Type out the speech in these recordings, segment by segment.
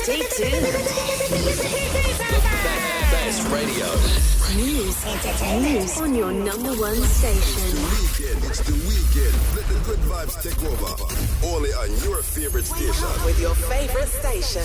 Stay tuned. Best radio. News on your number one station. It's the weekend. Let the good vibes take over. Only on your favorite station. With your favorite station.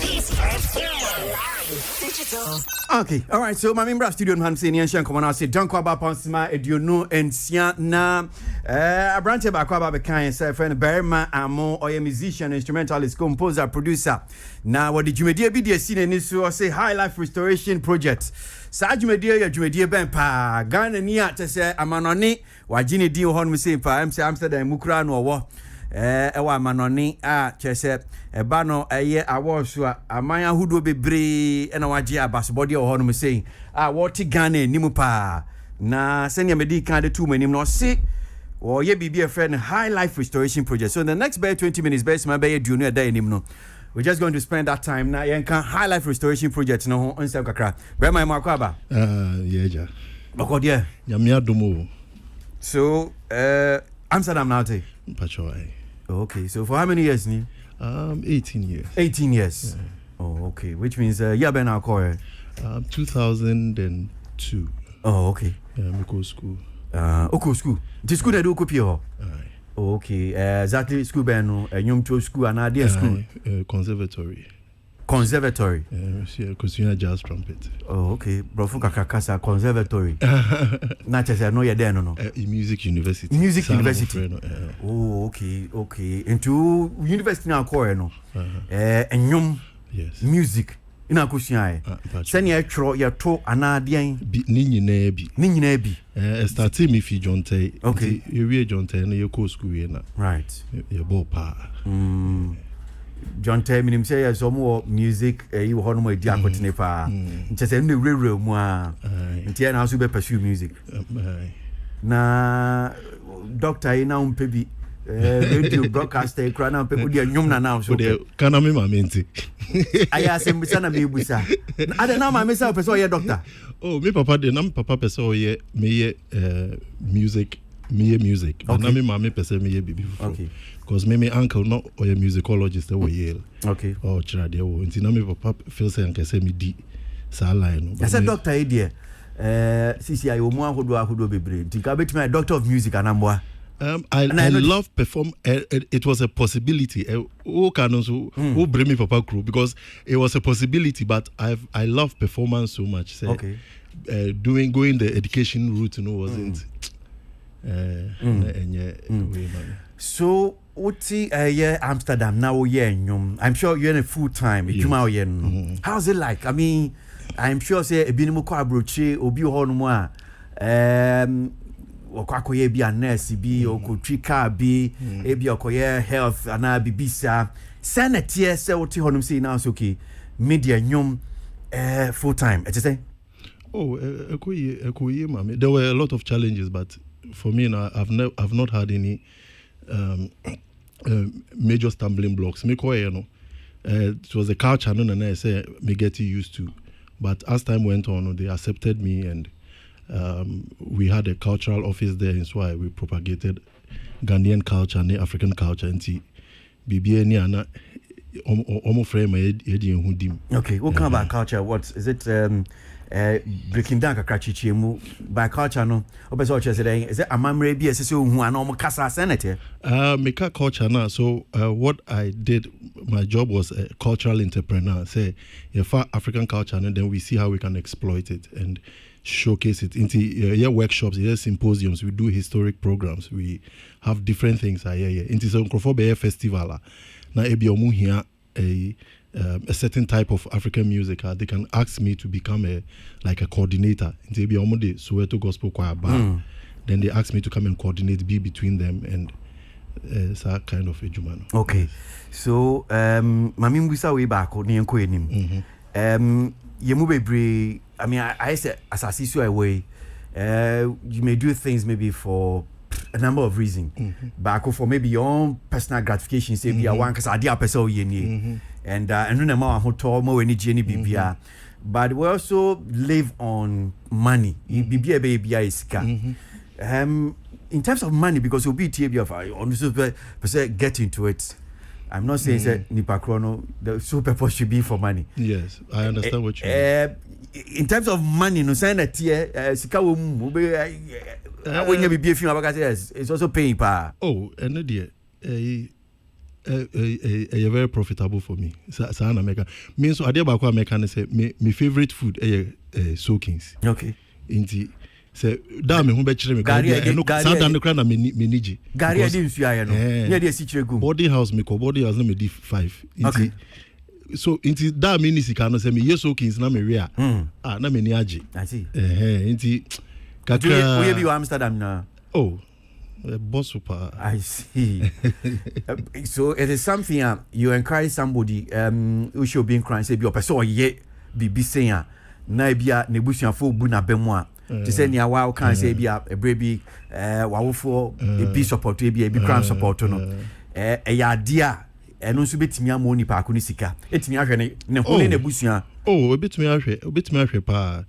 Digital. Okay, all right. So my member studio man say nyan come on I say don't about ponsima eduno ensia na a branch back about be kan say friend Berma Amo or a musician, instrumentalist, composer, producer. Now what did you media be the scene ni so say High Life Restoration Project. Sa dwumadie ya dwumadie ben pa Ghana ni ate say amanoni wagine din ho no say pa MC Amsterdam mukura no wo ewa amanoni a chese eba no eye awards a amanya hudo bebre na wagye abasbody ho no say a what Ghana nimu pa na senior medical de two manim no say or ye bibi a friend High Life Restoration Project. So in the next 20 minutes best my be do no day nim no. We're just going to spend that time now. You can High Life Restoration Project no on self kakra. Where my makwaba? Yeah. Bako dia. Nyamia domo. So, Amsterdam now te. Pachoy. Okay. So for how many years ni? 18 years. 18 years. Yeah. Oh, okay. Which means yeah ben alcohol. 2002. Oh, okay. Me go school. Oko school. The school that do copy ho. Oh, okay. Exactly school ben no nyomto school and idea school. Conservatory. Conservatory. Yeah, jazz trumpet. Oh, okay. Brofu kakakasa conservatory. Na chese no ye there no. Music university. Music university. Oh, okay. Into university na ko no. Enyom. Yes. Music. Ina kusia sene ya tro ya to anadian ni nyina bi start me fi jonte okay you we jonte no you go school na right you bo pa jonte minim say ya so mo music you ho no mo di akotene pa nchese no rewre mu a ntia na so be pursue music na doctor ina umpebi radio broadcaster krana people dey nyum na now so dey kana me mamenti aya sembisa na me busa ada na mama say person ye doctor oh me papa dey na me papa person ye me ye music but na me mama person me ye bibi okay because me uncle no or a musicologist we Yale okay oh chira dey wo nti na me papa feel say anke say me di sa line no I said doctor e dey sisi ayo mu ahodo bebre nti ka betime doctor of music anamboa. I love perform. It was a possibility. Who can also who bring me Papa crew because it was a possibility. But I love performance so much. So, okay. Going the education route, wasn't. So Uti Amsterdam now I'm sure you're in a full time. Yes. How's it like? I mean, I'm sure say ebinimu kwa broche obi ho no mo okwakoye bi a nurse bi okotwika bi ebi okoye health ana bibisa senatie se woti honum say now so okay media nyom full time it say ekoye mama there were a lot of challenges but for me now I've not had any major stumbling blocks me koye no it was a culture no na say me get used to but as time went on they accepted me and we had a cultural office there, and so we propagated Ghanaian culture and African culture. And BBA ni ana omo frame edi hudim. Okay, what kind of culture? What is it? Breaking down kakrachichi mu by culture no. Obeso che say is it amamre bi ese so hu ana omo kasa senator? Make culture now. So what I did, my job was a cultural entrepreneur. Say if African culture and then we see how we can exploit it and showcase it into workshops, symposiums. We do historic programs. We have different things. Into some Crofobia festival. Now, ebi omu here a certain type of African music. They can ask me to become a coordinator. Into ebi omu de Soweto Gospel Choir Bar. Then they ask me to come and coordinate, be between them, and it's a kind of a jumano. Okay, so mami mbisa we back on the enim. Yemu bebre. I mean, I said, as I see you away, you may do things maybe for a number of reasons. But for maybe your own personal gratification, say, be a one because I did a person and no more hotel, more energy, any BBR. But we also live on money. BBR baby is in terms of money, because you'll be TB of I get into it. I'm not saying that Nipa Chrono, the sole purpose should be for money. Yes, I understand what you mean. In terms of money, no sign that here, when you be a film about it's also paying pa. Oh, and dear, very profitable for me. Sana America means I did about American say my favorite food soakings. Okay. Inti say damn who bet me Gary Southern the crown me niji. Gary I didn't see I know. Yeah, they see go. Body house me me di 5. Okay. So inti da me nisi can say me yes soakings na me ria. Na me ni agi. I see. Inti kakra. We be Amsterdam now. Oh. Boss super. I see. So it is something you encourage somebody who should be in crime say be person ye be saying na bia nebusuan fo bu na bemwa to say nia wa can say bia a baby wawofo e be support e be crime support no ya dia eno nso betimi amoni pa ko ni sika etimi ahwe ne ho ne nebusuan obetimi ahwe pa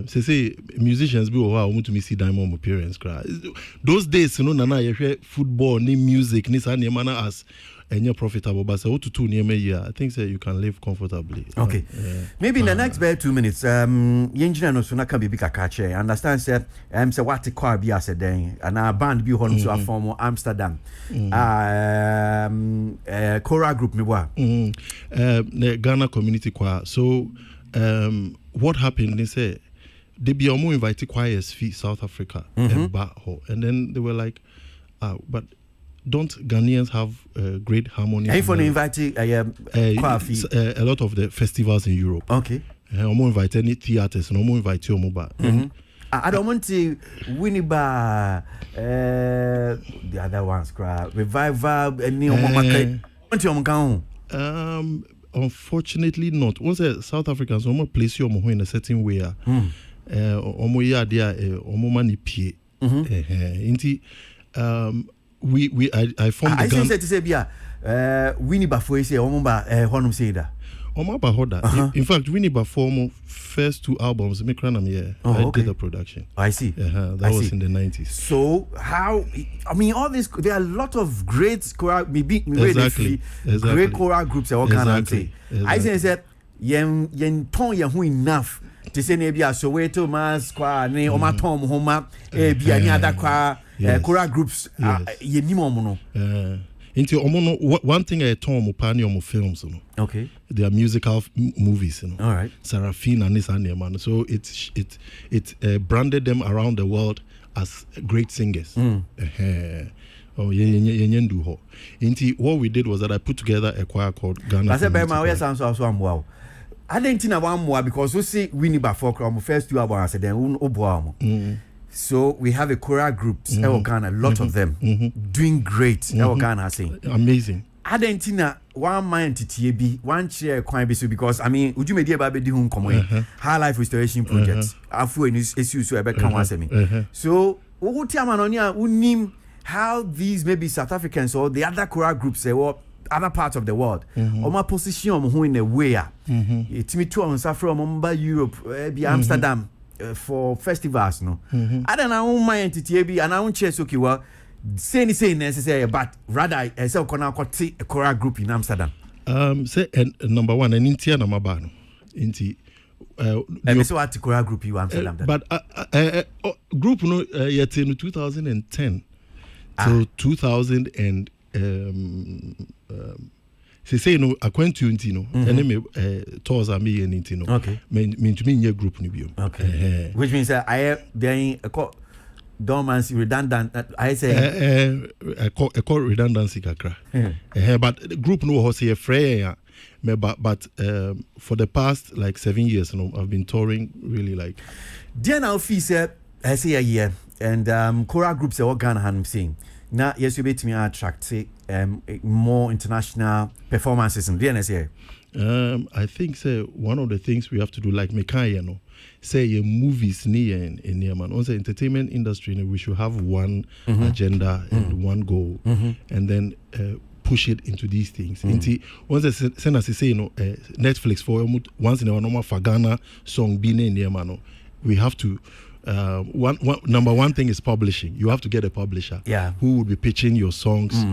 say musicians be want to me see diamond appearance cry those days nana you hear football ni music ni sa mana as any profitable but so to 2 near year I think you can live comfortably. Okay. Maybe in the next 2 minutes engineer no so na can be big akache understand say say what the car be as then and our band be home to form Amsterdam choral group me wa the Ghana community choir. So what happened they say they be almost invited choirs fee South Africa and Baho and then they were like but don't Ghanaians have great harmony? I for invited a lot of the festivals in Europe. Okay. Almost invite any theaters and almost invite you mobile. I don't want to Winneba the other ones cry Revival and Neo unfortunately not. Once South Africans almost place you in a certain way. Omo ya dia omo mani pie. I formed I say to say bia Winnie Bafo say omo ba honum say da. Omo ba hoda. In fact, Winnie Bafo first 2 albums me cranam here. I did the production. I see. That was in the 90s. So how I mean all this there are a lot of great choral exactly. Great choral groups all can exactly. I say yen ton ye hu enough to say na bia so wait to mas kwa ne o ma ton homa bia ni ada kwa choral groups ye ni mo no. Into one thing I told me pani on films, Okay. They are musical movies, All right. Sarafina and this and that, man. So it branded them around the world as great singers. What we did was that I put together a choir called Ghana. I said, wow. I didn't think one more because we see Winnie Bafo first 2 albums. I said, then so we have a choral group, Ghana, a lot of them doing great. Ghana saying amazing. I didn't think one mind to TAB, one chair quite because I mean, would you make baby do home come High Life Restoration Project? Afu and issue so I bet come once me. So what time on unim how these maybe South Africans or the other choral groups or other parts of the world or my position who in a way it's me too on Safra Mumbai Europe be Amsterdam for festivals no I don't know my entity be and I won't chase okay well say necessary but rather I say kona kwati a choral group in Amsterdam say number 1 and intia na mabano inti so what choral group you Amsterdam but group no yet in 2010 so 2000 and say no acquaintance no and me tours are me and no okay mean to me your group ni bio okay which means I being a dormancy redundant I say a call redundancy kakra but the group no ho say free but for the past like 7 years I've been touring really like then our fees I say a year and choral groups are Ghana I'm saying now yes you bet me attract more international performances in the NSA. I think one of the things we have to do like Mekai say your movies near in man on the entertainment industry we should have one agenda and one goal and then push it into these things. Once I say Netflix for once in a normal Fagana song being in there man we have to number one thing is publishing. You have to get a publisher who will be pitching your songs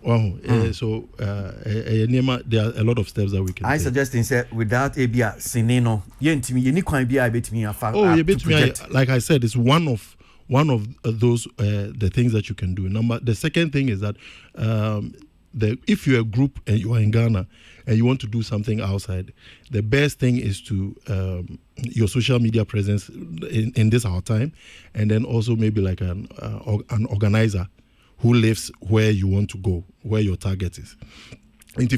Wow. So there are a lot of steps that we can I take. suggest instead without ABA Sineno, Yentimi, you need quite be a bit me a fact. Oh, like I said, it's one of those the things that you can do. The second thing is that if you're a group and you are in Ghana and you want to do something outside, the best thing is to your social media presence in this our time, and then also maybe like an organizer who lives where you want to go, where your target is.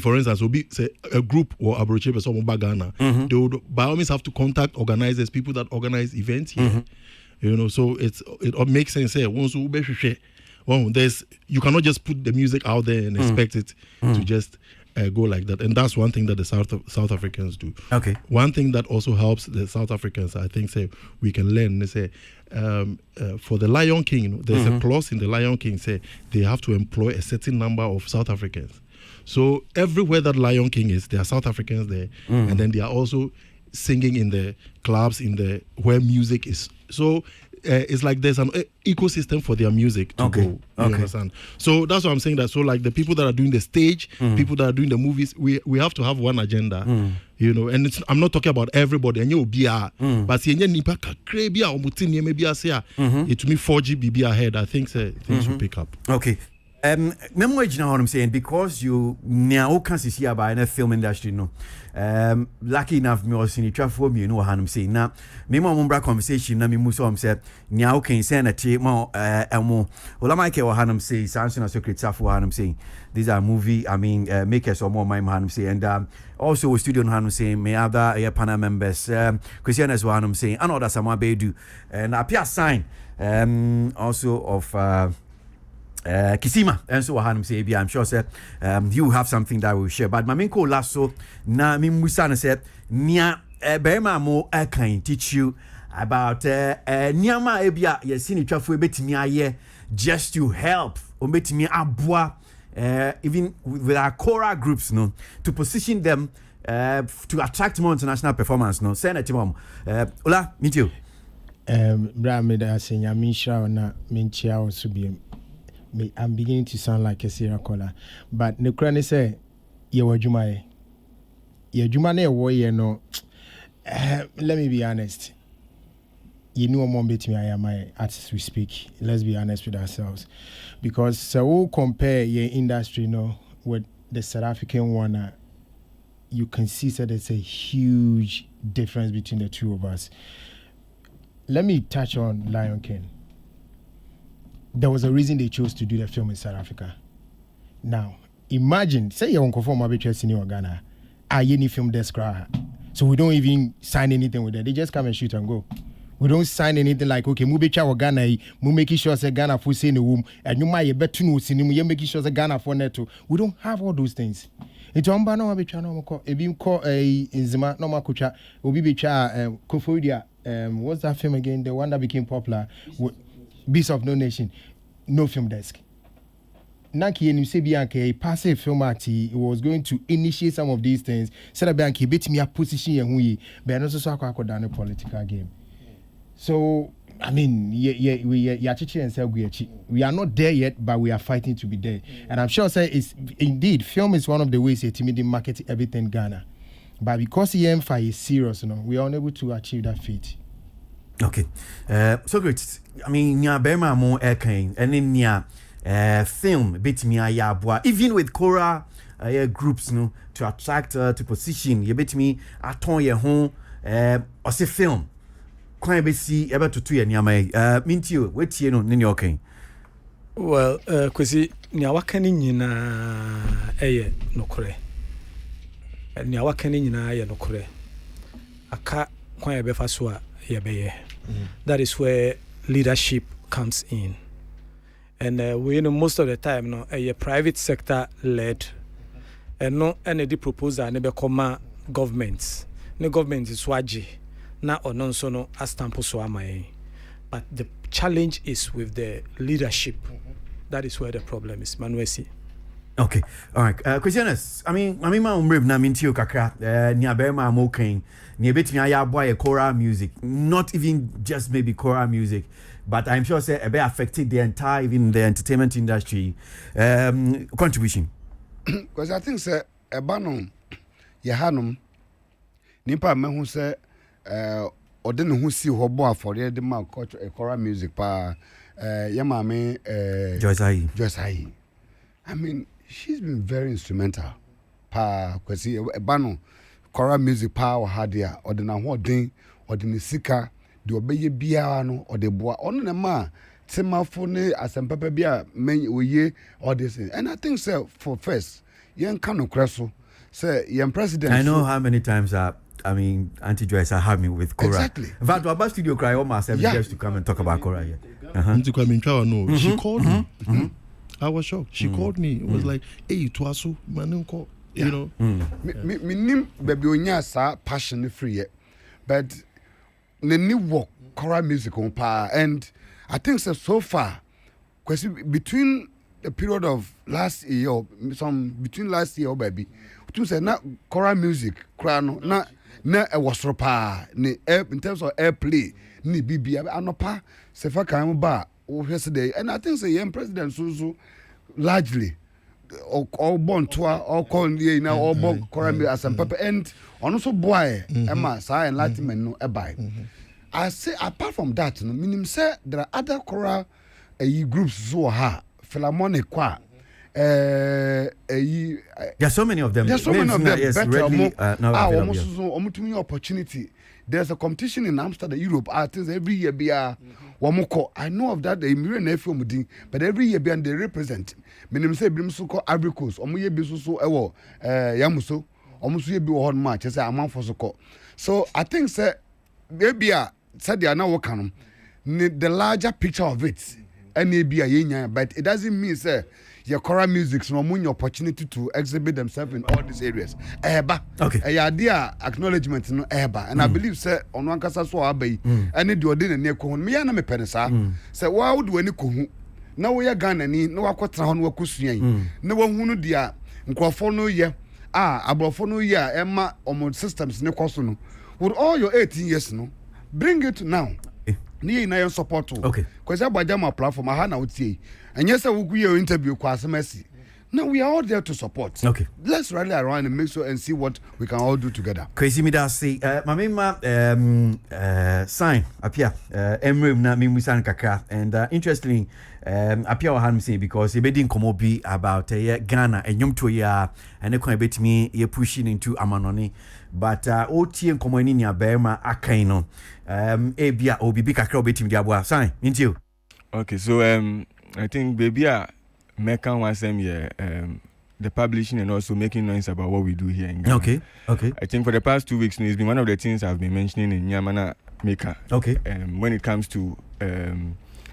For instance, will be say a group or Aboagye person from Ghana. They would by all means have to contact organizers, people that organize events here. So it makes sense. Once you cannot just put the music out there and expect it to just go like that. And that's one thing that the South Africans do. Okay. One thing that also helps the South Africans, I think, we can learn. They say for the Lion King, there's a clause in the Lion King say they have to employ a certain number of South Africans. So everywhere that Lion King is, there are South Africans there, and then they are also singing in the clubs where music is. So it's like there's an ecosystem for their music to go. You understand? So that's what I'm saying. That so like the people that are doing the stage, people that are doing the movies, we have to have one agenda. And I'm not talking about everybody. And you be but it to me 4G be ahead. I think things will pick up. Okay. Remember what I'm saying, because you now can see about in the film industry, no. Lucky enough, me was in the traffic me, you know what I'm saying. Now, me more conversation, na me muso said, now can send a tea more, well, I might care what I'm saying, Samson or Secret Safu, what I'm saying. These are movie, makers or more, my man, saying, and also studio, I'm saying, me other panel members, Christian as what I'm saying, and other some do, and appear sign, also of, Kisima, and so I'm saying, I'm sure said you have something that we'll share. But my main call last so na me musana said nia berma mo I can teach you about niama ebia yesini twafo betimi aye just to help or betimi aboa even with our choral groups no to position them to attract more international performance no send it mom ola meet you bra me da senya minshra na minchia osubi. I'm beginning to sound like a serial caller, but the crane say, "You were Jumae. You Jumane warrior no." Let me be honest. You know, more bit me. I am as we speak. Let's be honest with ourselves, because so we'll compare your industry, with the South African one. You can see that there's a huge difference between the two of us. Let me touch on Lion King. There was a reason they chose to do the film in South Africa. Now, imagine, say you're on conform arbitration in Ghana, any film desk, so we don't even sign anything with them. They just come and shoot and go. We don't sign anything like, okay, Mubicha or Ghana, we making sure that Ghana for in the womb, and you might better know cinema, you're making sure that Ghana for neto. We don't have all those things. It's on Bano Abicha no more. If you call a Inzima no Makucha, Obibicha, Kofodia, what's that film again? The one that became popular. Beast of No Nation, no film desk. Naki and Bianca, a passive film artist, was going to initiate some of these things. Said Bianca, beat me a position and we, but also so I could down a political game. So, I mean, we are not there yet, but we are fighting to be there. And I'm sure it's indeed film is one of the ways to market everything Ghana. But because EM5 is serious, we are unable to achieve that feat. Okay. So great. I mean, nya bema mo ekain and in nya film bit me ayabwa even with choral groups to attract to position you bit me aton ye ho or say film kwan be see ebe to ye nya mai minti o wetie no ne okay. Well, Kwasi nya wakani nyina eye nokore. Nya wakani nyina eye nokore. Aka kwan ebe fa so a ye be. That is where leadership comes in. And we most of the time a private sector led and no any proposal ne be come governments. No government is waji na onon so no astampo so amai. But the challenge is with the leadership. That is where the problem is. Manuesi. Okay, all right. Christianus, I mean, my umbrib na mintio kakra, niaberma moking, niabetimi ayaboy choral music, not even just maybe choral music, but I'm sure say it affected the entire, even the entertainment industry. Contribution. Because I think say ebanom yehanum nipa me hu say ode ne hu si ho bo afore de ma culture choral music pa yama me Joyce Ayi. I mean, she's been very instrumental pa kwesi ebanom choral music pa o hadia ode na ho den ode ne sika de obeye bia no ode boa ono ne ma temafo ne asempapa bia men oye all this and I think say for first yen kan okreso say yen president I know how many times I mean, Auntie Joyce had me with Cora. Exactly. In fact, our studio cry almost every day to come and talk about Cora here. She called me. I was shocked. She called me. It was like, hey, Twasu, man, call. You know. Me nim baby onya sa passion free yet. But ne ni work choral music on pa and I think so far because between the period of last year between last year baby to say na choral music krano na was pa ni in terms of airplay ni bibia anopa se fa kan ba o hwese and I think say young president so largely all born to all call you now all born choral music as papa and also boy Emma sa enlightenment no e buy I say apart from that, no meaning say there are other choral groups so Philharmonic kwa there are so many of them. There's so many of them. Yes, readily, opportunity. There's a competition in Amsterdam, Europe. Artists every year be wamoko. I know of that. They but every year be and they represent. Meaning say brimso ko abricos. Omuye bi so ewo yamuso. Omuso ye bi wo hon match. Say amount for so. So I think say maybe said they are now working the larger picture of it and maybe but it doesn't mean say your choral music no more opportunity to exhibit themselves in all these areas okay idea acknowledgement no and I believe say on one kasa so abai and the odin na ko me ya na me penisa say wa would wani ko hu na wo ya Ghana ni na wakotra ho no wakosuan na wo hu no dia nkrofo no ye abrofo no ye emma omo systems ne koso no with all your 18 years no bring it now ni na your support okay because Aboagye my platform ha na utie and yes we go interview Kwasi mercy now we are all there to support okay let's rally around and make sure and see what we can all do together crazy me that say mamema sign appear emrem na me musan kakra and interestingly appear wa han say because e be din komo bi about Ghana enyum to ya and e kon betimi ye pushing into amanoni but otie nkomo ni nia berma akan no e bia obibi kakra obetimi dia boa sign into okay so I think baby Mekan was the publishing and also making noise about what we do here in Ghana. Okay. I think for the past 2 weeks, it's been one of the things I've been mentioning in Nyamana Meka. Okay. When it comes to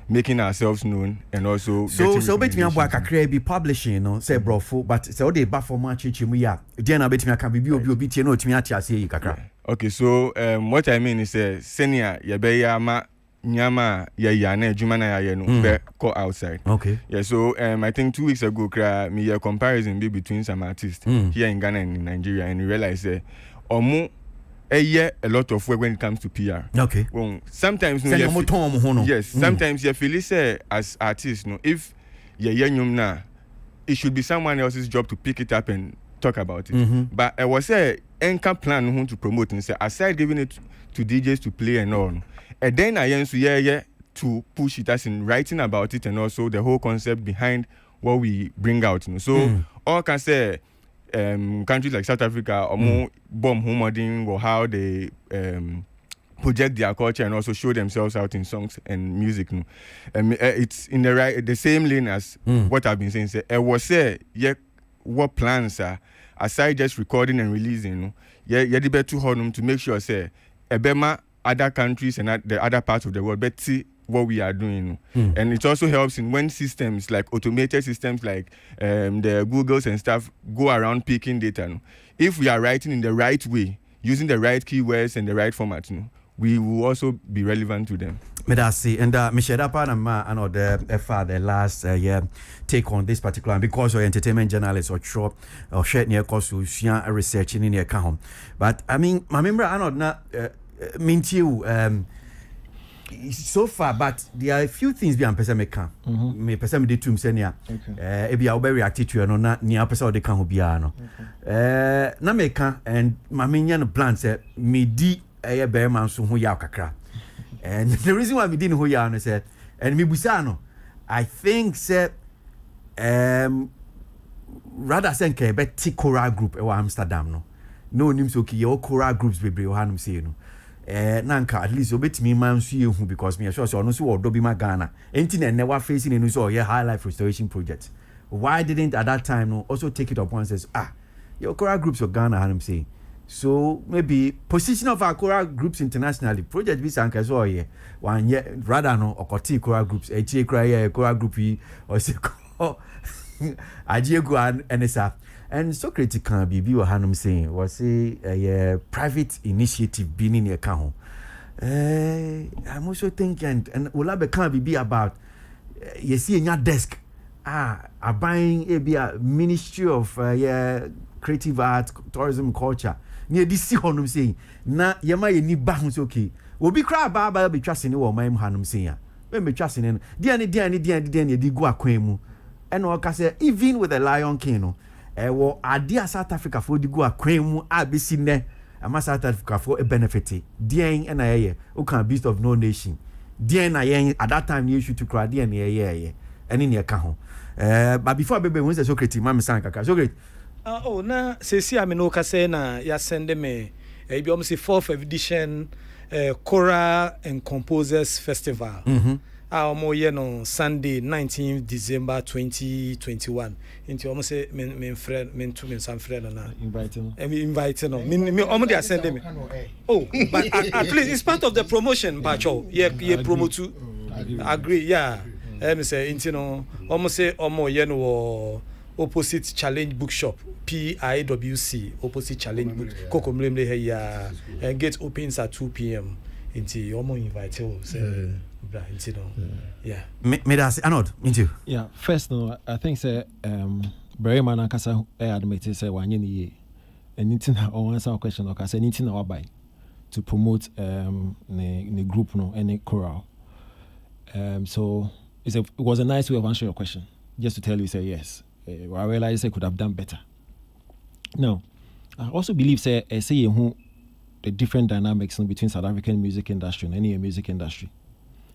making ourselves known and also so bet me abo kakra be publishing no say brofo but say all the ba for much chimu ya dia na bet me aka bibi obi tie na otimi ati ase yi kakra. Okay, so what I mean is senior ye be ya ma Nyama ya na adwuma na ya no be go outside. Okay. Yeah, so I think 2 weeks ago me a comparison be between some artists here in Ghana and in Nigeria and you realize omo a lot of work when it comes to PR. Okay. Well, sometimes no yes, sometimes you feel say as artists no if nyum na it should be someone else's job to pick it up and talk about it. But I was anchor plan to promote and say aside giving it to DJs to play and all. And then I am to push it as in writing about it and also the whole concept behind what we bring out. So all can say countries like South Africa or more bomb homodding or how they project their culture and also show themselves out in songs and music. It's in the same lane as what I've been saying. I was what plans are aside just recording and releasing. The better to make sure say ebema other countries and the other parts of the world but see what we are doing. And it also helps in when systems like automated systems like the Googles and stuff go around picking data. If we are writing in the right way, using the right keywords and the right format, we will also be relevant to them. Medasi and Michelle Panama and the last take on this particular one because you're entertainment journalist or share near course to share research in your account. But I mean, my member I not mean to you so far, but there are a few things beyond person me can. Me person me do senia. Ebi I will react to you no na near person de can be no. Na me can and my minion plan say me di a bear man so who ya kakra. And the reason why we didn't who ya said and me busano I think say rather than ke be choral group e Amsterdam no nim so ki your choral groups bebre o hanum say no nanka at least obetimi man so yehu because me sure so no so odo bi ma Ghana enti na never facing no so high life restoration project. Why didn't at that time no also take it upon says your choral groups of Ghana hanum say so maybe position of our choral groups internationally project bi sanka so one year rather no okoti choral groups choral group or say Ajiego and NSA and Socrates can be or Hanum saying was a private initiative being in your account. I'm also thinking and Ulabe can be about you see in your desk are buying a Ministry of Creative Arts, Tourism, Culture. Near this see Hanum saying na yama ye ni bounce okay. Will be cry baba be trusting you or my Hanum saying. When be trusting in dear di go akwemu. And what say even with the Lion King wo adia South Africa for di go akwemu abisi ne ama South Africa for a benefit dean and aye o can beast of no nation dean na yen at that time you should to cry dean ye and in your ka ho but before baby when say Socrates mama san kaka Socrates na sesi amino ka say na ya send me be almost 4th edition choral and composers festival no Sunday 19th December 2021 into almost say men friend men to men some friend na invite no me almost they send me but at least it's part of the promotion pacho promote to agree me say into no almost say no opposite challenge bookshop PIWC opposite challenge book kokomlemle here and gate opens at 2 p.m. into almost invite you say me that's Arnold into first no I think say Barry man kasa admit say wanye ni ye anything or answer a question or say anything na buy to promote the group no any choral so it was a nice way of answering your question just to tell you say yes I realize I could have done better. Now I also believe say who the different dynamics between South African music industry and any music industry,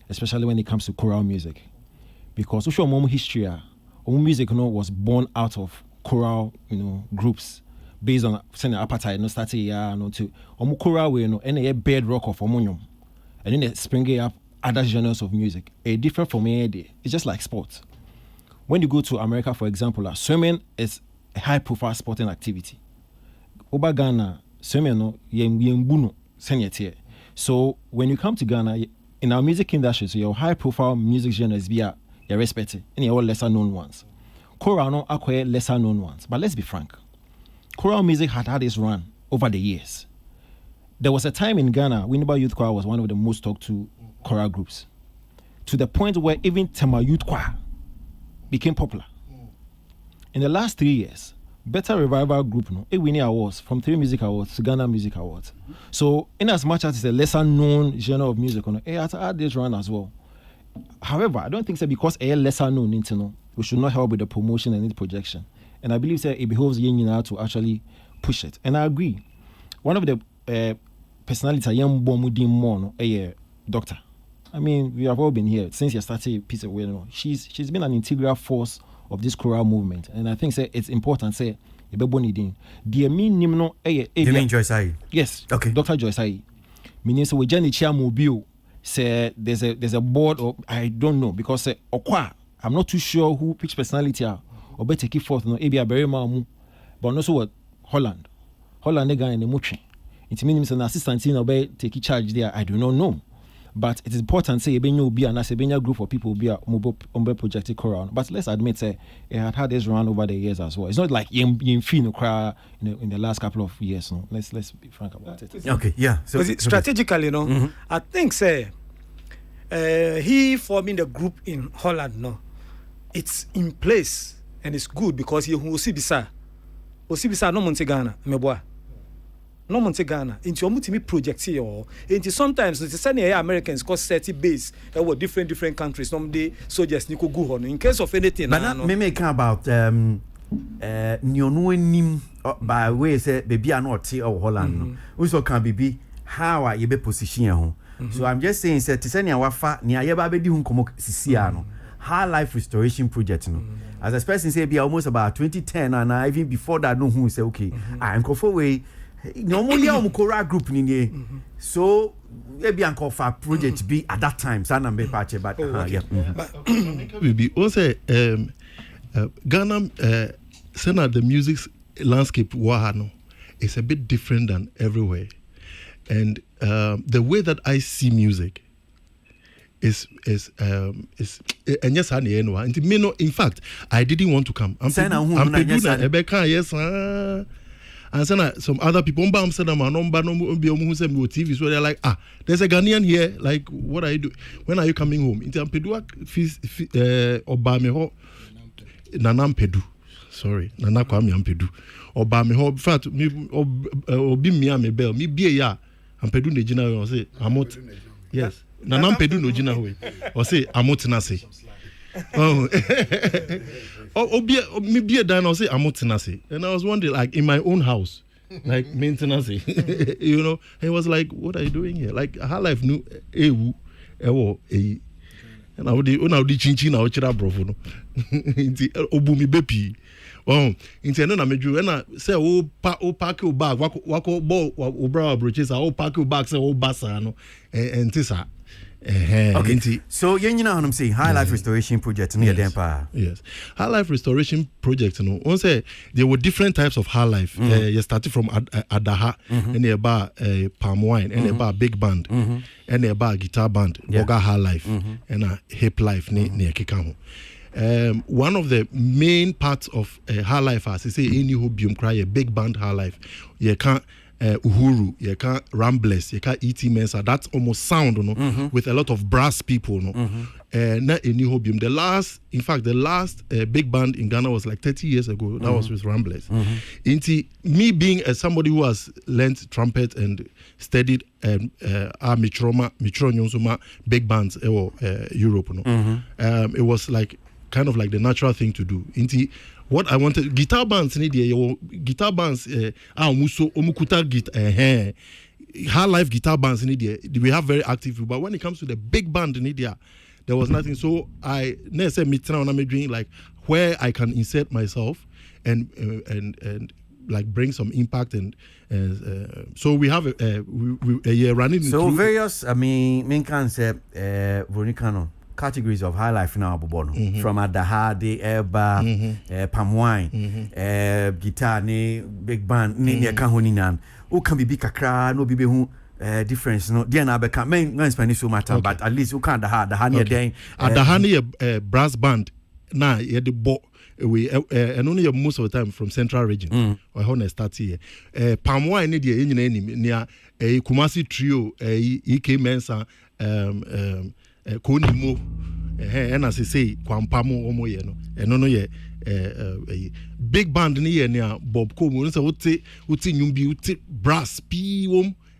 especially when it comes to choral music, because social history, music was born out of choral groups based on saying apartheid started to choral way and a bedrock of and then they spring up other genres of music. Different from it's just like sports. When you go to America, for example, swimming is a high-profile sporting activity. Over Ghana, swimming so when you come to Ghana, in our music industry, so your high-profile music genres you're respected, and your lesser-known ones. Choral acquire lesser-known ones. But let's be frank, choral music had its run over the years. There was a time in Ghana, Winneba Youth Choir was one of the most talked to choral groups, to the point where even Tema Youth Choir became popular. In the last 3 years, Better Revival Group winning awards from 3 music awards to Ghana Music Awards. So in as much as it's a lesser known genre of music, it has had this run as well. However, I don't think so because a lesser known we should not help with the promotion and its projection. And I believe it behoves Yen to actually push it. And I agree. One of the personalities young Bomudin Mon, a doctor. I mean, we have all been here since you started piece of she's been an integral force of this choral movement, and I think it's important. Say, you mean Joyce Aye? Yes. Okay. Dr. Joyce Aye. Meaning so we just chair mobile. Say there's a board or I don't know because I'm not too sure which personality are or better take it forth. No, maybe a very mamu, but also what Holland guy in the motion. It means an assistant in obey take charge there. I do not know. But it is important say you be and as a group of people be a mobile projected choral. But let's admit say it had this run over the years as well. It's not like in the last couple of years. No, let's be frank about it. Okay, yeah. So strategically, you know, I think say he forming the group in Holland. No, it's in place and it's good because he Osibisa no Monte Ghana meboa. No Monte Ghana into omutimi project here or into sometimes it's send Americans cause 30 base were different countries some day soldiers ni go go on in case of anything but me make about nyono nim by way say baby are not here Holland we so can be how are you be position ho so I'm just saying say send ya wafa ni ayeba be di hu komo sisia no high life restoration project no as a person say be almost about 2010 and even before that no who say okay I'm go for way normally am Kora group ni so maybe uncle for project be at that time sana me patch but yeah we be also Ghana sana the music landscape wahano is a bit different than everywhere and the way that I see music is and yes and in fact I didn't want to come I'm yes and some other people TV so they're like there's a Ghanaian here like what are you doing when are you coming home in Pedua Obameho Nanampedu sorry Nana Kwame Ampedu Obameho fat me obi me amebel me be ya Ampedu Nejina say amot yes Nanampedu no jina ho or say amot na say me be a dan or say amotinasi and I was wondering like in my own house like maintenance you know he was like what are you doing here like how life knew and I would chinchin na ochira brofo no obumi bepi into na meju and I say pack your bag wako ball bra broches pack your bag say basa no and tisa okay. So you know what I'm saying high life restoration project near Dempa. Yes. High life restoration project on say there were different types of high life. You started from Adaha and nearby palm wine and nearby big band and nearby guitar band, Boga high life and a hip life near Kikamu. One of the main parts of high life as I say any hobium cry a big band high life. You can't Uhuru, you can't Ramblers, you can't E.T. Mensa. That's almost sound, you know, with a lot of brass people, you know. Not a new hobium. The last big band in Ghana was like 30 years ago. That was with Ramblers. Into me being somebody who has learned trumpet and studied Mitro big bands Europe, you know. It was like kind of like the natural thing to do. Into what I wanted, guitar bands need guitar bands omukuta guitar high life guitar bands in India. We have very active people, but when it comes to the big band in India, there was nothing. So I said doing like where I can insert myself and like bring some impact and so we have a year running. So various main concept Veronicano categories of high life now from Adaha, the Eba, palm wine, guitar, big band, kahoninan. Who can be big kakra, no be who difference, no. Dear Nabeka, main Spanish so much, but at least who can't the honey day. At the honey brass band, now you the bo we and only most of the time from Central Region or Honor start here. Palm wine need your near a Kumasi trio, EK Mensa, Konimo, and as I say, Kwampamo Omo Yeno, and no ye big band near Bob Como, so uti Yumbi brass P.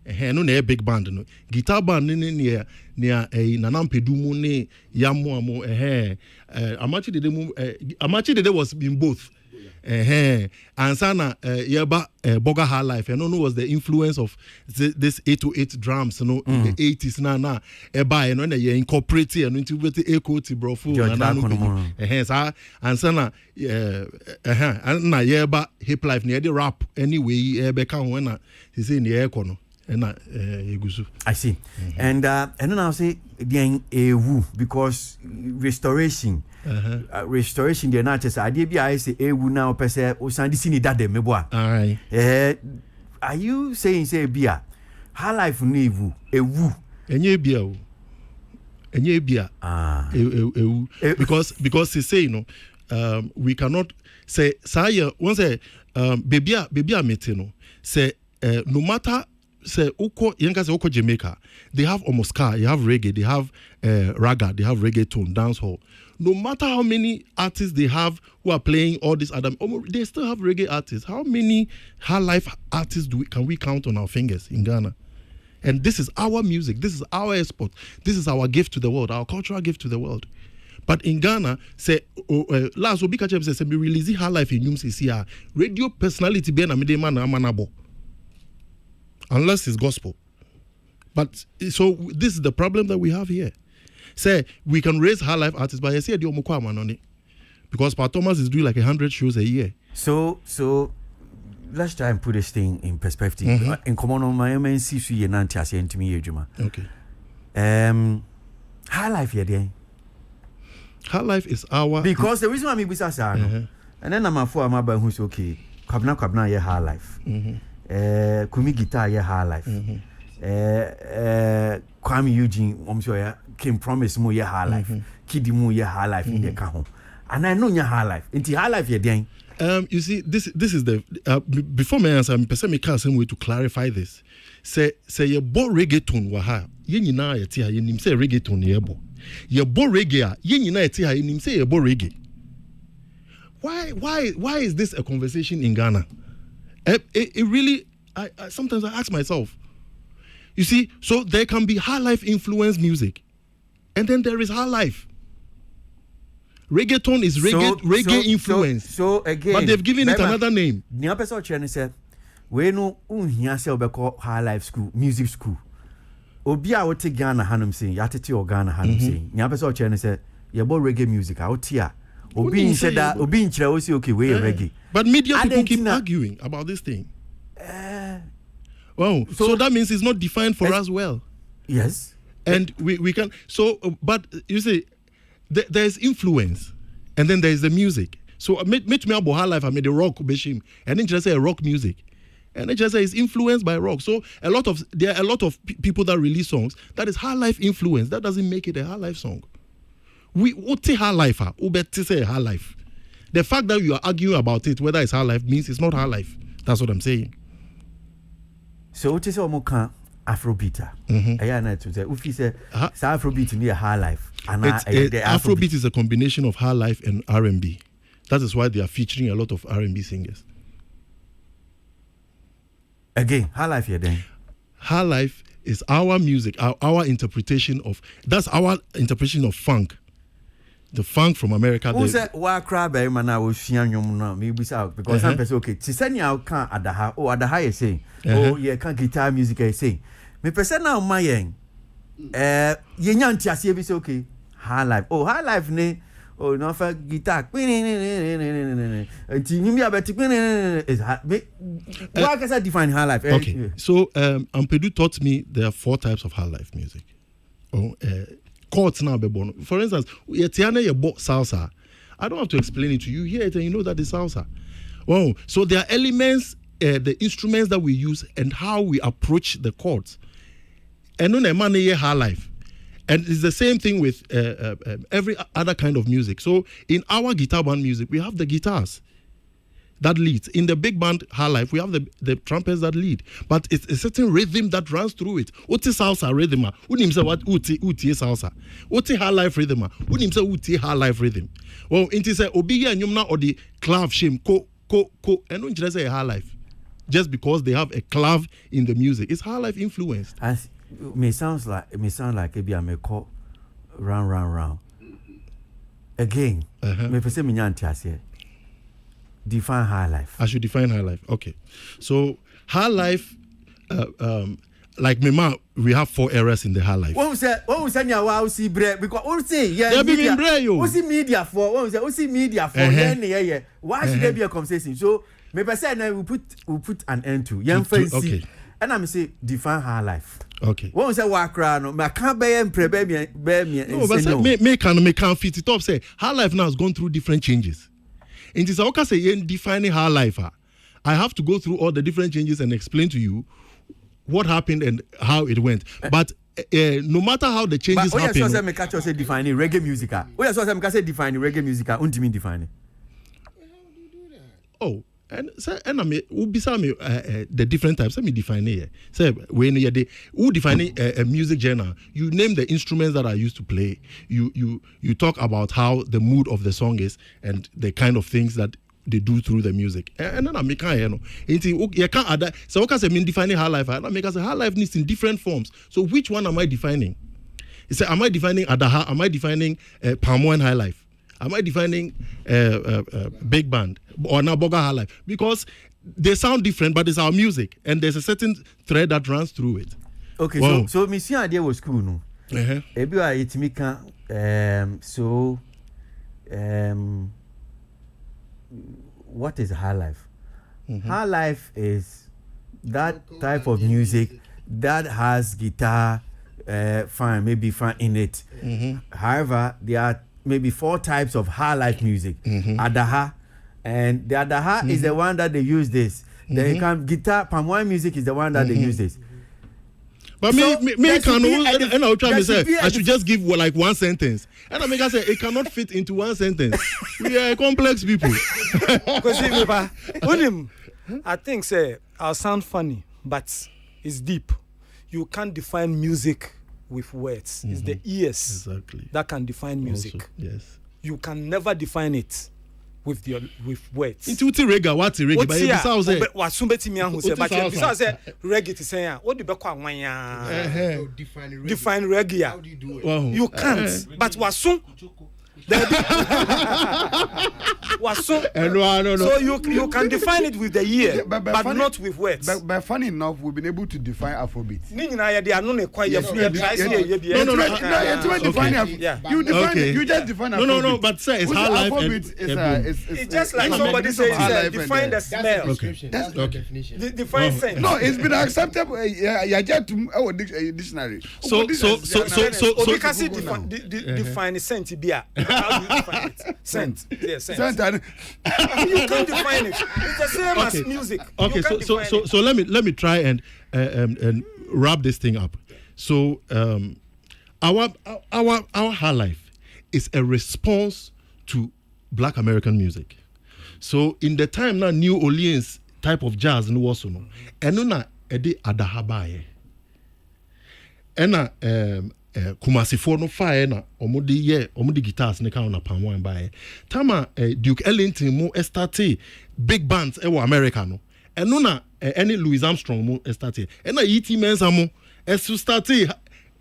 No big band no guitar band near a Nanampedu ne Yamuamo Amachi de was in both and Sana Yaba Boga High Life and no was the influence of this 808 drums in the 80s na eba and when they incorporate and integrate echo ti brofu and Sana and na Yaba hip life near the rap anyway beka when he say in the echo I see. And then I'll say again a woo because restoration restoration the not just idea be I say a woo now per se o sandi sini dade meboa. Are you saying say bia high life ni woo a woo enye bia and ye bia because they say we cannot say once baby meeting say no matter say uko Jamaica, they have almost ska, you have reggae, they have raga, they have reggaeton, dancehall. No matter how many artists they have who are playing all this other, they still have reggae artists. How many high life artists can we count on our fingers in Ghana? And this is our music, this is our export, this is our gift to the world, our cultural gift to the world. But in Ghana, say last week say be release high life in UMCCR radio personality be na me man amanabo. Unless it's gospel. But so this is the problem that we have here. Say we can raise high life artists, but I say because Pa Thomas is doing like 100 shows a year. So let's try and put this thing in perspective. In common on my MNC you nanti ase ntimi yejuma. Okay. High life here then. High life is our because the reason why me bisa say no. And then I'm a who's okay. Kwabna ye high life. Kumi guitar ye high life. Kwame Eugene sure came promise mo ye high life. Kidi mo ye high life in the kahon. And I know your high life. Into high life ye den. You see, this is the before me answer, me person me can't some way to clarify this. Say ye bo reggaeton wa ha. Ye nyina ye ti ha ye nim say reggaeton ye bo. Ye bo reggae ye nyina ye ti ha ye nim say ye bo reggae. Why is this a conversation in Ghana? It really, I sometimes I ask myself, you see, so there can be high life influence music, and then there is high life. Reggaeton is reggae influence. So again, but they've given it another name. Nia person chene said, we no unhia se obeko high life school, music school. Obi a wote Ghana hanum say, yatete o Ghana hanum say. Nia person chene said, ye bo reggae music a wotia. Obi in said that Obi in chira we say okay, we reggae. But media people keep arguing about this thing. Wow. So that means it's not defined for us well. Yes. And we can but you see there is influence and then there is the music. So meet me about high life I made the rock beshim and then just say rock music. And then just say it's influenced by rock. So there are a lot of people that release songs that is high life influence. That doesn't make it a high life song. We what high life say high life. The fact that you are arguing about it, whether it's high life, means it's not high life. That's what I'm saying. So what is Omoka Afrobeat? I know to say if you say Afrobeat near high life, and Afrobeat is a combination of high life and R&B. That is why they are featuring a lot of R&B singers. Again, high life here then. High life is our music, our interpretation of funk. The funk from America. Who said wa cry by man I will share no maybe so because some person okay. Tisanya can adaha adaha you say. Oh yeah can guitar music I say. Me person now my yen. Ye nyanti ase bi say okay. High life. Oh high life ne. Oh no for guitar. Ti ni me abeti is why can I define high life? Okay. So Ampedu taught me there are 4 types of high life music. Chords now be born. For instance, Yetiana ye bought salsa. I don't have to explain it to you. You hear it and you know that it's salsa. Wow. So there are elements, the instruments that we use and how we approach the chords. And on a man ye high life. And it's the same thing with every other kind of music. So in our guitar band music, we have the guitars that leads. In the big band high life, we have the trumpets that lead. But it's a certain rhythm that runs through it. What is salsa rhythm? Wouldn't say what uti salsa. What is high life rhythm? Wouldn't say uti high life rhythm. Well, it is a obiya and yumna or the clav shame ko and don't just say high life. Just because they have a clav in the music. It's high life influenced. As it may sound like maybe I may call round. Again, me person me nyanti ase. Define high life. I should define high life. Okay. So high life, like Mima, we have 4 areas in the high life. What we say nyawa see bread because what say yeah media. What see media for? What say media for? Yeah. Why should there be a conversation? So maybe say now we put an end to. Okay. And I'm say define high life. Okay. What we say wakra no, I can't bear me. No, but say me can fit it up. Say high life now has gone through different changes. And it's okay say defining high life. I have to go through all the different changes and explain to you what happened and how it went. But no matter how the changes happen. But say me catch you say defining reggae music. Oya so say me say defining reggae music. Untimi define. Oh, and say and I me the different types. Let me define it. Say when you who define a music genre, you name the instruments that are used to play. You talk about how the mood of the song is and the kind of things that they do through the music. And then I make you can't add. So what can I mean defining high life? And I make us high life needs in different forms. So which one am I defining? Say, am I defining Adaha? Am I defining Palm Wine high life? Am I defining big band or Naboga high life? Because they sound different, but it's our music, and there's a certain thread that runs through it. Okay, wow. so me see idea was cool, no. Ebi wa itimika what is high life? High life is that type of music that has guitar, maybe fun in it. However, there are maybe 4 types of high life music. Adaha, and the Adaha is the one that they use this. The guitar, palm wine music is the one that they use this. But So, me there can should be and I'll try there to say should be I should just give like one sentence. And I make us say it cannot fit into one sentence. We are complex people. I think say I'll sound funny, but it's deep. You can't define music with words. It's the ears that can define music. Also, yes. You can never define it with words. Into reggae, what's reggae? But you say what somebody me who say, but you say reggae to say, what do you define reggae? How do you do it? Wow. You can't. But what soon? So you can define it with the ear, but funny, not with words. But funny enough, we've been able to define Afrobeat. You just define Afrobeat. No, but say it's how life it's just like somebody says define the smell. That's the definition. Define scent. No, it's been acceptable. Yeah, just to dictionary. So because define scent beer. How do you define it? Scent. Yeah, scent. You can't define it. It's the same as music. Okay, so let me try and wrap this thing up. So our high life is a response to Black American music. So in the time now, New Orleans type of jazz no was no, enuna edi adahabaye. Ena Kumasi for no fire na omudi guitars ne ka na palm wine bae. Tama Duke Ellington mo estarte big bands ewo America no. Enuna any Louis Armstrong mo estarte. Ena E.T. Mensah mo esu starte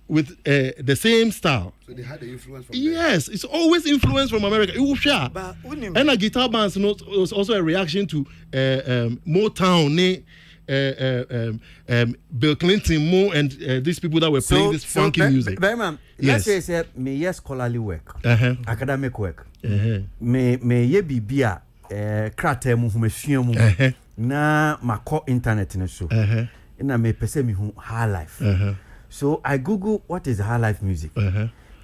with the same style. So they had the influence from yes, it's always influence from America. And a guitar bands was also a reaction to Motown, Bill Clinton, Mo, and these people that were playing this funky music. Yes. Let's say me scholarly work, academic work. Me ye bibia krate mu humesua mu na mako internet ne so. Na me pese me hu high life. So I Google what is high life music.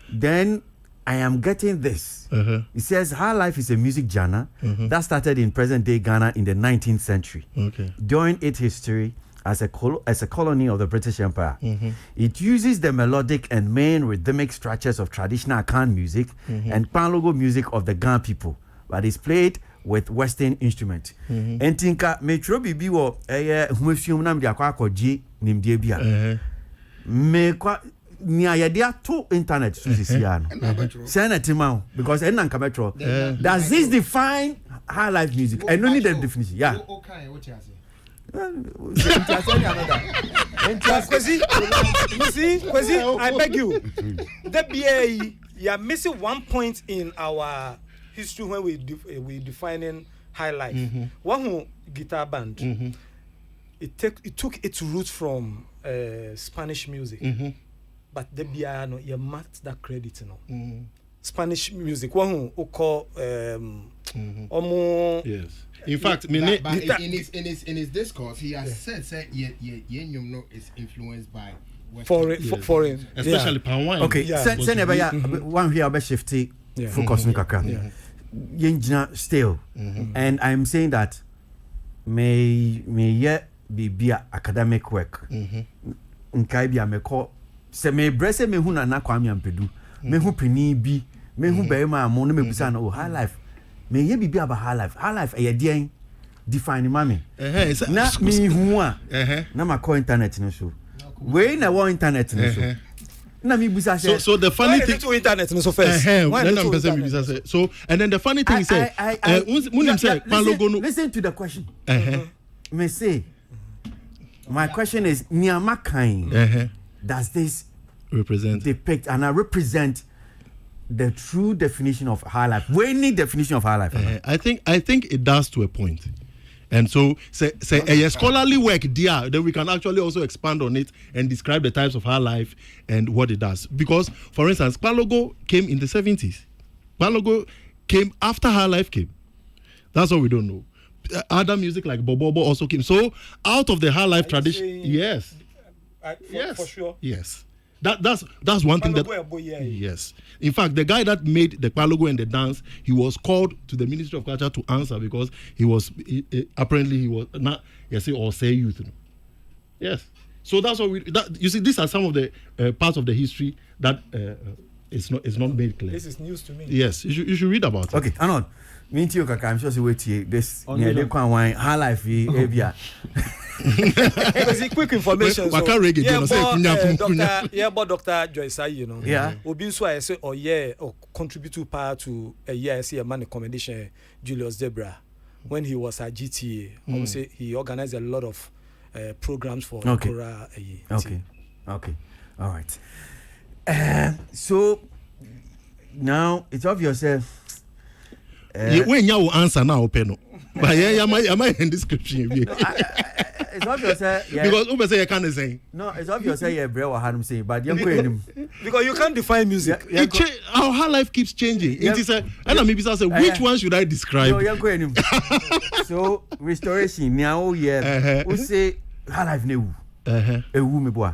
Then I am getting this. It says high life is a music genre that started in present-day Ghana in the 19th century. During its history as a colony of the British Empire, it uses the melodic and main rhythmic structures of traditional Akan music and Panlogo music of the Gan people, but is played with Western instruments. And tinka metro bibi wo humefium nam dia kwa koji nimdie bia. Me kwa ni ayadia to internet susisiano send timao because enanka metro does this define high life music and no need the definition okay what you Kwasi, I beg you. The BAE, you are missing one point in our history when we defining high life. One guitar band, it took its roots from Spanish music. But the BAE, no, you marked that credit, no. Spanish music. One who call yes. In fact, in his discourse, he has said Yenyum is influenced by foreign, especially palm wine. Okay, send one here about shifty focus on kakra. Yenjina still, and I'm saying that may be academic work. Nkai bia me call se me brese me hu na Kwame Ampedu. Me hu pini bi, me hu be ma mo no me bisa na high life. Me ye bi about high life. High life e dey define mami. Na me hu a. Na ma call internet no so. We na wa internet no so. Na me bisa say. So the funny thing to internet no so first. Then I'm person me bisa say. So and then the funny thing is say listen to the question. Me say my question is Nyama kind does this depict and I represent the true definition of high life? Any definition of high life? I think it does to a point. And so say a scholarly work there, then we can actually also expand on it and describe the types of high life and what it does. Because for instance, Kwalogo came in the 70s. Kwalogo came after high life came. That's what we don't know. Other music like Bobobo also came. So out of the high life tradition, yes, for sure. Yes, that's one thing that yes. In fact, the guy that made the Kwalogo and the dance, he was called to the Ministry of Culture to answer because he was not or say youth. Yes, so that's what you see. These are some of the parts of the history that it's not made clear. This is news to me. Yes, you should read about it. Okay, Arnold. I'm sure wait this high life Avia. Quick information. Dr. Joyce, you know. Yeah. Obi so I say or contribute to part to a year see a man commendation Julius Debra when he was at GTA. Say he organized a lot of programs for Kora. Okay. All right. So now it's obvious. When you answer now, open. But am I in description? It's obvious, because Uber say I can't say. No, it's obvious, say, but because you can't define music. Our whole life keeps changing. It is and maybe say which one should I describe? No, so restoration now, we say how life new. Me boy.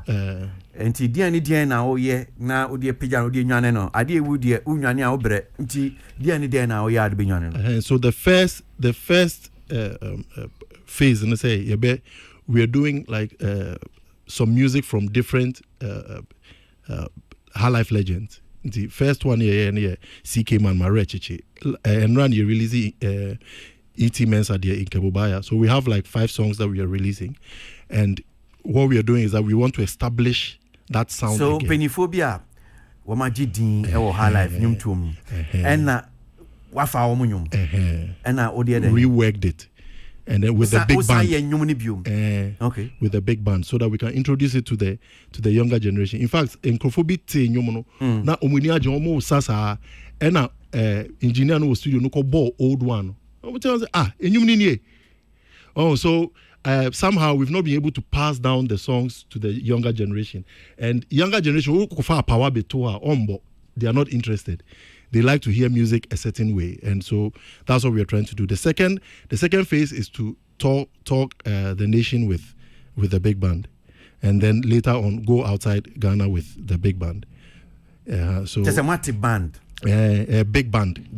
Enti dia ni dia na oye na odi pija odi nwane no ade ewu dia unwane a obre nti dia ni dia na oye ade be nwane no. So the first phase and say we are doing like some music from different high life legends. The first one here CK Man Marechichi and run you releasing E.T. Mensa there in Kabubaya. So we have like 5 songs that we are releasing, and what we are doing is that we want to establish that sound. So again. Beniphobia wamaji din e wo high life nyum tum na wafa wo nyum na odi ede reworked it, and then with the big band. Okay, with the big band, so that we can introduce it to the younger generation. In fact, in Kofobi te nyum no na omuni aje omo sasa na engineer no studio no ko ball old one. We tell us enyum ni nie. Oh, so somehow we've not been able to pass down the songs to the younger generation, and younger generation they are not interested. They like to hear music a certain way, and so that's what we are trying to do. The second phase is to talk the nation with the big band, and then later on go outside Ghana with the big band. So just a massive band. Big band.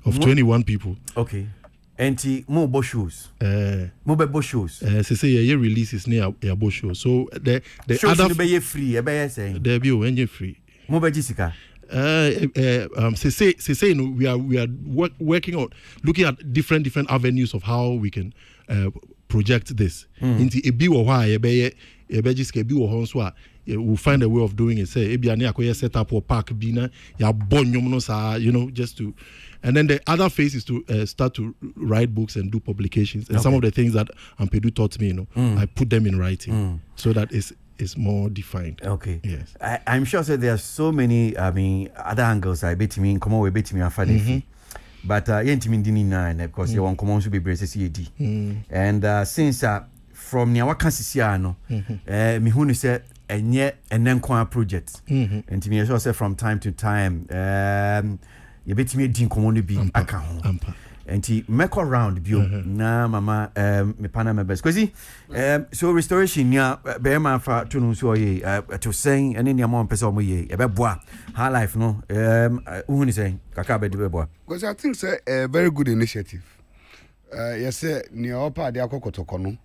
Of 21 people. Okay. Enti mo shows. Mo be shows. Say your release is near your shows. So the shows other be free. E be saying. There be when free. Mo be Jessica. Say no, we are working on looking at different avenues of how we can project this. Into a bi wo hwa e be Jessica bi wo ho so a we'll find a way of doing it. Say ebi ani akoye set up or park bi na ya bonyum no sa, just to. And then the other phase is to start to write books and do publications. And some of the things that Ampedu taught me, I put them in writing so that it's more defined. Okay. Yes. I'm sure there are so many, other angles I bet me, come on, we bet me a funny. But yentimin dini na because you want come on to be braces CAD. And since from near what Cassisiano, me who said and yet and then project. And to me, I say from time to time, you bet me din common be account. And he make around bio na mama me pana me best. Kwasi so restoration ya be ma fa to no so ye to sing and any amount person mo ye e be boa high life no who ni say kaka be de be boa. Because I think it's a very good initiative. Yes, near Opa, the Akokotokono,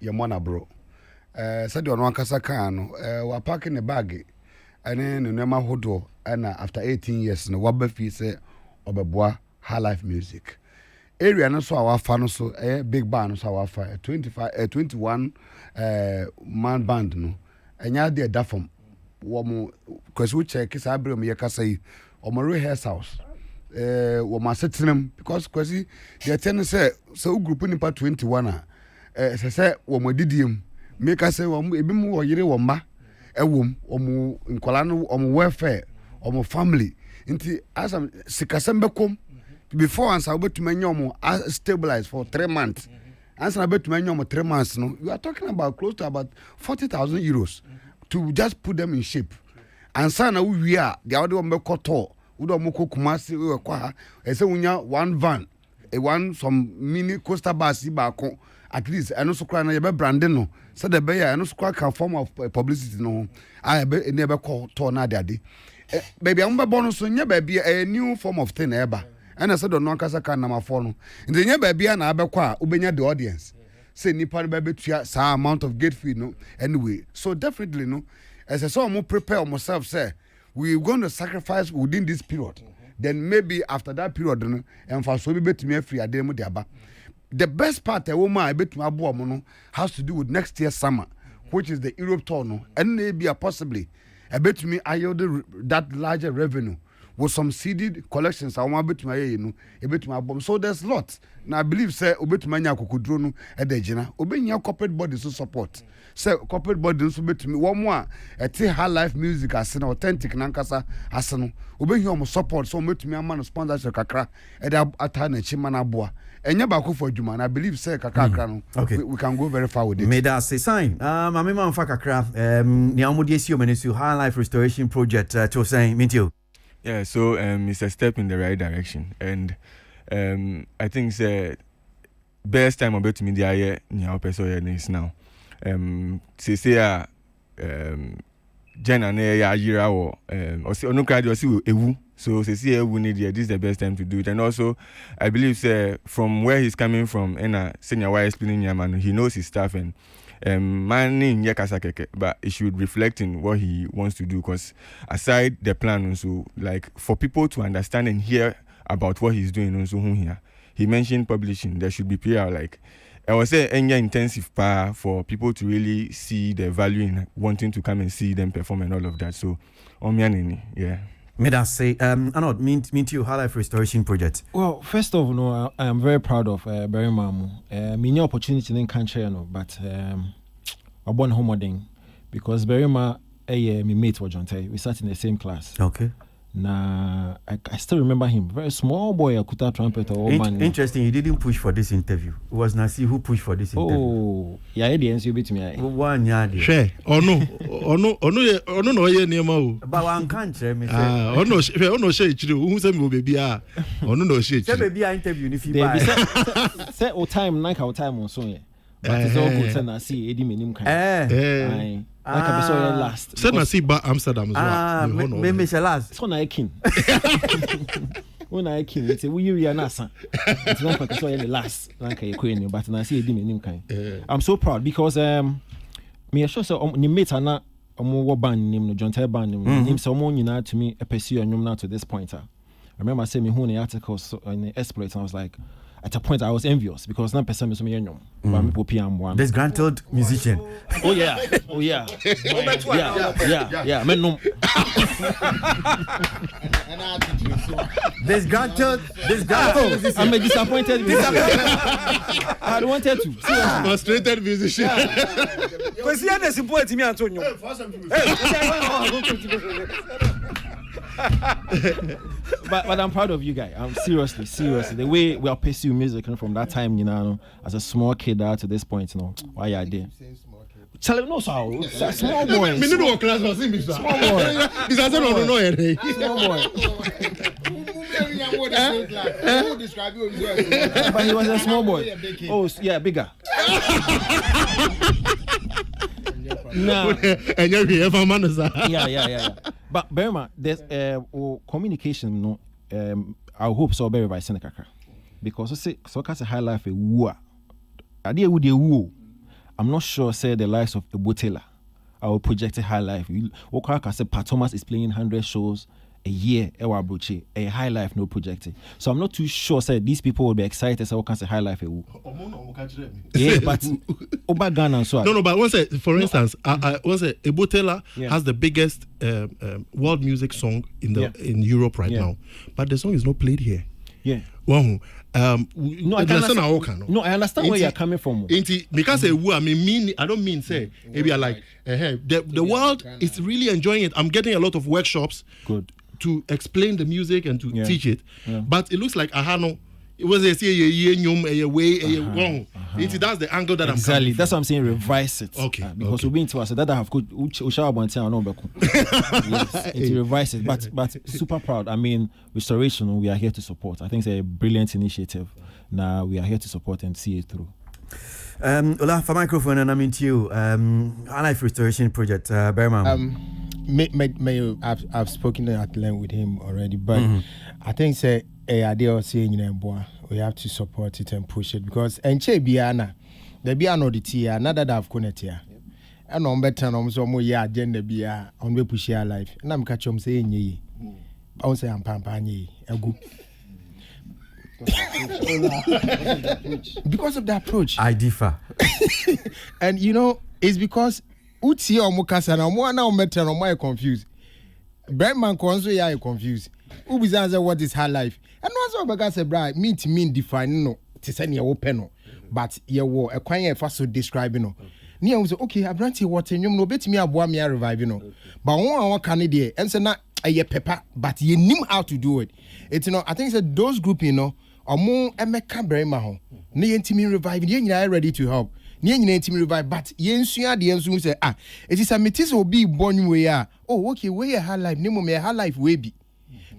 your mona bro. Said you on Kasa Kano, we're packing a bag, and then Nema Hodo, and after 18 years, no Wabba Fise, Oberbois, high life music. Area no so our fan so a big band so our 21 man band no. And ya de da from wo cause we check is abre me yakasa yi o mo rehearsals wo ma setinem because cause the ten say so group nipa 21 say wo mo didiem make say wo ebi mu wo yire wo ma ewom o mo nkola no o mo welfare o mo family nti asam sikasem bekom before answer obetuma nyomo stabilize for 3 months answer obetuma nyomo 3 months no you are talking about close to about 40,000 euros to just put them in shape answer na we are the other one bekoto we do moko kumasi we kwa say unya one van one some mini coaster bus ba ko at least eno so kra na ye be branding no so the be ya eno so kra can form of publicity no I be ne be ko to na ade baby am be bonus so nya baby a new form of thing eba and I said no kasa kan na mafo no nti nya baby na abekọ a ubenya the audience say nipa no be tua some amount of gate fee no anyway so definitely no as I saw mo prepare myself say we're going to sacrifice within this period then maybe after that period no and for so be betumi free ade mo de aba the best part a woman I betumi abo mo no has to do with next year summer which is the Europe tour no and maybe possibly a betumi yield that larger revenue with some seeded collections I want betumi aye no e betumi abo so there's lot now I believe say obetumi anya kokudro no e de gina obenya corporate body so support say corporate body so betumi one more a high life music as an authentic nankasa as no obenya mo support so betumi ama no sponsorship kakra e da ata na chima na boa enya ba ko for adwuma and I believe say kakra no okay. we can go very far with it. May that say sign mama man fa kakra ni amodi esi o menesu high life restoration project to saying mintio. Yeah, so it's a step in the right direction, and I think the best time about me the year is now. Say Jen and Yira or no crowd or see ewu. So say ewu need this is the best time to do it, and also I believe from where he's coming from, and senior why explaining Yaman, he knows his stuff and. Man but it should reflect in what he wants to do because aside the plan also like for people to understand and hear about what he's doing also here he mentioned publishing there should be PR like I was say intensive power for people to really see the value in wanting to come and see them perform and all of that so yeah. May I say, Arnold, mean to you, High Life Restoration Project? Well, first of all, I am very proud of Barry Mamu. Many opportunity in country, but I born home because Barry Ma, my mate was John Tay. We sat in the same class. Okay. Nah, I still remember him. Very small boy, a kuta trumpet or man. Interesting. He didn't push for this interview. It was Nasi who pushed for this interview. Oh, yeah, the answer bit me. One yard. Share. Oh no, yeah, near Mau. But one can't share me. Oh no, share. Who said me baby? Oh no, share. Baby, I interview if you buy. Say, oh time, like our time on Sonia. But it's all good. Send I see Eddie Minim kind. Like I saw last. Send I see ba Amsterdam as well. Maybe she last. So na king. When I king, it's we you nasa. It's not like I saw the last. Like I queen, but I see Eddie Minim kind. I'm so proud because me sure so ni mate na omo band name no John Tay band name so omo nyina to me pursue anyum now to this point. I remember saying me who the articles in the exploits and I was like at a point I was envious because not person is me anyum. But me popi am one. Disgruntled musician. Oh yeah. Yeah. Men no. Disgruntled. I'm a disappointed musician. I don't wanted to. Frustrated musician. Because he has important me Antonio. But I'm proud of you guys. I'm seriously. The way we are pursuing music from that time, you know, as a small kid to this point, you know, why are they? Tell him no, so small boy. Me no class was in small boy. This answer no. Small boy. But he was a small boy. Oh yeah, bigger. No. And you ever man Yeah. But Berma, there's communication. No, I hope so. Very by Senekaka. because so can say high life a woo. Idea would a woo. I'm not sure say the likes of Ebotela, our projected high life. What can say Pat Thomas is playing 100 shows a year, a high life no projected. So I'm not too sure say these people will be excited say what can say high life a woo. Yeah, but Oba Ghana so no, but once for instance, once Ebotela has the biggest world music song in Europe right now, but the song is not played here. Yeah. Well, no, I understand where you're coming from. Because I don't mean say maybe like the world is really enjoying it. I'm getting a lot of workshops to explain the music and to teach it, but it looks like Ahano. It was a way. That's the angle that I'm coming from. That's what I'm saying. Revise it. Okay. Because we've been to us that I have could revise it. But super proud. I mean, restoration. We are here to support. I think it's a brilliant initiative. Now we are here to support and see it through. Ola, for microphone, and I'm into you. High Life Restoration Project, Berman. I've spoken at length with him already, but I think say idea saying boy, we have to support it and push it because enche biana the biano the tia another that I've connected here. And on better no so mo ya agenda bia on we push your life. And I'm catch him saying ye. I say I'm pampani egu. Because of the approach. I differ. And you know, it's because uti or mukasa na mo na better no more confused. Brandman konso ya confused. Ubizaza what is her life? And also because a bride mean define no to send you open but you were a quiet fast to describe no. Near was okay, I brought you what and you know bet me a boy me revive no. But one candidate and say not a pepper, but you knew how to do it. It's I think it's those group or more Emeka Brema. Near team revive, you're ready to help. Near team revive, but yensu the ensu say it is a metis will be born way. Oh, okay, where your high life, name me a high life way be.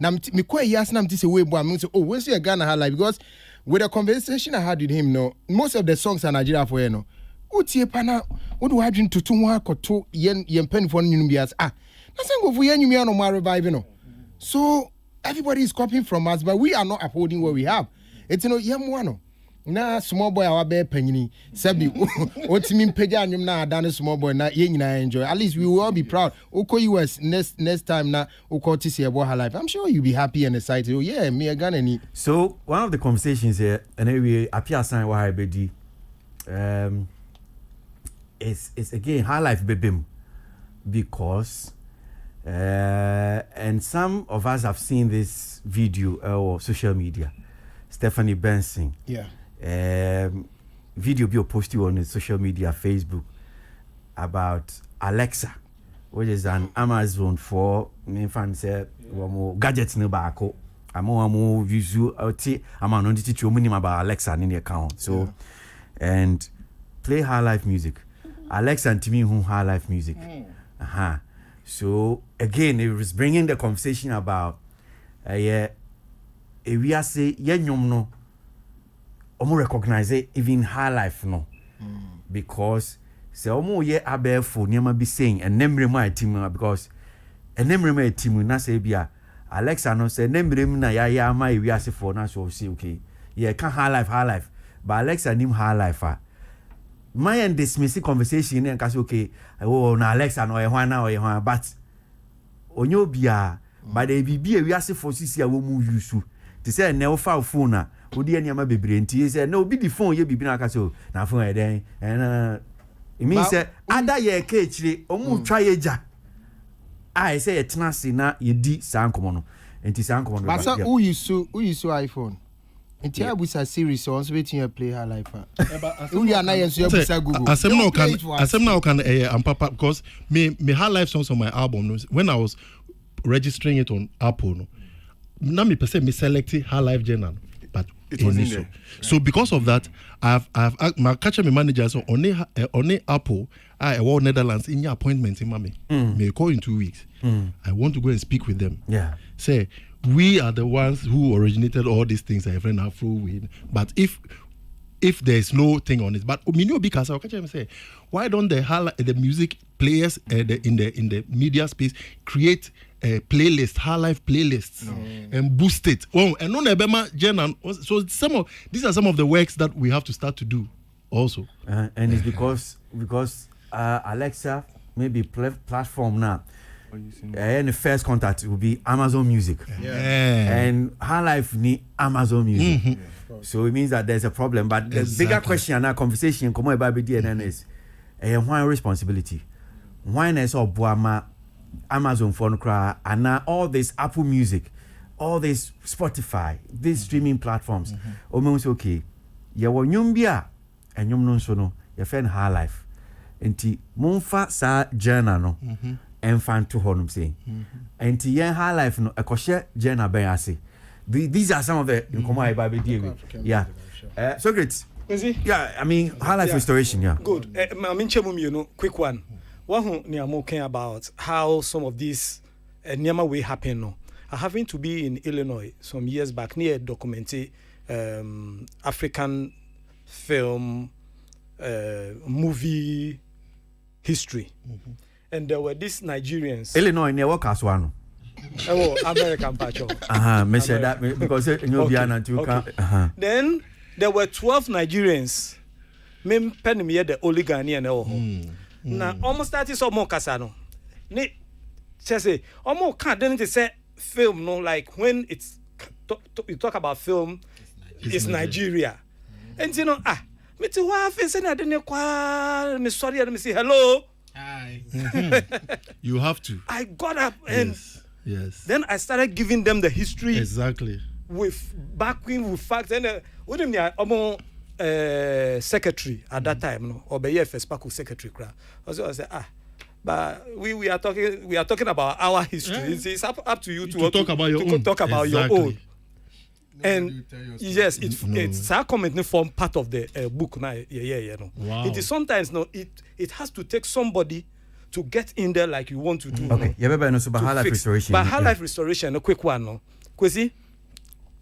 Now, me quite yes, now this way, boy. I'm say, oh, where's your Ghana high life? Because with the conversation I had with him, most of the songs are Nigeria for you, Uti pana, what do I drink to 2 or 2 yen penny for Nubias? Nothing go for yen, you no more revive, So everybody is copying from us, but we are not upholding what we have. It's yam na small boy our bear penny sabi what mean peja nyum na dane small boy na ye nyina enjoy. At least we will all be proud. Oko US next time na oko to see about her life. I'm sure you'll be happy and excited. Oh yeah, me Ghana ni. So one of the conversations here and we appear sign why bedi it's again high life bebim because and some of us have seen this video or social media. Stephanie Benson. Yeah. Video be posted on social media, Facebook, about Alexa, which is an Amazon for me fans say gadgets no bako. I'm visual I'm on the teach you about Alexa in the account. So and play high life music. Alexa and Timmy who high life music. So again, it was bringing the conversation about we are say no omo recognize it, even high life no because say omo ye abefo niam be saying and nemre my team because nemre my team na say bia Alexa no say nemre na ya ma we are say for na so say okay yeah can high life but Alexa nim high life my and dismiss conversation and cause okay oh na Alexa no e hwan na o e hwan but onyo bia but they be we are say for sisi a wo mu use to say never file phone na odi aniama bebre nti say no be the phone ye bibi na aka so na phone e den and it means say ada ye ka chire omu twa ye ja I say ye tena se na ye di sankomo no nti sankomo no but so who you so iPhone nti abusa series so once wetin you play her life who you na yen so abusa Google asem na can am papa because me high life songs on my album when I was registering it on Apple no na me person me selected high life journal but it was in there. So because of that, I've my catcher my manager so on Apple I was Netherlands in your appointment in Mami. May call in 2 weeks. I want to go and speak with them. Yeah. Say we are the ones who originated all these things I friend Afro with. But if there is no thing on it, but because I'll catch him say, why don't the music players in the media space create playlist, high life playlists, and boost it. Well, and no nebema Jen. So these are some of the works that we have to start to do also. And it's because Alexa maybe platform now. And the first contact will be Amazon Music. And high life need Amazon Music. So it means that there's a problem. But the bigger question and our conversation come about DNN is why responsibility? Why is all Boama Amazon phone cry and now all this Apple Music, all this Spotify, these streaming platforms. Almost okay. Ya wo nyumbia and nyum non so no ya fen high life. Enti monfa sa journal no. Enfant to honum say. Enti yen high life no ekoshe journal ben ase. These are some of the yeah. So great. Yeah, I mean high life restoration, yeah. Good. I mean quick one. One who I'm talking about how some of these Nyama way happen no. I happened to be in Illinois some years back near documented African film movie history. And there were these Nigerians. Illinois near what Kaswano? Oh, American Pacho. Me said that because you'll be an Then there were 12 Nigerians. Me pen me the only Ghanaian. Now almost 30 some more Kasano. Ne say almost can't then say film no like when it's you talk about film it's Nigeria. And you know me to wife is I didn't quite me sorry and me say hello. Hi. You have to. I got up and yes. Then I started giving them the history exactly with backing with facts and with me secretary at that time no or be first Paco secretary cra. Also I said but we are talking about our history. It's up to you to talk about your own. Talk about your own. And yes, it's our comment form part of the book now. Yeah, no. Wow. It is sometimes no. It has to take somebody to get in there like you want to do. Okay, yeah, but no, so high life restoration. But high life restoration, a quick one, no. Kwasi,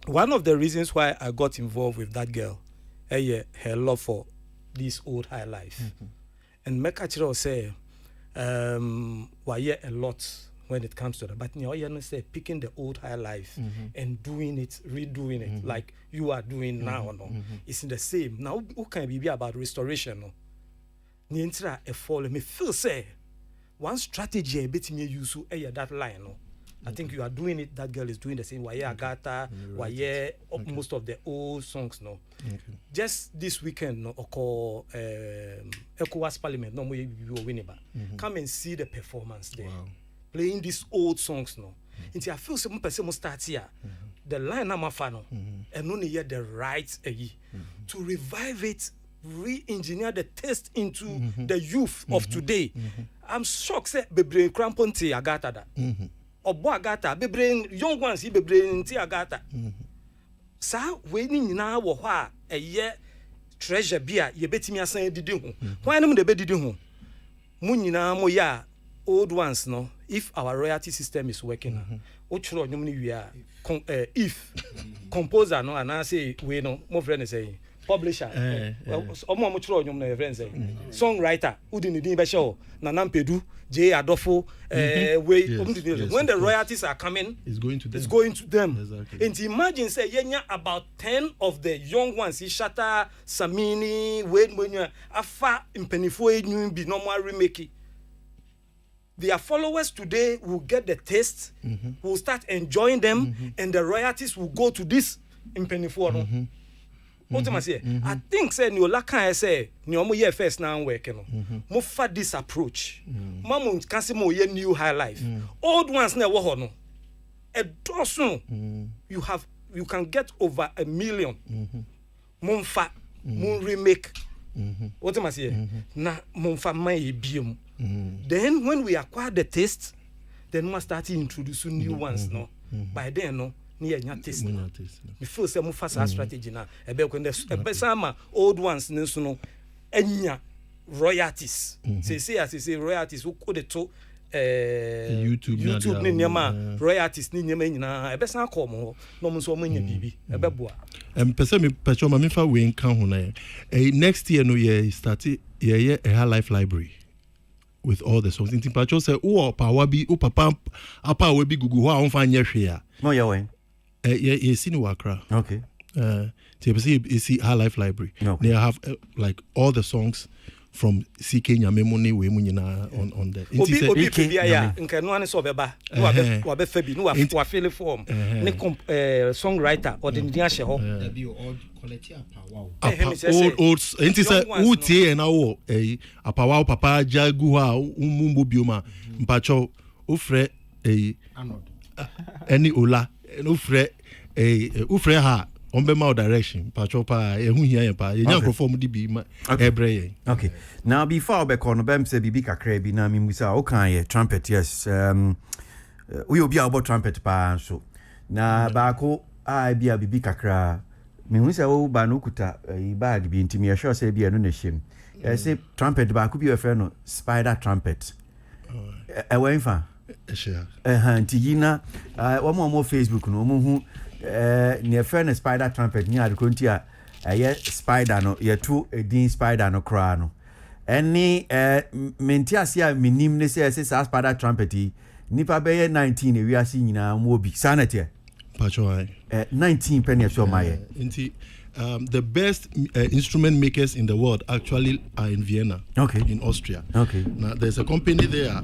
one of the reasons why I got involved with that girl, her love for this old high life, and Mekachiro say, well, yeah, a lot. When it comes to that, but you say picking the old high life and doing it, redoing it like you are doing now, no, it's in the same. Now, who can be about restoration? No, Nintra a fall. Me feel say one strategy a bit me use that line. No, I think you are doing it. That girl is doing the same. Why Agata? Why most of the old songs? No, just this weekend, no, call ECOWAS Parliament. No, we will win it. Come and see the performance there. Wow. Playing these old songs no. Until I feel some person must start here. The line I'm a fan of and only yet the right to revive it, re-engineer the taste into the youth of today. I'm shocked say be brain crampon tea agata that. Aboagye be brain young ones be brain tea agata. Sa we ni nyina wo ho a eye treasure bia ye betimi asan didi ho. Why no de be didi ho? Mu nyina mo ya old ones no if our royalty system is working if composer no and I say we no more friend say publisher songwriter udi ni din be show na nampedu J Adofo when the royalties are coming it's going to them exactly. And imagine say yenya about 10 of the young ones Shata Samini when you afa impenifo enyu be normal remake. Their followers today will get the taste, will start enjoying them, and the royalties will go to this impenifo. What am I saying? I think say ni olaka say ni omo year first now working no. Mo fa this approach. Mamu can say mo ye new high life. Old ones na wo ho no. A dozen you can get over 1 million. Mo fa mo remake. What am I saying? Na mo fa man e biom. Then when we acquire the taste, then we start introducing new ones. No, by then no, near your taste. We feel some fast strategy now. Some old ones, no, enya royalties. Say royalties. Who could to YouTube ni nyama royalties ni nyama nyina. Ebe san come no mo so mo nya bibi. Ebe boa. Person me pecho ma me fa we nka ho na. Next year no year start a high life library. with all the songs. Inti Pacho say, "Oh, papa, apa we be gugu. Wa on find here." No, yeah, when. Yeah, seen Wakra. Okay. You see High Life Library. Okay. They have like all the songs from CK Nyamemone we munyina on there. Obi ya nka no ane so beba. No wa be fa bi no wa fill form. Ne songwriter or the dia hye ho. There be all quality power. Old inti say utie na wo apawa papa jagu ha umumbo bioma mpacho ufre any ola ufre ufre ha on be my direction pacho pa ehu hia pa ye nyan crofom di bi ma ebre. Okay, now before we call no bem say bibi kakra bi na mi musa o kan ye trumpet. Yes, we obi about trumpet pa so na ba ko a bia bibi kakra me hu say o ba no kuta bag bi ntimi sure say bia no na hiem say trumpet ba ko bi e no spider trumpet e wen fa ntigina wo mo Facebook no mo hu near friend spider trumpet ni adkonti a spider no ye to edin spider no kra no any mentiasia minim ne say spider trumpet nipa be 19 we asi nyina mo obi sanete pacho 19 penny so my inti the best instrument makers in the world actually are in Vienna, in Austria. Now there's a company there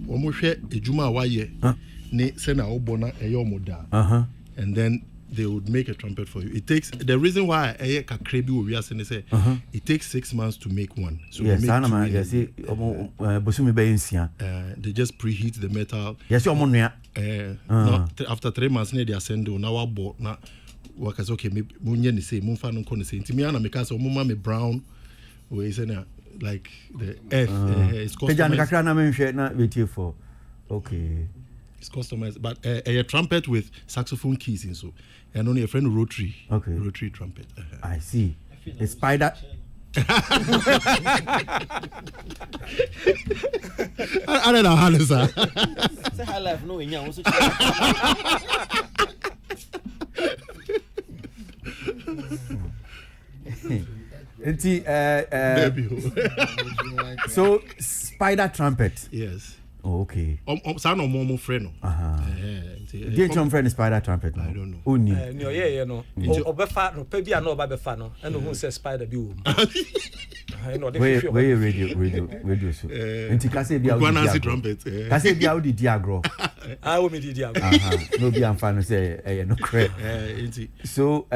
omohwe ejuma waye ne se na obona eyomoda and then they would make a trumpet for you. It takes the reason why kakrebi we are saying say it takes 6 months to make one. So yes, they just preheat the metal. Yes, after 3 months they are sending now about na workers okay me munye ni say mun fa no ko ni say ntimi ana me ka say mumma me brown we say na like the F it's customized. Okay, it's customized but a trumpet with saxophone keys in so and only a friend rotary trumpet. I see the spider I don't know how to say High Life no in ya so spider trumpet. Yes. Oh, okay. Sound no more friend. Get friend spider trumpet. I don't know. Uni. No. Obefa no pe bia no ba befa no. And who say spider bi wo. Where radio so. Enti kase bia wo trumpet. Kase bia wo di agro. Ah wo me di agro. No bia amfa no say no cre. So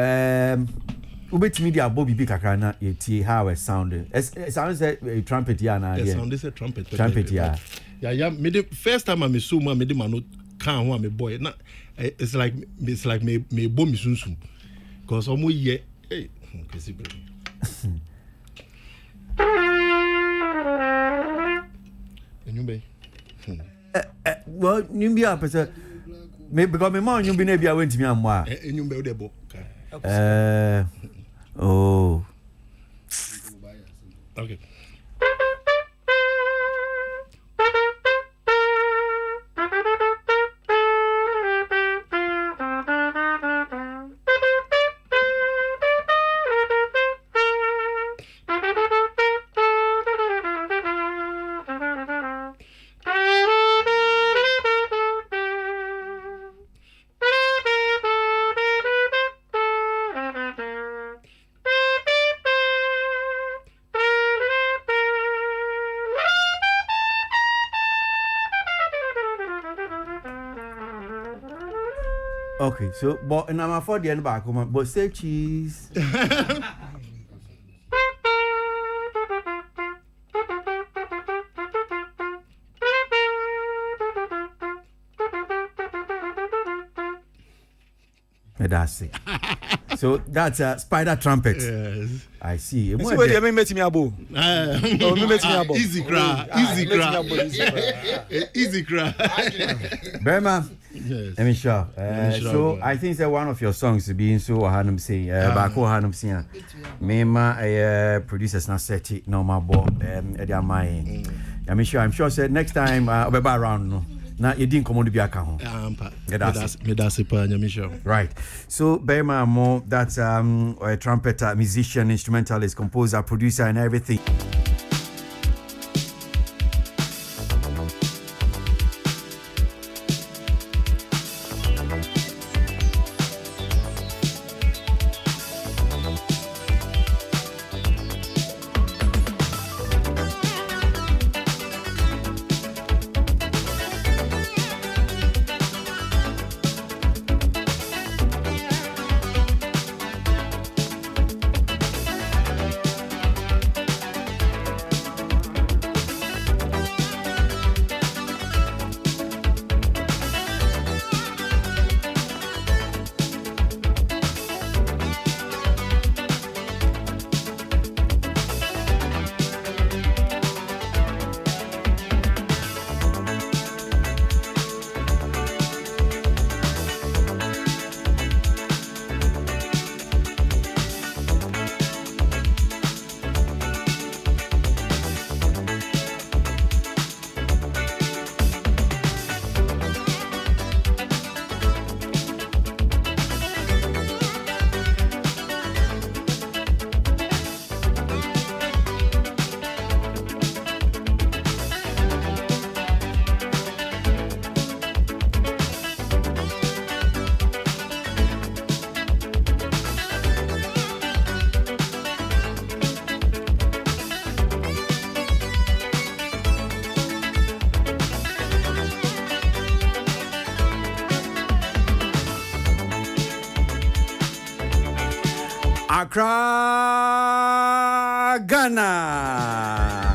ubetimi di abo bibi kakra na yeti how it sounded. It sounds like a trumpet ya na. It sounds like a trumpet. Trumpet ya. Yeah. Me the first time I saw me the man can ho me boy. Na it's like me bo mi sunsun. Cause omo ye hey kwesi bro. Enyumbe. Well, nyumbi apese me because me man nyumbi na bia wentimi amwa. Enyumbe o debo. Oh. Okay. Okay, so but and I'm for the end back, but say cheese. That's it. So that's a spider trumpet. Yes. I see. See where you met me abo. Easy cry. Berma. Yes. Let me show. So I think that one of your songs being so hanum say baako hanum say mema producers na set it no my boy I'm sure say next time obeba around no na you didn't come on the biaka ho right. So Berma Mo, that's a trumpeter, musician, instrumentalist, composer, producer and everything. Accra, Ghana.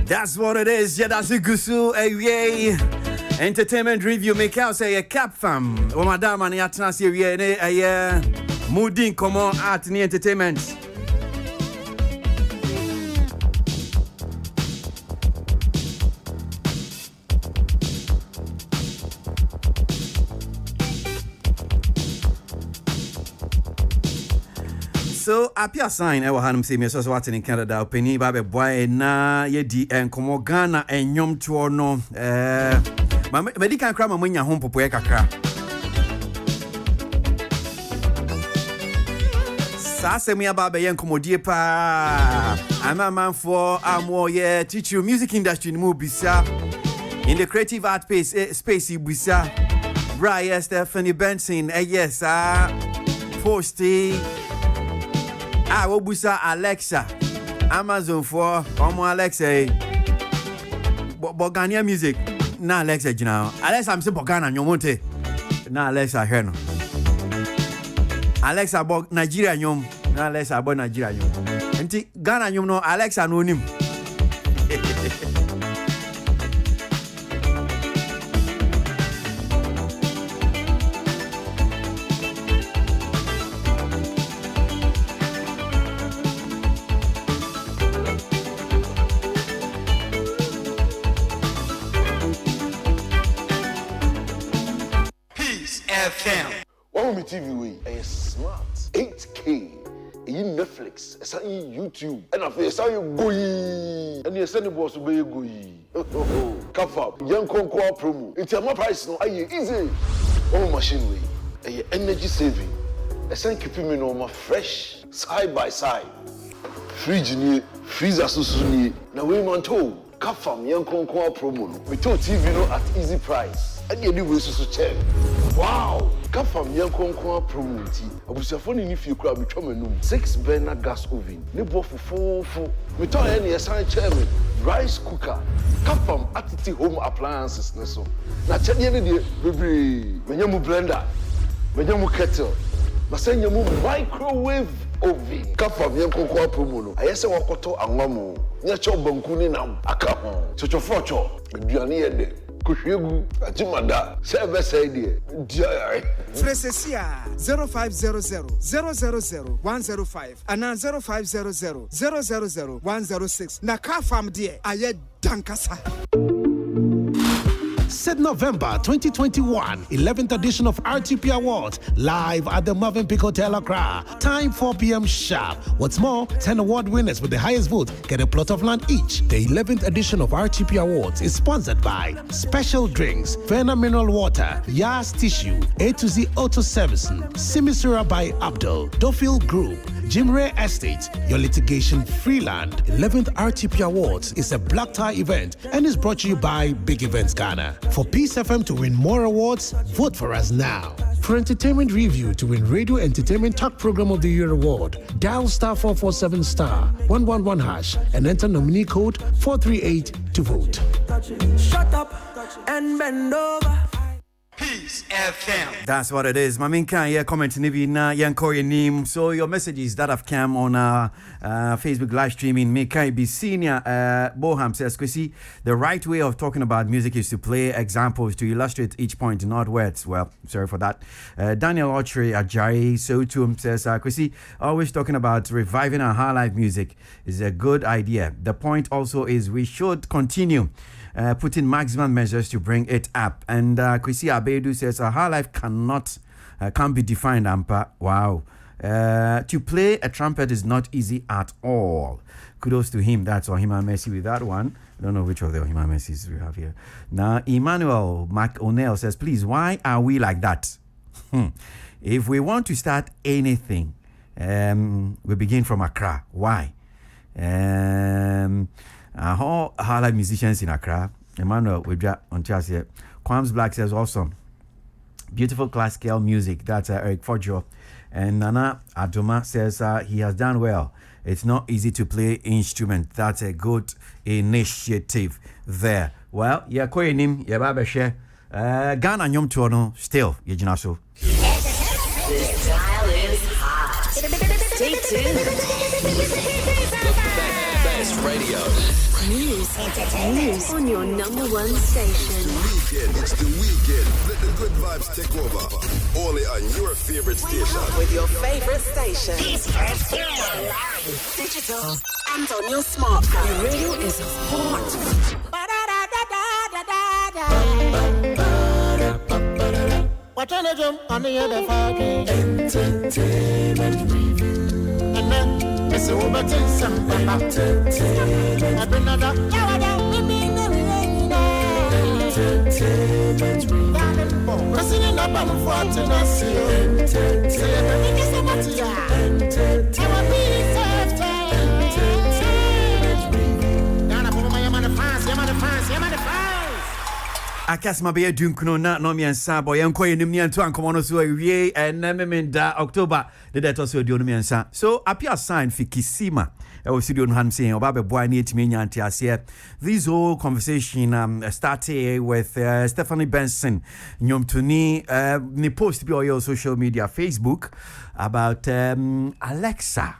That's what it is. Yeah, that's a gusu. Yay. Entertainment review. Make out say a cap fam. Oh, madam, and yatna say yeah. Mooding come on art ni entertainment. So, apia sign, I will have say me so watching in Canada. Opini babe boy na yedi enkomo Ghana enyom to no. Me kan kra ma nya hom popo e kakra. Sa se me aba be enkomodie pa. Ama man for amo ye teach you music industry mu bisa. In the creative art space bisa. Brian Stephanie Benson, yes, Posty. Wobusa Alexa. Amazon for Alexa. Bogania music. Na Alexa jina. Alexa I'm say Bogana nyomonte. Na Alexa heno. Alexa bog Nigeria nyom. Na Alexa bog Nigeria nyom. Enti Ghana nyom no Alexa no nim. TV way a smart 8K in Netflix esa in YouTube and afi esa you go yi and you send the boss go yi kafa yankonko promo it's my price no aye easy oh machine way a energy saving esa keep me no ma fresh side by side fridge ni freezer susu ni na we man to kafa yankonko promo no we to TV no at easy price and you do we susu check wow Kafam yankonkwa promote. Abusiafo ni fi kura betwa manum. 6 burner gas oven. Ne bo fofofo. Me to any asan chairman. Rice cooker. Kafam atiti home appliances ne so. Na chede ne de bebre. Menyamu blender. Menyamu kettle. Masenyamu microwave oven. Kafam yankonkwa promo no. Ayese wakoto anwamo. Nya cho banku ni nam aka ho. Chochofocho. Aduane ye de. Kushegu ajimada service idea diary Fresesia 0500 000 105 and 0500 000 106 na car farm there aye dankasa. Said November 2021, 11th edition of RTP Awards, live at the Marvin Peak Hotel Accra. Time 4 p.m. sharp. What's more, 10 award winners with the highest vote get a plot of land each. The 11th edition of RTP Awards is sponsored by Special Drinks, Verna Mineral Water, Yas Tissue, A to Z Auto Servicing, Simisura by Abdul, Dofil Group, Jim Ray Estate, your litigation free land. 11th RTP Awards is a black tie event and is brought to you by Big Events Ghana. For Peace FM to win more awards, vote for us now. For Entertainment Review to win Radio Entertainment Talk Program of the Year award, dial *447*111# and enter nominee code 438 to vote. Shut up and bend over. Peace FM. That's what it is. Maminka, yeah, comment nibi na yanko nim. So your messages that have come on Facebook live streaming. Mekai be senior. Boham says, Kwasi, the right way of talking about music is to play examples to illustrate each point, not words. Well, sorry for that. Daniel Autry Ajayi Sotum says, Kwasi, always talking about reviving our high life music is a good idea. The point also is we should continue put in maximum measures to bring it up. And Kwasi Abedu says, high life can't be defined, Ampa. Wow. To play a trumpet is not easy at all. Kudos to him. That's Ohima Messi with that one. I don't know which of the Ohima Messis we have here. Now, Emmanuel McO'Neill says, please, why are we like that? If we want to start anything, we begin from Accra. Why? How highlight musicians in Accra. Emmanuel Widra on Chassis. Quams Black says awesome. Beautiful classical music. That's Eric Fojo. And Nana Adoma says he has done well. it's not easy to play instrument. That's a good initiative there. Well, yeah, koenim, yeah, baba share. Ghana nyom tuono still, yejina so. This dial is hot. Stay tuned. The best radio. News on your number one station. It's the weekend. Let the good vibes take over. Only on your favorite station. With your favorite station. Digital and on your smartphone. Your radio is hot. What trying to jump on the other fucking entertainment review. And then it's over to some entertainment. I bring another entertainment review. President Obama for Tennessee. Entertainment review. Ghana, put my man the fans, man the fans, man the fans. Akas mabe dunkuno na no miensa boy enko yenim ni anto ankomo no so awie enmemenda October the date so dio no miensa so appear sign fi Kisima e studio no han saying oba be boy na etimi nya ante ase this whole conversation started with Stephanie Benson nyomtoni ni post bi on social media Facebook about Alexa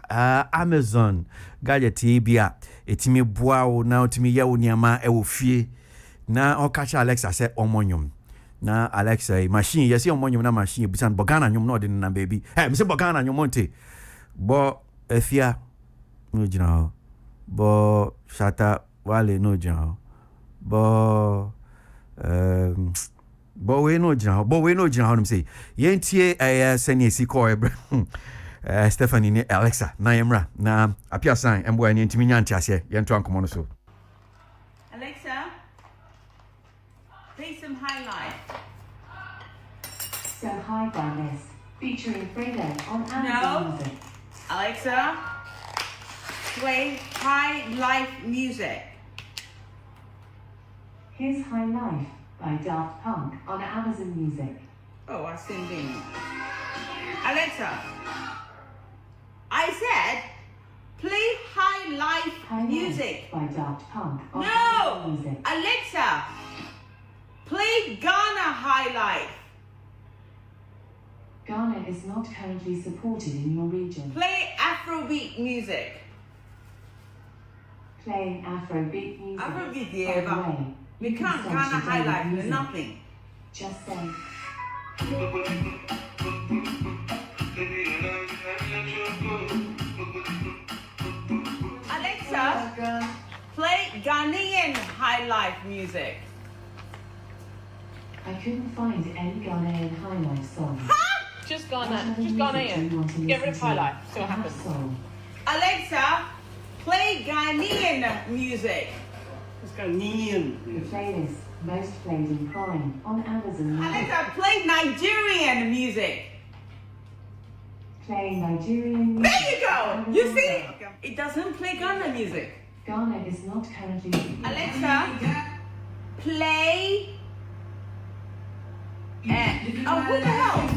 Amazon gadget bia etimi boa wo na etimi ye wo niama e wo fie na o catch Alexa say omonyum na Alexa machine yes omonyum na machine bisan bogana nyum no de na baby me say bogana nyum monte bo efia no jina bo shata wale no jina bo we no jina how them say yentie seni esi ko Stephanie ni Alexa na yemra na apia sign embo ani ntimi nyanti ase yento ankomo no so Alexa, play some highlight. So High by This, featuring Fredo on Amazon Music. Alexa, play High Life music. Here's High Life by Daft Punk on Amazon Music. Oh, I sing in. Alexa, I said play High Life music. By Daft Punk on No! Amazon Music. Alexa, play Ghana High Life. Ghana is not currently supported in your region. Play Afrobeat music. Playing Afrobeat music. Afrobeat, By yeah, the but way, we you can can't search Ghana your High daily Life for music. nothing. Just say. Alexa, play Ghanaian High Life music. I couldn't find any Ghanaian High Life songs. Just Ghanaian. Get rid of High Life. See what happens. Alexa, play Ghanaian music. It's Ghanaian. The playlist most played in crime on Amazon Music. Alexa, play Nigerian music. Playing Nigerian music. There you go. You see? It doesn't play Ghana music. Ghana is not currently. Alexa, play. Oh, what the hell?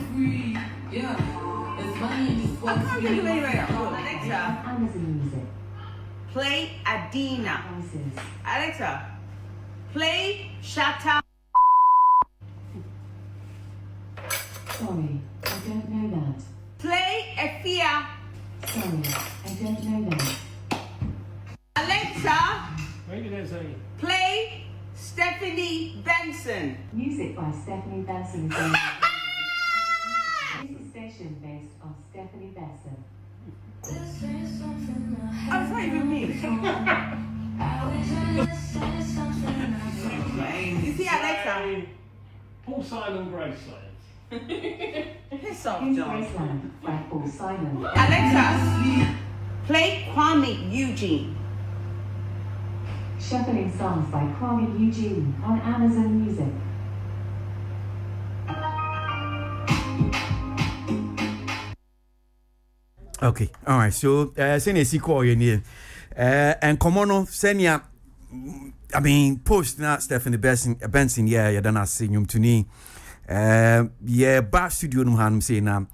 I can't think of any right now. Alexa, Amazon Music. play Adina. Prices. Alexa, play Shatta. Sorry, I don't know that. Play Efia. Sorry, I don't know that. Alexa, play Stephanie Benson. Music by Stephanie Benson is on. This is a station based on Stephanie Benson. Oh, it's not even me. You see, Alexa? Paul Simon Graceland. Piss off, Here's John. Graceland by Paul Simon. Alexa, play Kwame Eugene. Shuffling songs by Kwame Eugene on Amazon Music. Okay, all right. So, send a sequel in here. And Komono, send ya. I mean, post na Stephanie Benson, yeah, you done a senium to me. Yeah, bar studio no hanum say na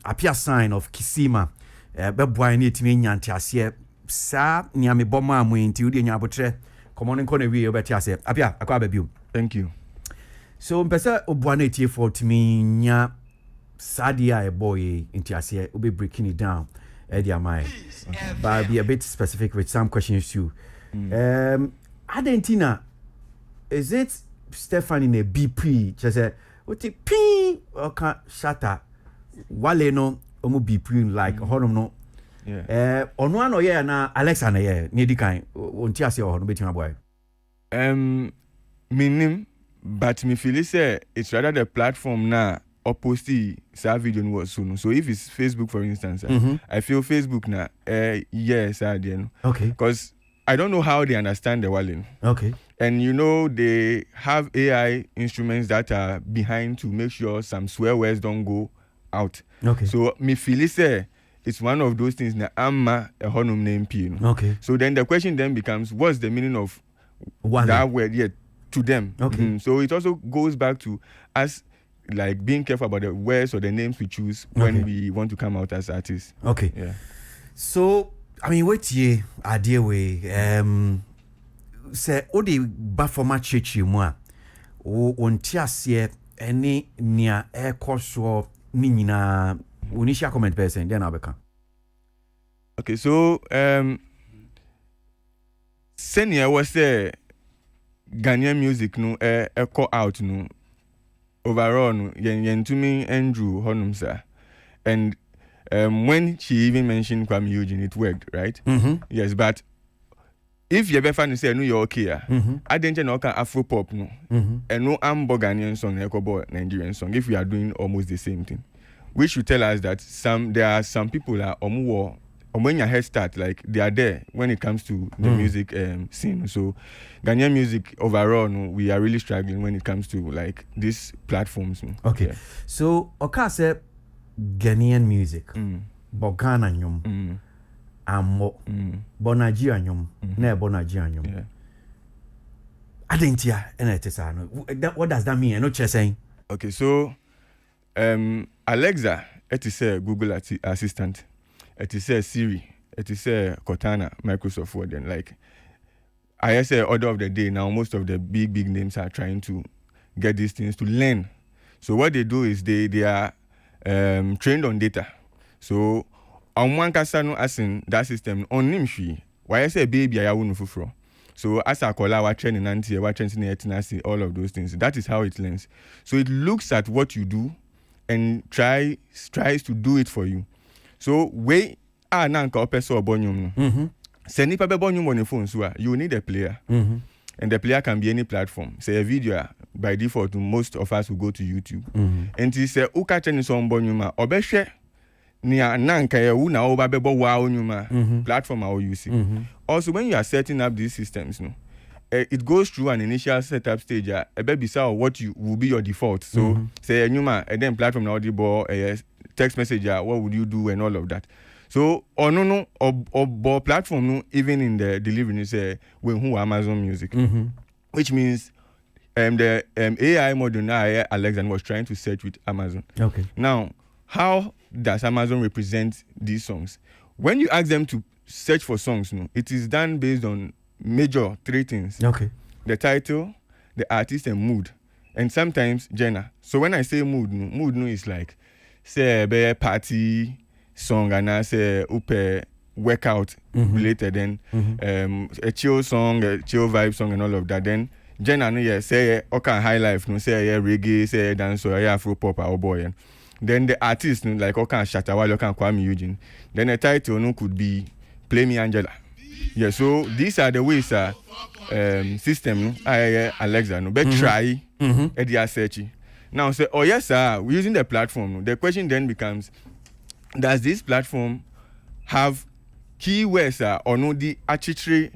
appear sign of Kisima. beboa ne etimi nyante ase sa nia me bɔ ma amointi wo de nya abotre come on nkɔ na wie obeti ase apia akwa ababio. Thank you. So mpesa oboa na etie for timi nya sadia e boy inti ase obe breaking it down edia mai but be a bit specific with some questions too. Adentina, is it Stephanie ne BP just say oti pin or can shatter wale no omu BP like honom no. Yeah. Ono ano ye na Alexa na ye ni di kan onti ase ho no betima boy. Minim but me feel say it's rather the platform na opposite sa video no was soon. So if it's Facebook for instance, I feel Facebook na yes no. Okay. Because I don't know how they understand the walling. Okay. And you know they have AI instruments that are behind to make sure some swear words don't go out. Okay. So me feel say it's one of those things na amma a honum name P. Okay. So then the question then becomes what's the meaning of Wale. that word to them? Okay. So it also goes back to us like being careful about the words or the names we choose when we want to come out as artists. Okay. Yeah. So I mean wait ye idea way say odi ba format church mu a onti ase ene nia ekoso ni nyina onisha comment person then abeka. Okay, so senior was say Ghanaian music no echo out no overall no yen to me Andrew honum sir. And when she even mentioned Kwame Eugene, it worked, right? Yes, but if you ever say no, you're okay. I didn't know Afro pop no, and no Ghanaian song, Echo Nigerian song. If we are doing almost the same thing, which should tell us that there are some people that when your head start, like they are there when it comes to the music scene. So Ghanaian music overall, no, we are really struggling when it comes to like these platforms. No. Okay, yeah. So say Ghanaian music, but Ghana nyom, amo, but Nigeria nyom, ne but Nigeria nyom. Adentia, what does that mean? I know what you're saying. Okay, so Alexa, it is a Google assistant. It is a Siri. It is a Cortana, Microsoft Word. And like I say, order of the day now, most of the big names are trying to get these things to learn. So what they do is they are trained on data. So on one casano as in that system on nimshi. Why I say baby I won't fufro. So as I call our training anti, our training all of those things. That is how it learns. So it looks at what you do and tries to do it for you. So we are nanka opeso bonyum. Send nipa be bonyum on your phone so you need a player. And the player can be any platform. Say a video by default most of us will go to YouTube. And he say uka cheni so bonyuma obehwe nia nanka ye wu na oba bebo wa onyuma platform how you see. Also when you are setting up these systems no it goes through an initial setup stage bisa what you will be your default. So say nyuma and then platform na audible text message what would you do and all of that. So or platform no even in the delivery say when who Amazon Music. Which means the AI model now Alexa was trying to search with Amazon. Okay. Now, how does Amazon represent these songs? When you ask them to search for songs, no, it is done based on major three things. Okay. The title, the artist, and mood. And sometimes genre. So when I say mood no is like say a party song and I say upe workout related, then a chill song, a chill vibe song and all of that. Then genre no say okay high life, no say reggae, say dance or Afro pop or boy. Then the artist no, like okay Shatawale, okay Kwame Eugene. Then the title no could be Play Me Angela. Yeah, so these are the ways system no Alexa no but try the search. Now say oh yes sir, we're using the platform. No. The question then becomes does this platform have keywords or no the arbitrary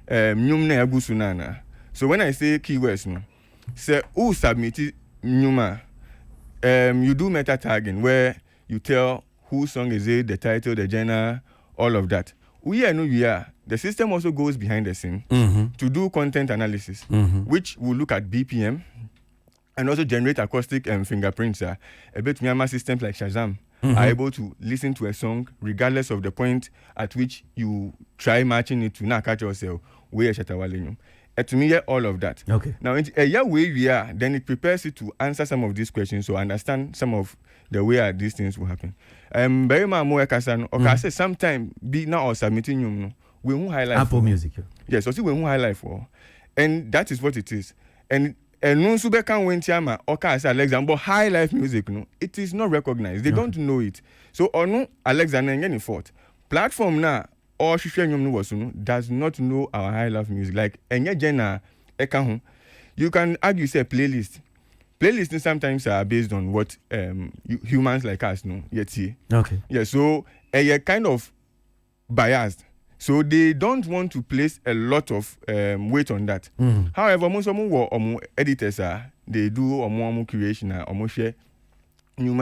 nyumna egusunana? So when I say keywords no say who submit nyuma you do meta tagging where you tell whose song is it, the title, the genre, all of that. We are. The system also goes behind the scene to do content analysis, which will look at BPM and also generate acoustic and fingerprints. A bit Myanmar systems like Shazam are able to listen to a song regardless of the point at which you try matching it to now catch yourself. We are Shatawalenyum. To me, all of that. Okay. Now, where we are, then it prepares you to answer some of these questions, so understand some of the way these things will happen. Very much more say sometime be now or submitting you we won't highlight Apple Music. Yes, so see we won't highlight for, and that is what it is. And no sube can win tiama or say Alexa, but high life music no, it is not recognized. They don't know it. So or no Alexa na any fault. Platform na or does not know our high life music. Like enye jena eka you can argue say playlist. Playlists sometimes are based on what humans like us know. Okay. Yeah, so you're kind of biased. So they don't want to place a lot of weight on that. However, most of them editors they do creation or share new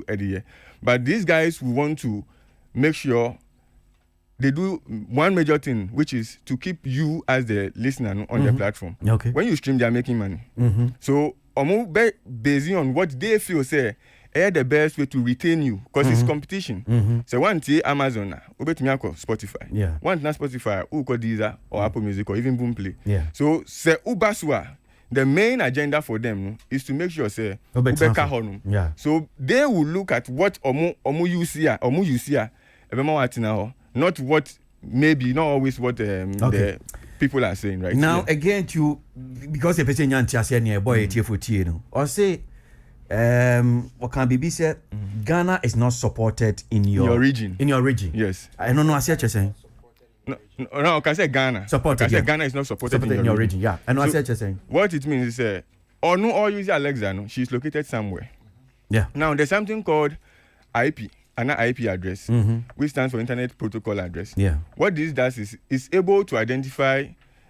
edit. But these guys who want to make sure they do one major thing, which is to keep you as the listener on the platform. Okay. When you stream, they are making money. So based on what they feel say the best way to retain you, because it's competition. So one day Amazon, Spotify. Yeah. One not Spotify, Deezer or Apple Music or even Boomplay. Yeah. So say Ubaswa, the main agenda for them is to make sure say Ubeka. Yeah. So they will look at what you see not what maybe not always what the people are saying right now. Again, to because the person yanti near boy TF4T no or say what can be said Ghana is not supported in your region. In your region. Yes. I don't know what you're saying. No, I can say Ghana. Supported. I can say Ghana is not supported in your region. Yeah. I know what you're saying. What it means is or no or use Alexa no, she's located somewhere. Yeah. Now there's something called IP. An IP address, which stands for Internet Protocol Address. Yeah. What this does is able to identify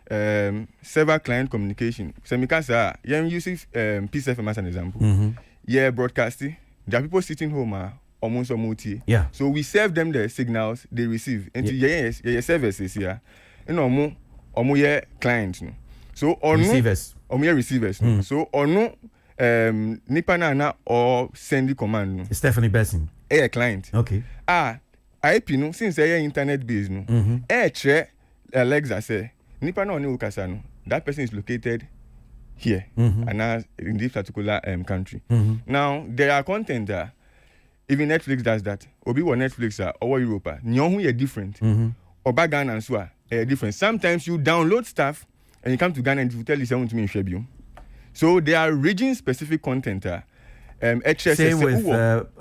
server-client communication. So, because you use PCFM as an example. Yeah, broadcasting. There are people sitting home almost multi. Yeah. So we serve them the signals they receive. And yeah, services here. You know, omo clients. So on receivers. Receivers. So on nipa na or send the command. Stephanie Besson. A client. Okay. IP no since internet based no. Alexa say nipa na oni ukasa no. That person is located here and now in this particular country. Now there are content there. Even Netflix does that. Obi wa Netflix or Europa. Nyohu ye different. Oba Ghana and so different. Sometimes you download stuff and you come to Ghana and you tell you something to me in Shebium. So there are region specific content. Same with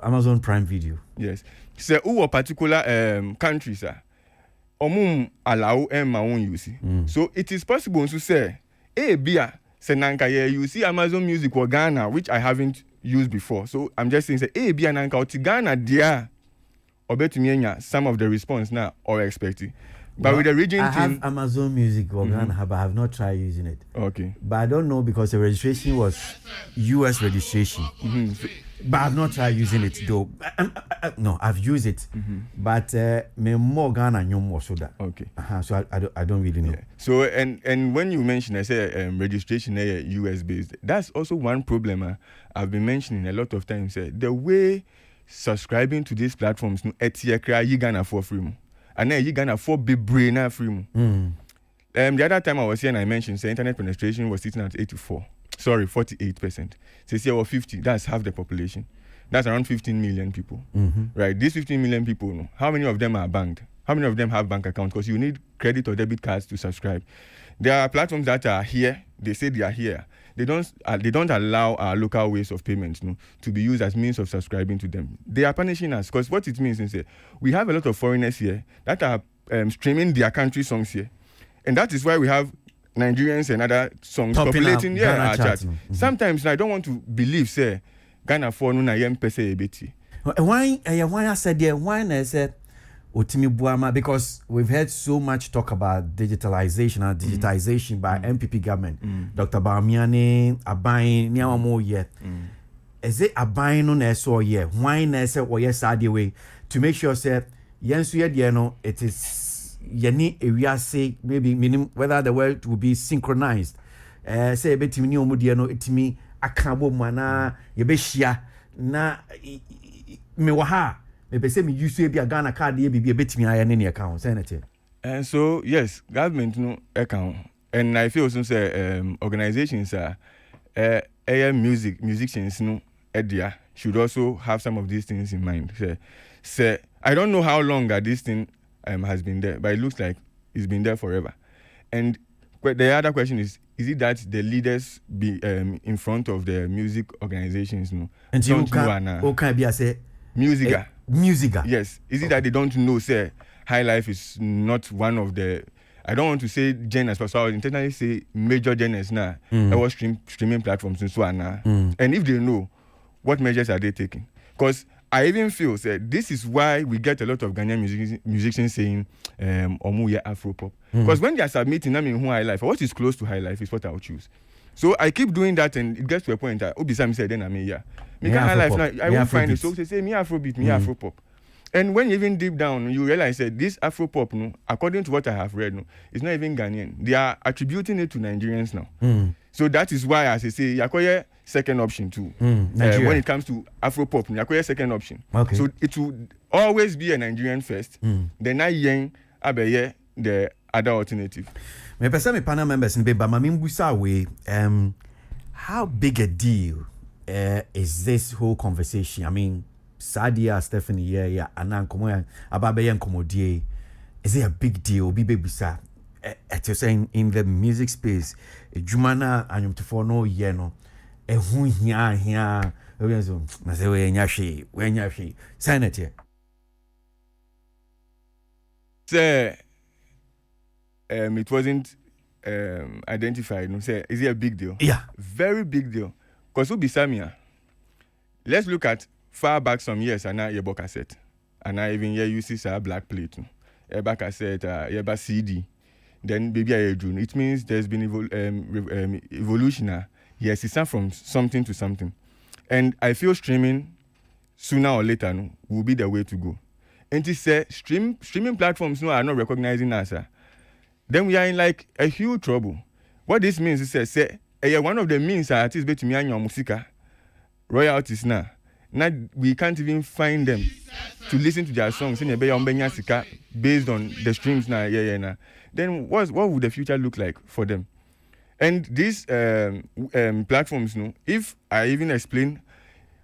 Amazon Prime Video. Yes. So who particular countries allow my own use. So it is possible to say, bia senanka you see Amazon Music or Ghana, which I haven't used before. So I'm just saying say bia nanka oti Ghana dia or bet me some of the response now or expecting. But with the region I have Amazon Music or Ghana, but I have not tried using it. Okay. But I don't know because the registration was US registration. But I've not tried using it though. No, I've used it. But me more Ghana more so that. Okay. So I don't really know. Yeah. So and when you mention I say registration US based, that's also one problem I've been mentioning a lot of times. The way subscribing to these platforms no you Ghana for free. And then you Ghana for big brain free. The other time I was here and I mentioned internet penetration was sitting at 48%. So here we're 50, that's half the population. That's around 15 million people. Right? These 15 million people, how many of them are banked? How many of them have bank accounts? Because you need credit or debit cards to subscribe. There are platforms that are here, they say they are here. They don't allow our local ways of payments to be used as means of subscribing to them. They are punishing us because what it means is we have a lot of foreigners here that are streaming their country songs here. And that is why we have Nigerians and other songs populating our chat. Sometimes I don't want to believe say Ghana for no na yem pese ebeti. Why I said there why I said Otimi Buama because we've heard so much talk about digitalization and digitization by MPP government. Dr. Bamiani Abain Niawamo yet. Is it Abain no na so ye? Why na say or yes way to make sure say yensu ye no it is yeni area say maybe meaning whether the world will be synchronized. Say betimi ni omu no etimi akabo mana ye be hia na me wa ha me be say me use e bi Ghana card e bi betimi aya ne account say na And so yes, government no account, and I feel also say organizations are musicians no edia should also have some of these things in mind. Say I don't know how long that this thing has been there, but it looks like it's been there forever. And the other question is it that the leaders be in front of the music organizations no and don't know can be say musica? Yes, is it that they don't know say high life is not one of the, I don't want to say genres, but so I would intentionally say major genres now. Our streaming platforms and so on now. And if they know, what measures are they taking? Because I even feel this is why we get a lot of Ghanaian musicians saying Omuye Afropop. Because when they are submitting, I mean, who high life, what is close to high life is what I would choose. So I keep doing that, and it gets to a point that Obisam said, then I mean, yeah, me high life now. I won't find it. So they say me Afrobeat, me Afropop. And when you even deep down, you realize that this Afropop, no, according to what I have read, no, it's not even Ghanaian. They are attributing it to Nigerians now. So that is why, as I say, Yakoye second option too. When it comes to Afropop, Yakoye second option. Okay. So it will always be a Nigerian first. Then I yang abeye the other alternative. Me person me panel members in Beba Mamimbusa way. How big a deal is this whole conversation? I mean, Sadia, Stephanie, yeah, Anan Komoya, Ababeyan Komodie. Is it a big deal? Be baby sa. You're saying in the music space, Jumana and to for no yeno. Who here, I say, when yashi, Senate. Say, it wasn't identified. No, say, is it a big deal? Yeah, very big deal. Because who be Samia? Let's look at far back some years, and now your cassette, and I even you see a black plate, a cassette, a CD. Then baby I do. It means there's been evolution. Yes, it's from something to something, and I feel streaming sooner or later will be the way to go. And to say streaming platforms are not recognizing us, then we are in like a huge trouble. What this means is say one of the means artists bet me and your musica royalties now. Now we can't even find them to listen to their songs in a based on the streams now. Then what would the future look like for them? And these platforms, if I even explain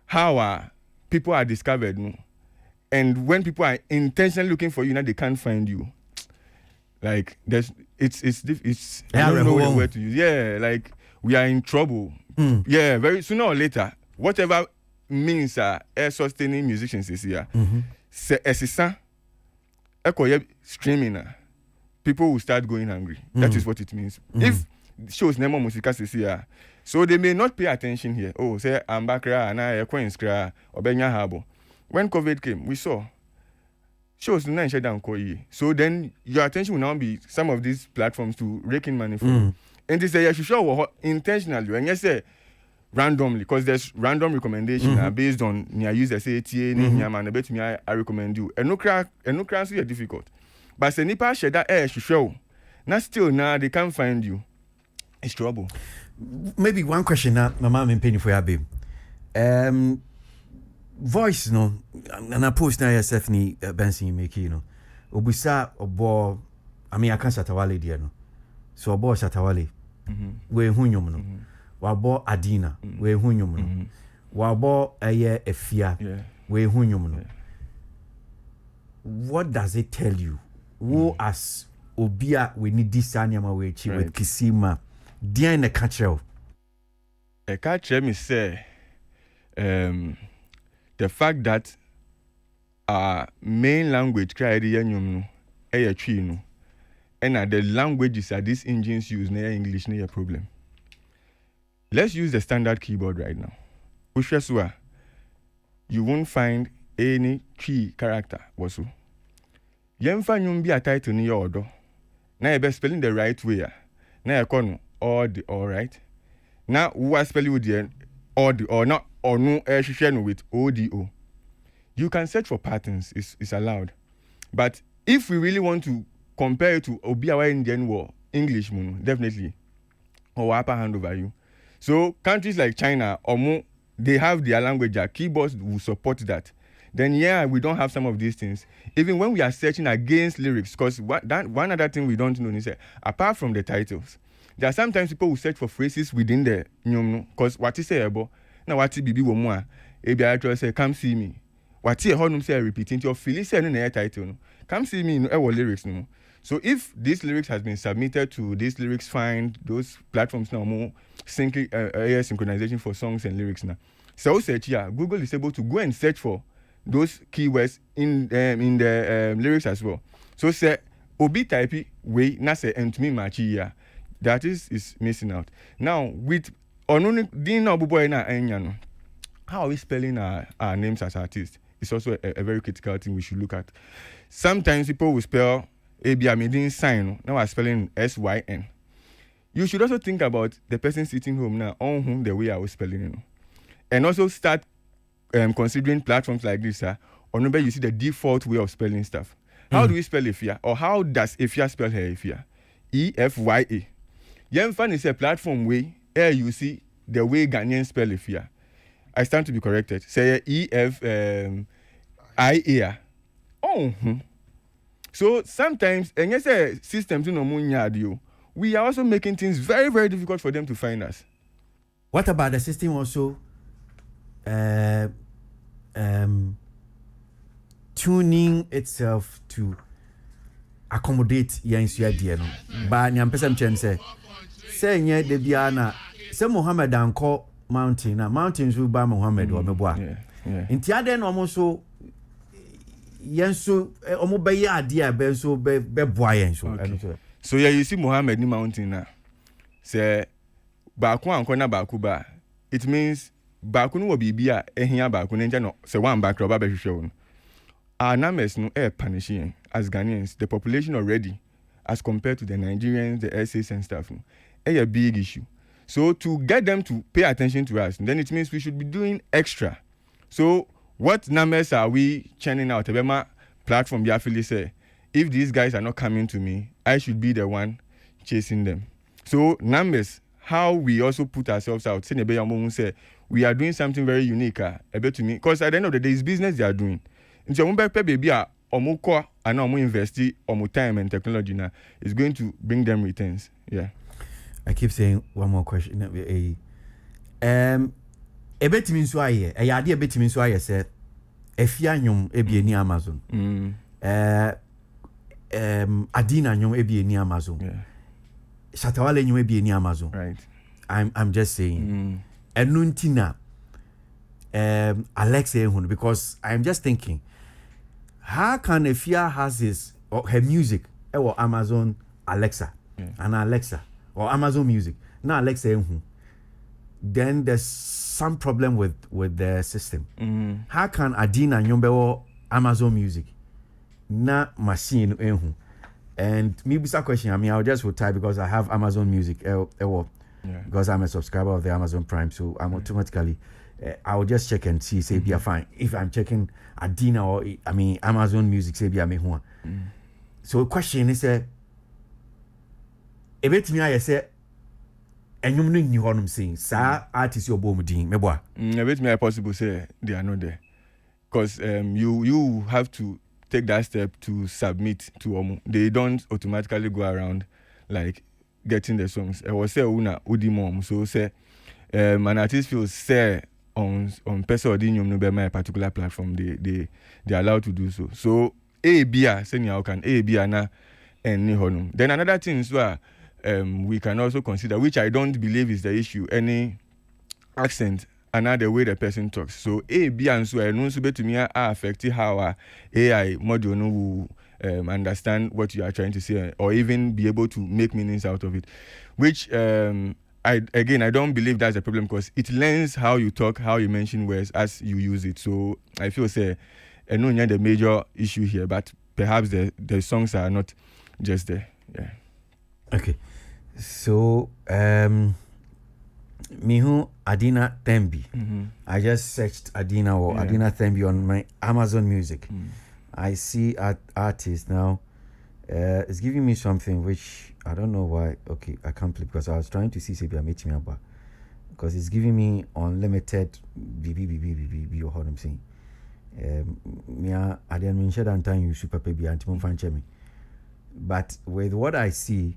how people are discovered, and when people are intentionally looking for you, now they can't find you. Like it's I don't know where to use. Yeah, like we are in trouble. Yeah, very sooner or later, whatever means sustaining musicians is here. Streaming, people will start going hungry. That is what it means. If shows Nemo Musica is here, so they may not pay attention here. Oh, say I'm back and I coins cra or Benya Harbor. When COVID came, we saw shows not shut down. So then your attention will now be some of these platforms to raking money from. And they say you should show intentionally, and you say randomly, because there's random recommendation based on your user say man, bet me I recommend you. And no crack so difficult. But say nipa share that show. Now still now they can't find you. It's trouble. Maybe one question now, my mom in penny for your babe. Voice, and I post now yourself ni Benson make Obusa obo, I mean I can't Shatawale dear so obo Shatawale. We hunyum no. Wabo Adina, we hunyum no. Wabo Efia, we hunyum no. What does it tell you? Who as Obia we need this anyama we with Kisima. Dear in the catcher. A catcher me say the fact that our main language cried and the languages that these engines use near English near problem. Let's use the standard keyboard right now. Ushesua, you won't find any key character also. Yemfa nyumbi a title in your order. Now you best spelling the right way. Now you call all the all right. Now who are spelling with the all the or not or no with ODO. You can search for patterns, it's allowed. But if we really want to compare it to Obiawa Indian War, English definitely or upper hand over you. So countries like China or more, they have their language, their keyboards will support that. then yeah, we don't have some of these things. Even when we are searching against lyrics, because one other thing we don't know is that apart from the titles, there are sometimes people who search for phrases within the because what is say now what bibi wo mu a ebi actually say come see me. What you honum say repeating your feeling say no title no. Come see me no lyrics no. So if this lyrics has been submitted to this lyrics find those platforms now more synchronization for songs and lyrics now. So search here, Google is able to go and search for those keywords in the lyrics as well. So say obi type way na say and me match here. That is missing out. Now with only din na boy na enya no. How are we spelling our names as artists? It's also a very critical thing we should look at. Sometimes people will spell ABI didn't sign. Now I'm spelling SYN. You should also think about the person sitting home now on whom the way I was spelling it. And also start considering platforms like this. Or maybe you see the default way of spelling stuff. How do we spell Efia? Or how does Efia spell her Efia? EFYA. Yemfan is a platform way where you see the way Ghanaians spell Efia. I stand to be corrected. Say EFIA. So sometimes, and yes, systems we are also making things very, very difficult for them to find us. What about the system also tuning itself to accommodate your no? But nyam person chen say nye de bia na say Muhammad anko mountain na mountains will ba Muhammad or meboa. Nti ade no mo so yenso omo be ya ade a be so be boa yenso. So yeah, you see Muhammad ni mountain na say baako anko na baako ba, it means baako no bibia ehia baako na nja no say one baako ba hwehwe no. Our numbers no punishing as Ghanaians, the population already as compared to the Nigerians, the essays and stuff, no, a big issue. So to get them to pay attention to us, then it means we should be doing extra. So what numbers are we churning out? Ebema platform Yafili say, if these guys are not coming to me, I should be the one chasing them. So numbers, how we also put ourselves out. Say we are doing something very unique. To me, because at the end of the day, it's business they are doing. And so baby omuko and omu invest omu time and technology now is going to bring them returns. Yeah. I keep saying one more question. Ebetimi nso aye. Ade ebetimi nso aye say efia nyom ebie ni Amazon. Adina nyom ebie ni Amazon. Yeah. Shatawale nyom ebie ni Amazon. Right. I'm just saying. Enuntina Alexa ehun, because I'm just thinking, how can Efia has his or her music or Amazon Alexa and Alexa or Amazon Music now Alexa ehun, then there's some problem with the system. How can Adina nyombe or Amazon Music na machine ehun? And me bisa question, I mean I'll just type because I have Amazon Music because I'm a subscriber of the Amazon Prime, so I'm automatically I'll just check and see, say, be fine. If I'm checking Adina or Amazon Music, say, be a me one. So, the question is, a bit me, I say, and you know what I'm saying, sir, artist, your bomb, me boy. A bit me, possible say they are not there. Because you have to take that step to submit to Omu. They don't automatically go around like getting the songs. I was say, Una, Udi mom, so say, an artist feels say, on person or no be my particular platform, they are allowed to do so. So ABA saying how can ABA na and honum. Then another thing is where we can also consider, which I don't believe is the issue, any accent another way the person talks. So ABA and so I know to me are affecting how AI module will understand what you are trying to say or even be able to make meanings out of it, which I don't believe that's a problem because it learns how you talk, how you mention words as you use it. So I feel I know the major issue here, but perhaps the songs are not just there. Yeah. Okay. So Mihu Adina Thembi. I just searched Adina or Adina Thembi on my Amazon Music. I see artist now. It's giving me something which I don't know why. Okay, I can't play because I was trying to see if I meet me about because it's giving me unlimited BB or how I'm saying. I didn't mention that time you super baby anti me. But with what I see,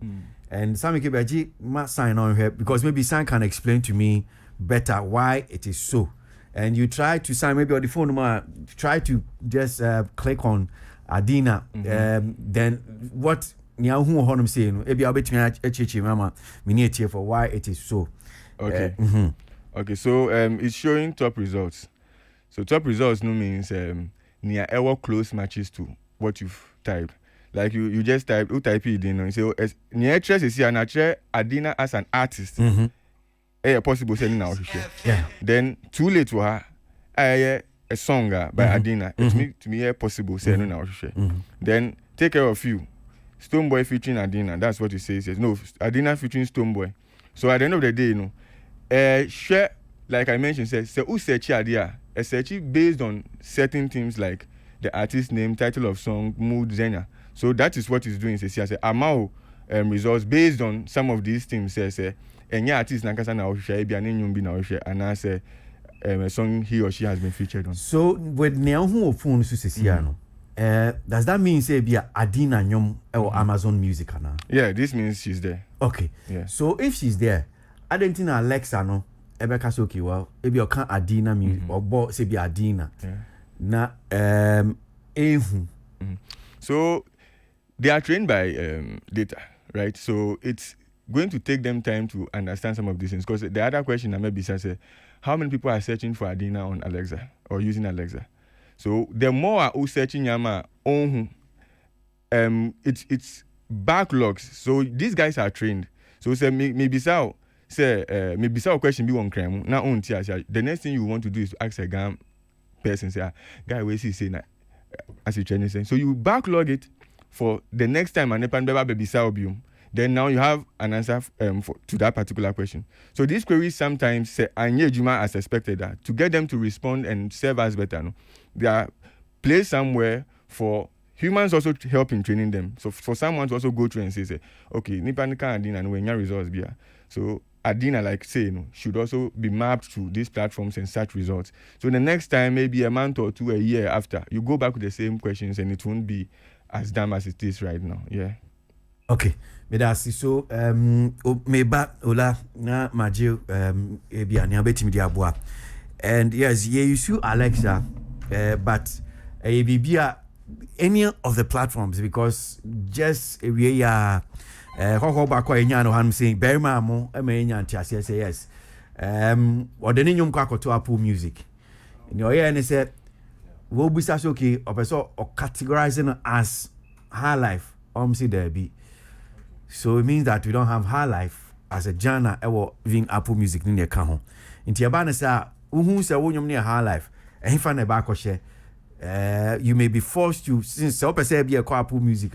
and Sammy Kibaji must sign on here because maybe Sam can explain to me better why it is so. And you try to sign maybe on the phone, try to just click on Adina. Then what Nya who honum saying, maybe I'll bet me a mama, miniature for why it is so. Okay. Okay, so it's showing top results. So top results no means near ever close matches to what you've typed. Like you just type it in and say near trace is here and Adina as an artist. Possible sending now. Yeah. Then too late to her a song by Adina. It's to me possible sending now. Then take care of you. Stoneboy featuring Adina. That's what you say. It says no Adina featuring Stoneboy. So at the end of the day, share like I mentioned says who search idea a search based on certain things like the artist name, title of song, mood, genre. So that is what he's doing. Says here amount results based on some of these things. Says any artist nankasa na share be an nyumbi na share and I say a song he or she has been featured on. So with Neohu phone says here does that mean say be Adina nyom or Amazon Music na? Yeah, this means she's there. Okay. Yeah. So if she's there, I don't think Alexa no Ebeka so okay well if you can Adina music or bo say be Adina. Yeah. Na So they are trained by data, right? So it's going to take them time to understand some of these things. Because the other question I maybe say, how many people are searching for Adina on Alexa or using Alexa? So the more are searching Yama on it's backlogs. So these guys are trained. So say maybe so maybe so question be one crime. Now on the next thing you want to do is to ask a guy person say guy where he say na as you training saying. So you backlog it for the next time and then now you have an answer to that particular question. So these queries sometimes say Juma as expected that to get them to respond and serve us better. No? They are placed somewhere for humans also to help in training them. So for someone to also go through and say okay, Nipa Nika Adina and when your results be so Adina like say should also be mapped to these platforms and search results. So the next time, maybe a month or two, a year after, you go back with the same questions and it won't be as dumb as it is right now. Yeah. Okay. So me back ola na majo ebia na betimi di aboa. And yes, you use Alexa but bibia any of the platforms because just we are I'm saying very mamo say yes. Or the nyum kwa to Apple Music. In your ear and said we'll be such okay or categorizing as high life see there be. So it means that we don't have high life as a genre or even Apple Music in the account. In Tiabana sa who say when you high life and if I back share you may be forced to since say be a Apple Music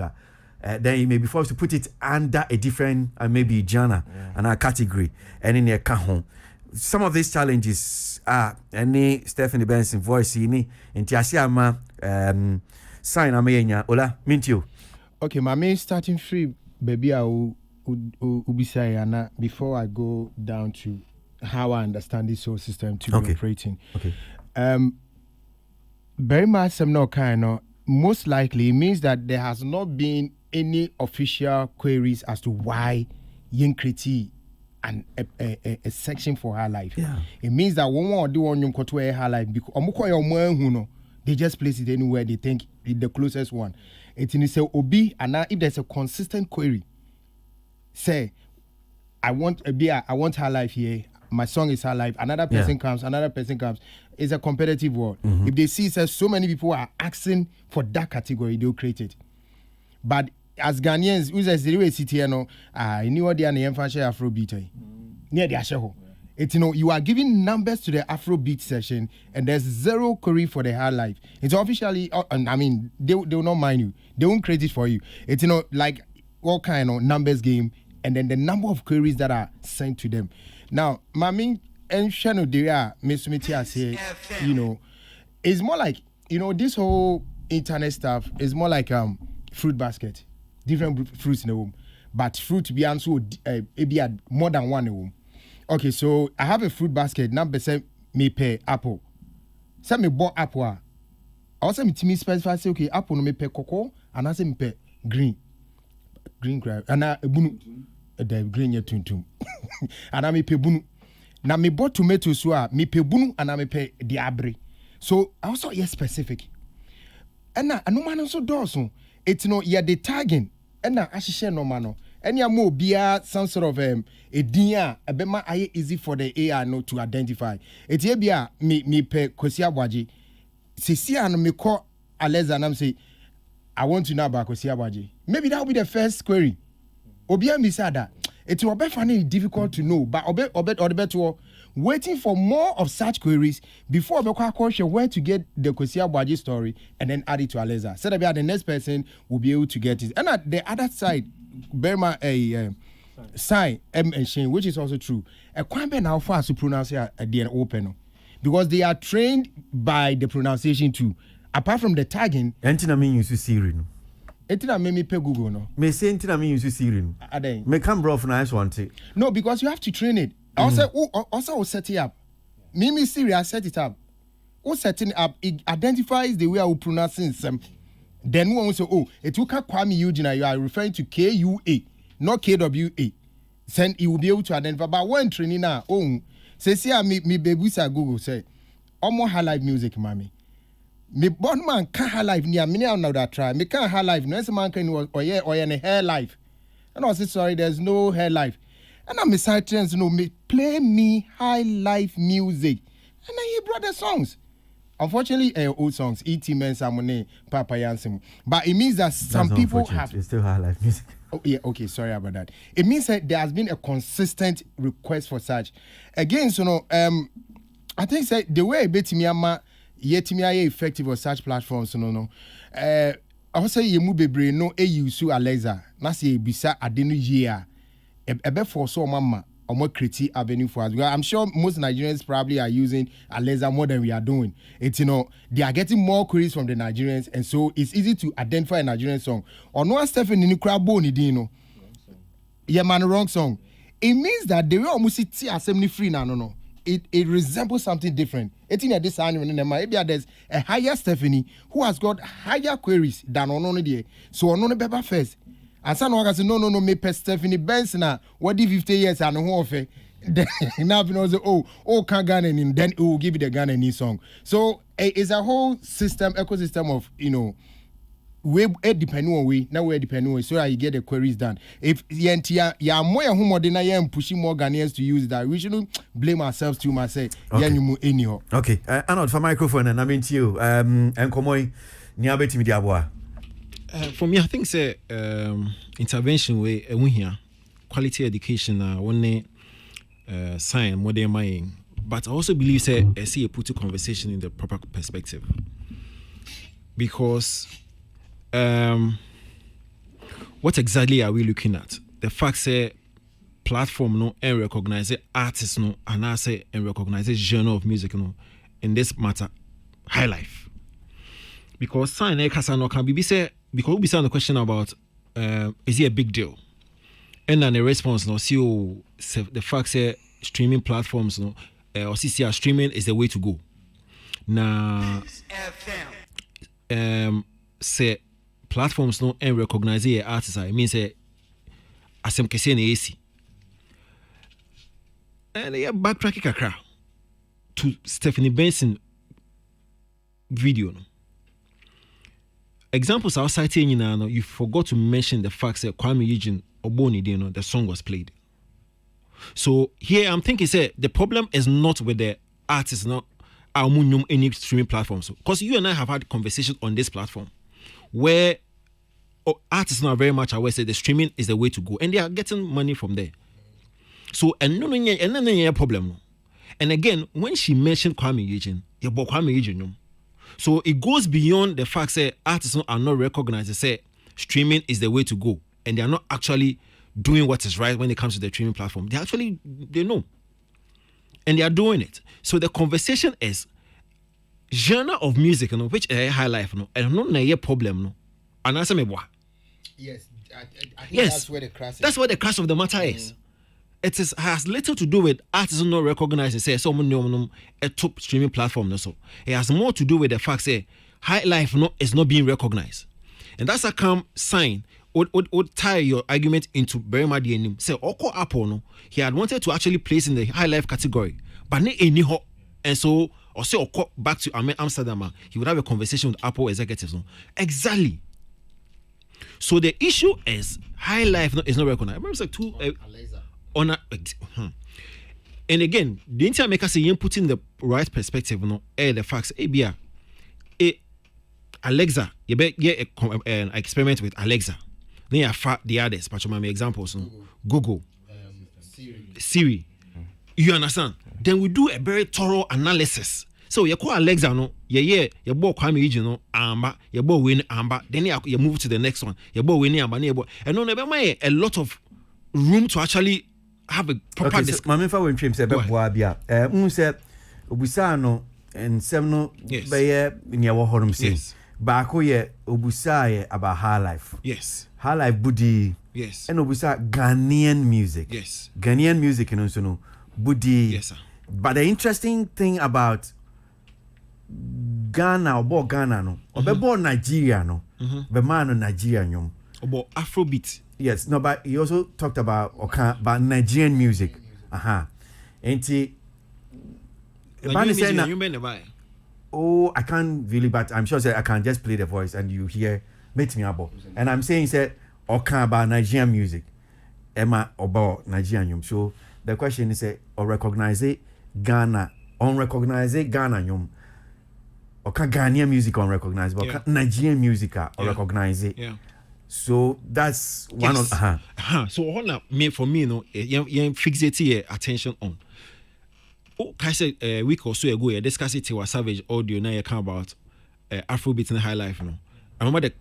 then you may be forced to put it under a different maybe genre and a category and in the account. Some of these challenges are any Stephanie Benson voice in Tiasiama sign amenya ola mintio. Okay, my main starting free baby I will be saying before I go down to how I understand this whole system to be operating. Okay. Very much some no kind of most likely it means that there has not been any official queries as to why Yinkriti and a section for her life. Yeah. It means that one more do on your her life because they just place it anywhere they think is the closest one. It in say obi and now if there's a consistent query, say I want her life here. My song is her life. Another person comes. It's a competitive world. If they see so many people are asking for that category, they'll create it. But as Ghanaians, who's a zero city, I knew what they are named for Afrobeat. Near the Asheho. It's you are giving numbers to the Afrobeat session, and there's zero query for the high life. It's officially, I mean, they will not mind you. They won't create it for you. It's like all kind of numbers game, and then the number of queries that are sent to them. Now, Mami and Shano Deria, Miss Mitia say, it's more like this whole internet stuff is more like fruit basket, different fruits in the home, but fruit be also more than one in the home. Okay, so I have a fruit basket. Number say me pay apple. Say me bought apple. also me timi specify say okay apple no me pe koko and I say me pe green grass and ebunu the green yet tuntum and I me pe bunu na me bought tomatoes so me pe bunu and I me pe diabre so I also yes specific and na no man so does it's no yeah the tagging and na ahihye no man no any more bia some sort of a din a be ma aye easy for the AI no to identify it here bia me pe Kwasi Aboagye sisi an me call Alexa and I'm say I want to know about Kwasi Aboagye. Maybe that will be the first query. Obia mi said that it will be funny difficult to know, but obe waiting for more of such queries before we question where to get the Kwasi Aboagye story and then add it to Alexa. So that the next person will be able to get it. And at the other side, Burma sign M and Shane, which is also true. A quite now fast to pronounce here at the open because they are trained by the pronunciation too. Apart from the tagging, Entina mean you Siri no. Entina me pe Google no. Me say entina mean you Siri no. Aden. Me can bro for nice one thing. No, because you have to train it. Also set it up. Me Siri I set it up. Who setting it up? It identifies the way I will pronounce some. Then we will say, oh, it will Kwame Eugene. You are referring to KUA, not KWA. Then it will be able to identify. But when training now, say me baby say Google say, more high live music, mommy. Me born man can't have life near me now that try. Me can't have life. No man can or a hair life. And I say sorry, there's no hair life. And I'm side trends, me play me high life music. And then he brought the songs. Unfortunately, old songs, E.T. Men Samone, Papa Yansim. But it means that some people have. It's still high life music. Oh, yeah, okay, sorry about that. It means that there has been a consistent request for such. Again, I think the way Betimiyama yet me are effective on such platforms, I would say you move bebre no use Alexa. Na say bisa adenu year. Ebe for so mama or more creative avenue for us. I'm sure most Nigerians probably are using Alexa more than we are doing. It's they are getting more queries from the Nigerians, and so it's easy to identify a Nigerian song. Or no Stephen in crabo ni dino. Yeah, man, wrong song. It means that they will almost see assembly free now. No. It resembles something different. It's in this annual maybe there's a higher Stephanie who has got higher queries than on there. So on Beba first. And some of us say no, me per Stephanie Benson. What if 50 years and who offer? Now you know can Ghana, then it will give you the Ghanaian song. So it's a whole ecosystem of we depending on we now we depending on so you get the queries done. If ya more who than I am pushing more Ghanaians to use that, we shouldn't blame ourselves too much. Say anyhow. Okay, Arnold for microphone and I mean to you. And Komoy Niabeti Midiabwa. For me, I think say intervention way we here quality education one sign more than mine. But I also believe say I see a put a conversation in the proper perspective because. What exactly are we looking at? The fact say platform no and recognize artists no and I say and recognize genre of music no in this matter high life because sign no can be say because we say the question about is it a big deal and then the response no see the fact say streaming platforms no or CCR streaming is the way to go now say platforms no and recognize the artists I mean say asem kese na AC and yeah backtrack kakra to Stephanie Benson video no examples are citing you forgot to mention the fact that Kwame Eugene Oboni the song was played. So here I'm thinking say the problem is not with the artists not any streaming platforms because you and I have had conversations on this platform where artists now very much aware say the streaming is the way to go and they are getting money from there. So and no problem. And again, when she mentioned Kwame Eugene, Kwame Eugene. So it goes beyond the fact that artists are not recognized. Say streaming is the way to go, and they are not actually doing what is right when it comes to the streaming platform. They know, and they are doing it. So the conversation is genre of music, which is high life, and not a problem, and answer me what. Yes, I think yes, that's where the crash is. That's where the crash of the matter is. It has little to do with artists not recognizing say someone a top streaming platform. So it has more to do with the fact say high life is not being recognized. And that's a calm sign. Would tie your argument into very much the name. Say, Oko Apple, no, he had wanted to actually place in the high life category, but ne any ho. And so, or say, Oko back to Amsterdam, he would have a conversation with Apple executives. No? Exactly. So the issue is high life is not recognized. I remember it's like two on a. And again, the entire maker say you put in the right perspective, the facts. Alexa, you bet an experiment with Alexa. Then you have the others, but my examples, Google, Siri. You understand? Then we do a very thorough analysis. So you call Alexa, you bought Kwame region, Amba, you bought win Amba, then you move to the next one, you bought win Amba, and no, never mind a lot of room to actually have a proper discussion. Mami fa when trim say be boa bia. Say obusano and semno be near wo horum say. Baako ye obusa ye about high life. Yes. High life budi. Yes. And obusa Ghanaian music. Yes. Ghanaian music and also no budi. Yes, sir. But the interesting thing about Ghana or Ghana no, or be Nigeria no, be man Nigeria nyom. About Afrobeat. Yes, no, but he also talked about Nigerian music. And he oh, I can't really, but I'm sure I can just play the voice and you hear meet me about. And I'm saying said about Nigerian music. Emma about Nigerian. So the question is or recognize it Ghana, unrecognize it Ghana or Ghanaian music unrecognized, but Nigerian music or recognize it. Yeah. So that's one of So for me, fixate attention on. Oh, I said a week or so ago, I discussed it with Savage audio. Now you come about Afrobeat and high life. I remember the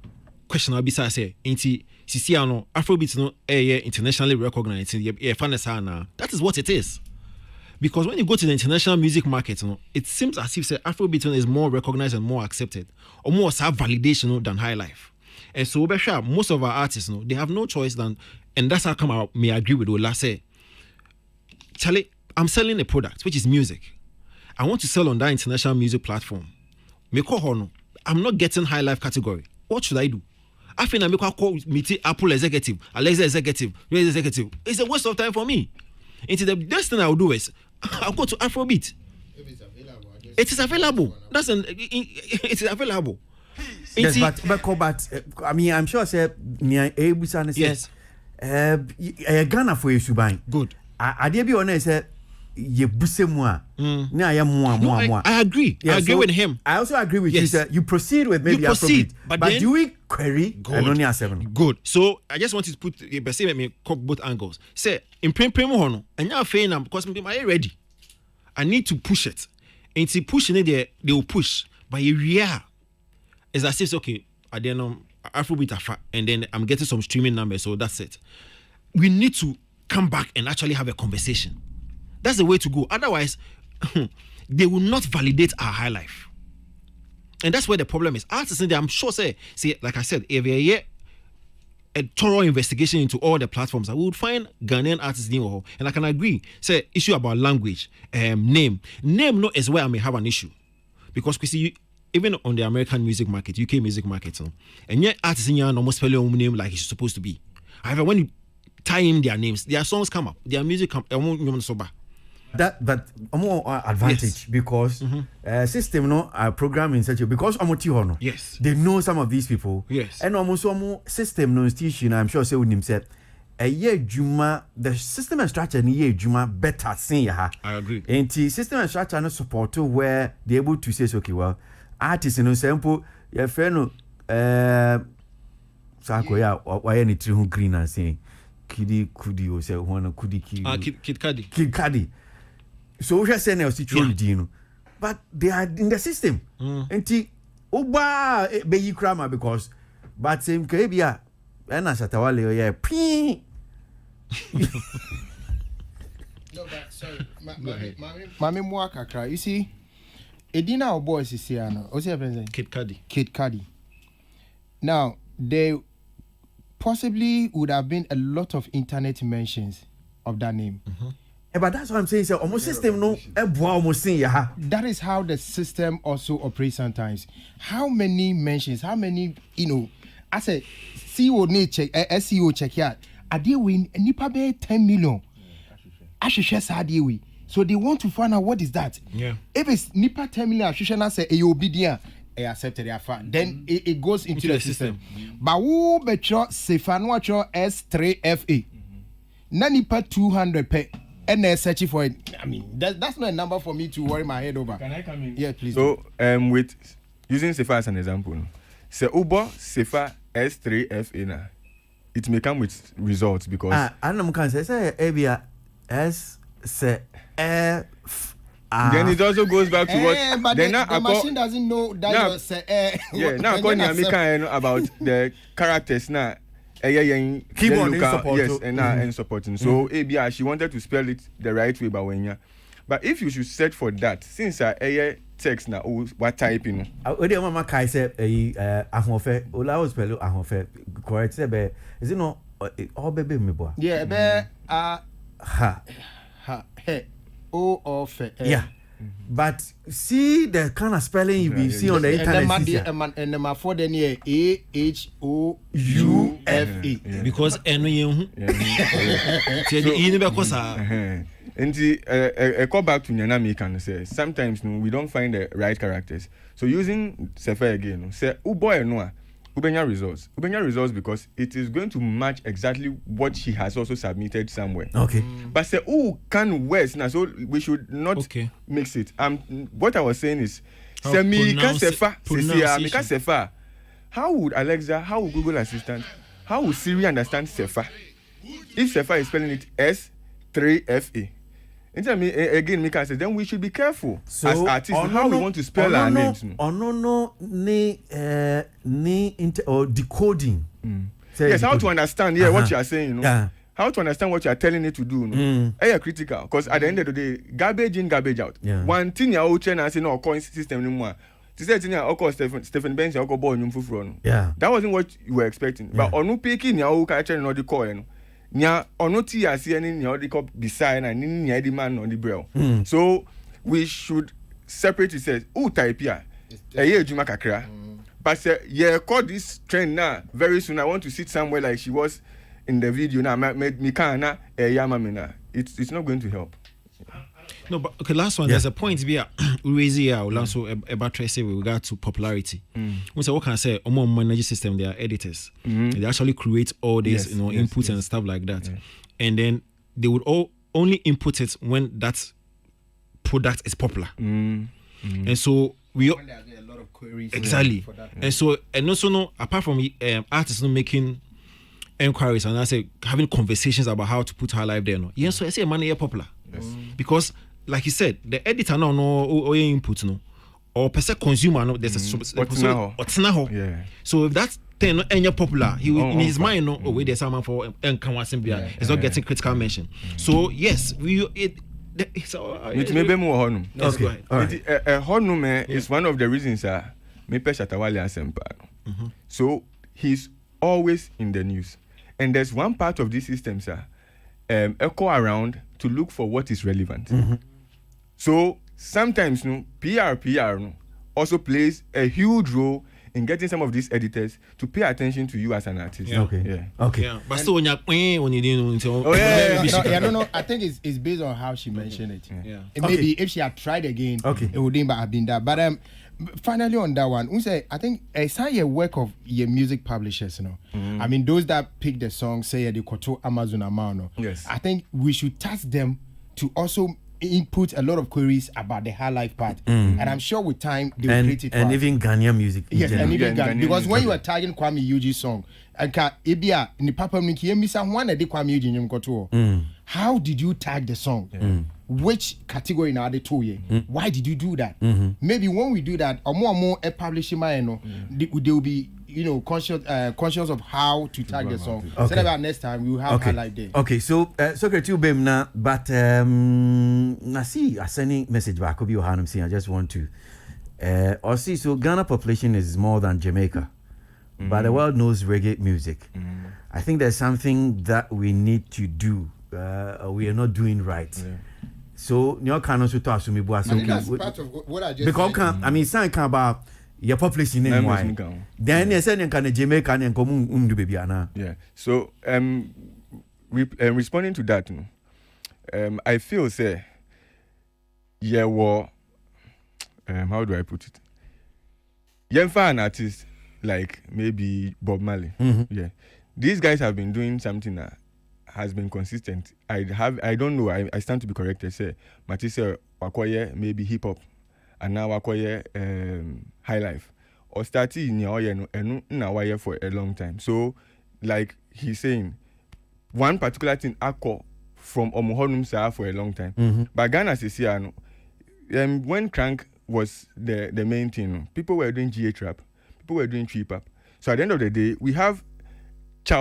question I'll be saying, Afrobeat internationally recognized. That is what it is. Because when you go to the international music market, it seems as if Afrobeat is more recognized and more accepted, or more have validation than high life. And so most of our artists, they have no choice than, and that's how come I may agree with Ola say, Charlie, I'm selling a product, which is music. I want to sell on that international music platform. I'm not getting high life category. What should I do? I think I make a call meet Apple executive, Alexa executive, Ray executive. It's a waste of time for me. Into the best thing I will do is I'll go to Afrobeat. It is available. It is available. Yes, but I mean, I'm sure say yes. Ghana for you Subai. Good. I dare be honest say ye buse moi. I agree. Yeah, I agree with him. I also agree with you sir. You proceed with maybe Afrobeat. But do we query and only a 7? Good. So I just wanted to put let me cook both angles. Say in primo hono and now fair because I'm ready. I need to push it. And see pushing it there, they will push. But yeah, is as if okay, I then Afrobeat and then I'm getting some streaming numbers, so that's it. We need to come back and actually have a conversation. That's the way to go. Otherwise, they will not validate our high life. And that's where the problem is. Artists in there, I'm sure say, like I said, if a thorough investigation into all the platforms, I would find Ghanaian artists in there. And I can agree. Say issue about language, name is where I may have an issue. Because we see even on the American music market, UK music market, and yet artists in here almost spell your name like it's supposed to be. However, when you tie in their names, their songs come up, their music come that but more advantage because system program in such a because yes, they know some of these people, yes, and almost system no institution I'm sure say with himself a year juma the system and structure in year juma better sing I agree. And the system and structure no support to where they able to say okay well artists in example your friend Sako ya why any tree green and saying Kudi or say one Kid Cudi. So we are saying our situation, but they are in the system. And the Oba be krama because but same Caribbean and as at our yeah pee. No, but sorry, Mami Mwaka, you see, Edina or boys is here now. What's your present? Kid Cudi. Now, they possibly would have been a lot of internet mentions of that name. But that's what I'm saying. So almost system no almost saying that is how the system also operates sometimes. How many mentions, how many, I say CEO need check SEO check out. Are they win nipa be 10 million? So they want to find out what is that. Yeah. If it's nipa 10 million, Ashishana say you obedient, I accepted their fan. Then it goes into the system. But who betro Sefano S3FA? Nipa 200 pay. And they're searching for it. I mean, that's not a number for me to worry my head over. Can I come in? Yeah, please. So, with using Sefa as an example, say Uber Sefa S3FA na, it may come with results because. I can say ABA S say F. Then it also goes back to what. But then the machine doesn't know that now, you say. Yeah, now according to about the characters now. Keyboard in support. Yes, and supporting. So ABI, she wanted to spell it the right way, but if you should search for that, since text now, what type you know? Mama Kai said ahofe. Ola was spell ahofe. Correct. Say is it no? All baby me boy. Yeah, ha he o of yeah. But see the kind of spelling you see on the internet. And the for the near AHOUFE because and I call back to Nyanami can say sometimes we don't find the right characters. So using Sefa again, say boy no Ubenya results because it is going to match exactly what she has also submitted somewhere. Okay. But say can words now, so we should not mix it. What I was saying is Sefa. How would Alexa, how would Google Assistant, how would Siri understand Sefa? If Sefa is spelling it S3FA. Again, Mika says, then we should be careful so, as artists how we want to spell our names. Or decoding. Yes, how to understand what you are saying. How to understand what you are telling it to do. Critical. Because at the end of the day, garbage in, garbage out. One thing you're watching and saying, no, coin system anymore. To say, Stephen Benz, you're going yeah. That wasn't what you were expecting. But on picking your catcher and the coin. Nya onoti asi any nya odiko beside and ni nya di man on the braille. So we should separate it. Says type here ejuma kakra but say call this trend now very soon I want to sit somewhere like she was in the video now me can na yamamina it's not going to help. No, but okay, last one. There's a point here. We raise here also about tracing with regard to popularity. We say what can I say? Among management system, they are editors. They actually create all this, inputs and stuff like that, and then they would only input it when that product is popular. And so we a lot of queries exactly. For that, and so and also no apart from artists not making inquiries and I say having conversations about how to put her life there. No, yes, so I say money is popular because. Like you said, the editor now no input no, or per se consumer no. There's a So if that thing no any popular, he in his mind no. Oh, wait, there's someone for Nkanwasimbia. It's not getting critical mention. So yes, it's maybe more honum. Okay, honum is one of the reasons me pe Shatawale asempa. So he's always in the news, and there's one part of this system, echo around to look for what is relevant. So sometimes PR also plays a huge role in getting some of these editors to pay attention to you as an artist. Okay. But still when you no. I think it's based on how she mentioned it. Maybe if she had tried again, it wouldn't have been that. But finally on that one, we say I think it's a work of your music publishers. I mean those that pick the song, say they control Amazon amount. Yes. I think we should task them to also input a lot of queries about the high life part, and I'm sure with time they will create it. And even Ghanaian music. Yes, and even Ghanaian, because when you are tagging Kwame Yuji song, and Ebia in Papa Miki, Misa one a Kwame Yuji Nyumkoto. How did you tag the song? Which category now are they two? Why did you do that? Maybe when we do that, or more a publishing they will be conscious of how to tag the song. So that about next time we will have her like that. Okay, so Secretary Ubem but I see a sending message back. Could be I just want to so Ghana population is more than Jamaica, but the world knows reggae music. I think there's something that we need to do we are not doing right. Yeah. So you can also talk to me, boy. Okay, that's part of what I just because said. I mean, something about your population in why. Then you say you can Jamaica and come baby ana. Yeah. So responding to that, I feel say how do I put it? For an artist like maybe Bob Marley. Mm-hmm. Yeah. These guys have been doing something that has been consistent. I don't know, I stand to be corrected. Say Matisse wakoye maybe hip hop and now wakoye high life. Or started in your for a long time. So like he's saying, one particular thing akko from Omohonum Sa for a long time. Mm-hmm. But Ghana says when Crank was the main thing, people were doing GA trap, people were doing trip up. So at the end of the day, we have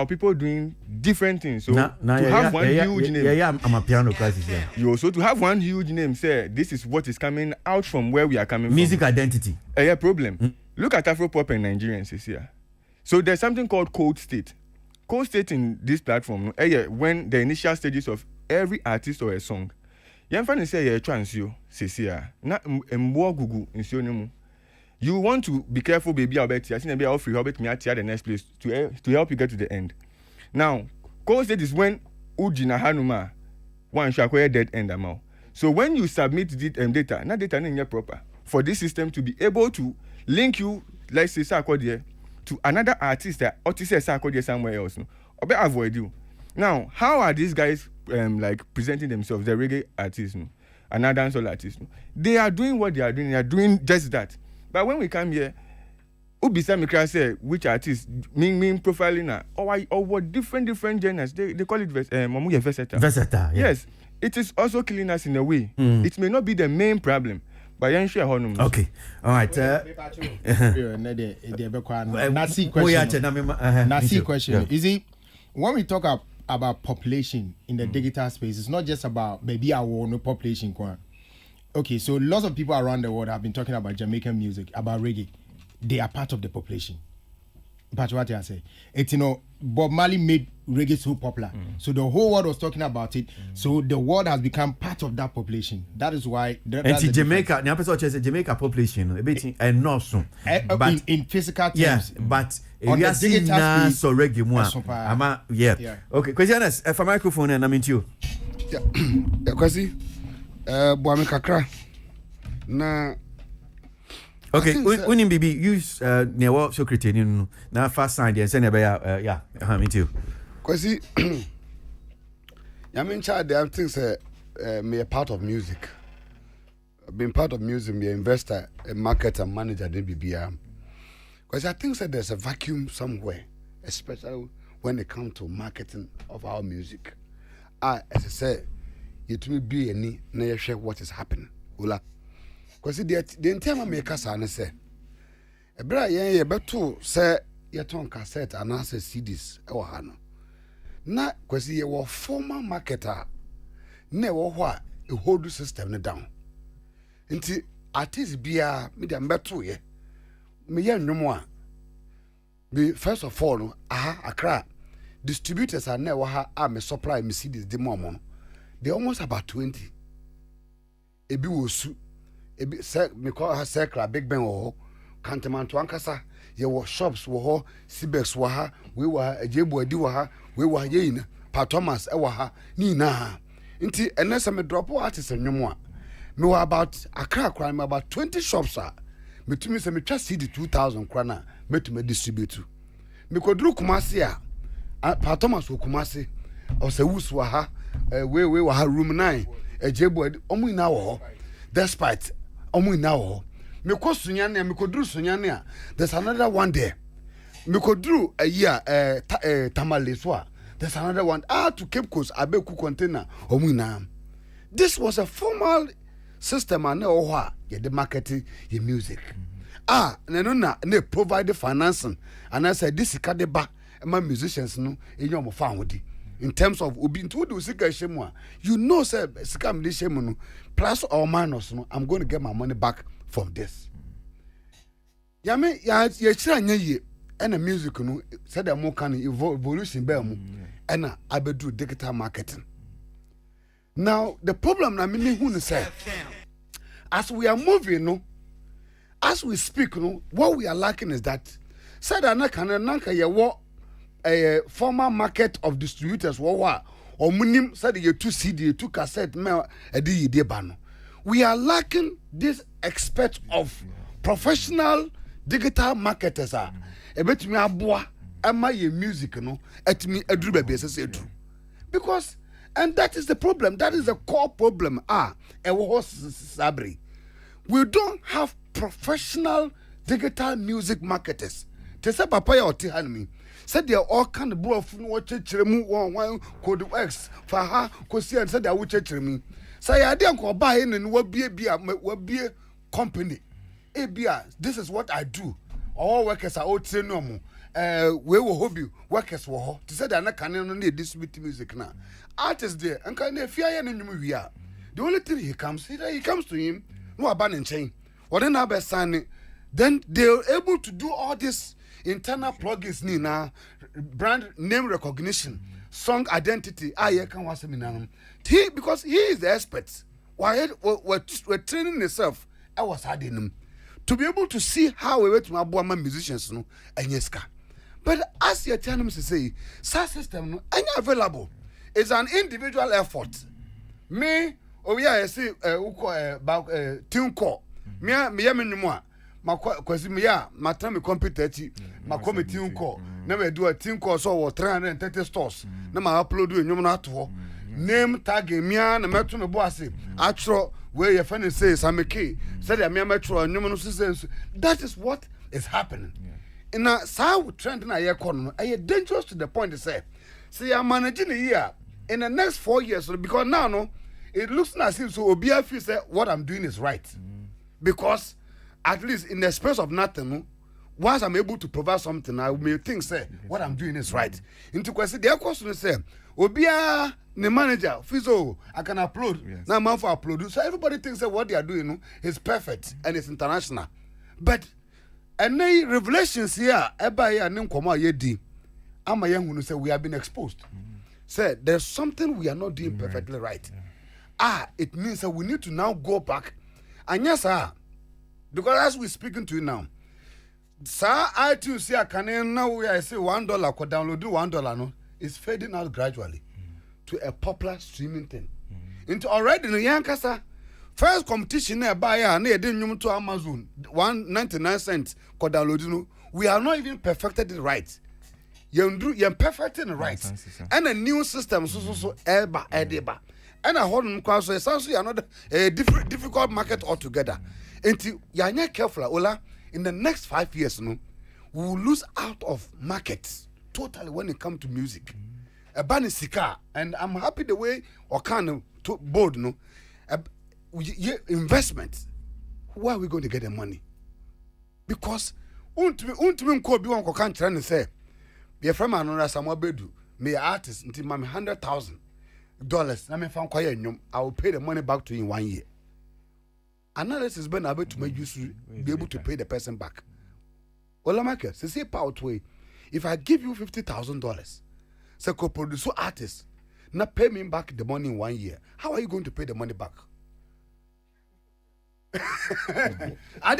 people doing different things. So to have one huge name. I'm a piano class. You also to have one huge name, say this is what is coming out from where we are coming music from. Identity. Problem. Mm-hmm. Look at Afropop and Nigerians here. So there's something called Cold State. Cold State in this platform, when the initial stages of every artist or a song, you say chance you na gugu in you want to be careful, baby. I'll bet you. I think maybe I'll free help me at the next place to help you get to the end. Now, Cold State is when Ujina Hanuma one shall acquire dead end amount. So when you submit data, not data in your proper for this system to be able to link you, let's say, to another artist that or somewhere else, or better avoid you. Now, how are these guys like presenting themselves? The reggae artists, another dancehall artist. They are doing what they are doing. They are doing just that. But when we come here, Ubisa Mikra say which artists mean profiling or what different genres. They call it versatile. Versatile. Yeah. Yes, it is also killing us in a way. It may not be the main problem, but okay, all right. Question. Is it when we talk about population in the digital space? It's not just about maybe our no population. Okay, so lots of people around the world have been talking about Jamaican music, about reggae. They are part of the population. But what I say, it's Bob Marley made reggae so popular, so the whole world was talking about it. So the world has become part of that population. That is why. Jamaica, Jamaica population a bit and not soon, but in physical terms, yes, but on the digital space, so reggae more. Yeah. Okay, questions for microphone and I'm into you. Yeah, Kwasi. Boami kakra na okay unim bibi use newo secretary no na fast sign dey say na be me too Kwasi yamin child I think say me a part of music. Being part of music, me investor, a marketer, manager dey bibia. Because I think that there's a vacuum somewhere, especially when it comes to marketing of our music. As I said, it will be any na share what is happening. Ula. Because the entire maker say a bra ye beto say ye ton cassette and answer CDs e hano. Na kwesi ye wo former marketer na wo ho a e hold system ne down. Nti artist bia me dem beto ye. Me ye nwom a me first of all no Accra distributors are na wo ha a me supply me CDs de mo. They almost about 20. Ebi wosu, ebi me call her circle Big Ben wo, Kantemanto ankasa, ye wo shops wo, Cibex wo ha, we wa Ejebo edi wo ha, we wa ye ina, Pa Thomas e wo ha, ni na ha. Nti enese me drop artist enwom a. Me wa about Accra kra me about 20 shops a. Me tumi se me twa CD 2000 kra na, me to me distribute. Me kodru Kumasi a, Pa Thomas wo Kumasi, o se wusu wo ha. We were room 9 a jebo omu ina wo despite omu ina wo me ko sunyane me ko dru sunyane there's another one there me ko dru a year tamale so there's another one to Cape Coast abeku container omu ina. This was a formal system and ho ye the marketing your music na provide financing and I said this ka de ba my musicians no enyom fa hodi. In terms of Ubin to do Sika Shemwa, you know, sir, Sikam Shemunu, plus or minus, no, I'm going to get my money back from this. Yame, ye, and a music, no, said a more can evolution, Belmo, and I be do digital marketing. Now the problem na me who say, as we are moving, no, as we speak, no, what we are lacking is that said nanka ye what a former market of distributors or munim said you 2 CD, 2 cassette, we are lacking this expert of professional digital marketers are a bit me aboa ama ye music no et me adru baby say do because and that is the problem, that is the core problem. Sabri, we don't have professional digital music marketers. Te say papa ya oti hanmi said they are all kind of bro no chechire mu one code X for her kosi and said they will chechire me say ade anko ba he no wa bie company ebia this is what I do. All workers are all train no mo we will hobby workers wo ho to say that na kan no na distribute music na artist there and kan na fia no nyum wi a the only thing he comes to him no aban nchen what na be sign then they are able to do all this internal plugins ni na brand name recognition song identity aye kan wasem na because he is the expert why we're training himself I was adding him to be able to see how we were to aboa musicians no enyeska. But as your telling me to say, SaaS system no any available. It's an individual effort. Me, I see about team call. Me nyumwa. Kwasi me ya matram competency. Ma come team call. Na we do a team call so 330 stores. Na ma upload we nyum na to. Name tag me na meto me boase. Atro where your friend says Sameke. Said me metro nyum no sense. That is what is happening. In a sound trend na ye kono are dangerous to the point to say you are managing a year in the next 4 years because now no it looks as if so obia feel say what I'm doing is right because at least in the space of nothing no, once I'm able to provide something I may think say what I'm doing is right into question the question say obia the manager feel I can upload now man for upload so everybody thinks that what they are doing no, is perfect and it's international but and the revelations here, eba and nkoma yedi, ama yengu say we have been exposed. Say there's something we are not doing perfectly right. It means that we need to now go back. And yes, because as we're speaking to you now, sir, iTunes here can now we I say $1 could download $1 no, it's fading out gradually to a popular streaming thing. Into already no yankasa. First competition na buy and they didn't to Amazon 1.99 cents ko download no we are not even perfected it right you perfected it right and a new system so eba edeba and a whole so essentially another difficult market altogether until you are not careful ola in the next 5 years no we will lose out of markets totally when it comes to music sika and I'm happy the way Okan to board no investment. Where are we going to get the money? Because untimi ko bi won ko kan try and say be from another Samuel Bedu me artist until mami $100,000 na me fan kwaya nyom I will pay the money back to you in 1 year. Analysis been able to make you be able to pay the person back. Olamake say pout way if I give you $50,000 say co produce artist na pay me back the money in 1 year, how are you going to pay the money back? How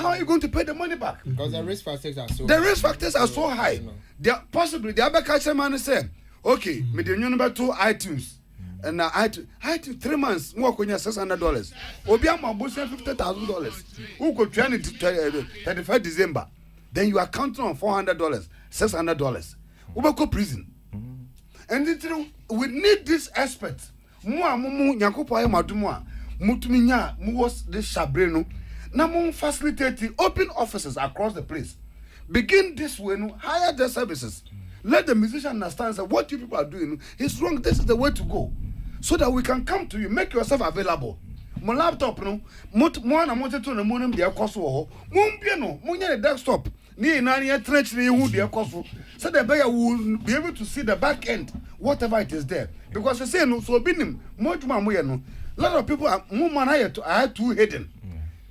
are you going to pay the money back? Because the risk factors are so high. They are possibly the other catcher man say, okay, me the new number 2 iTunes. And now iTunes 3 months more than $600. Obiama boss $50,000. Who could train it 35 December? Then you are counting on $400, $600. Ubako prison. And we need this aspect. Mumu nyakupo aye madumwa. Mutuminya was this shabreno. Na mu facilitate open offices across the place. Begin this way, no, hire the services. Let the musician understand that what you people are doing is wrong. This is the way to go, so that we can come to you. Make yourself available. My laptop, no, more na more to the moon. They are cost ho. Mumpiano, munya desktop. Ni nani a trench ni who they are cost. So the buyer will be able to see the back end, whatever it is there. Because they say no, so binim more to my no. A lot of people are more man I had too hidden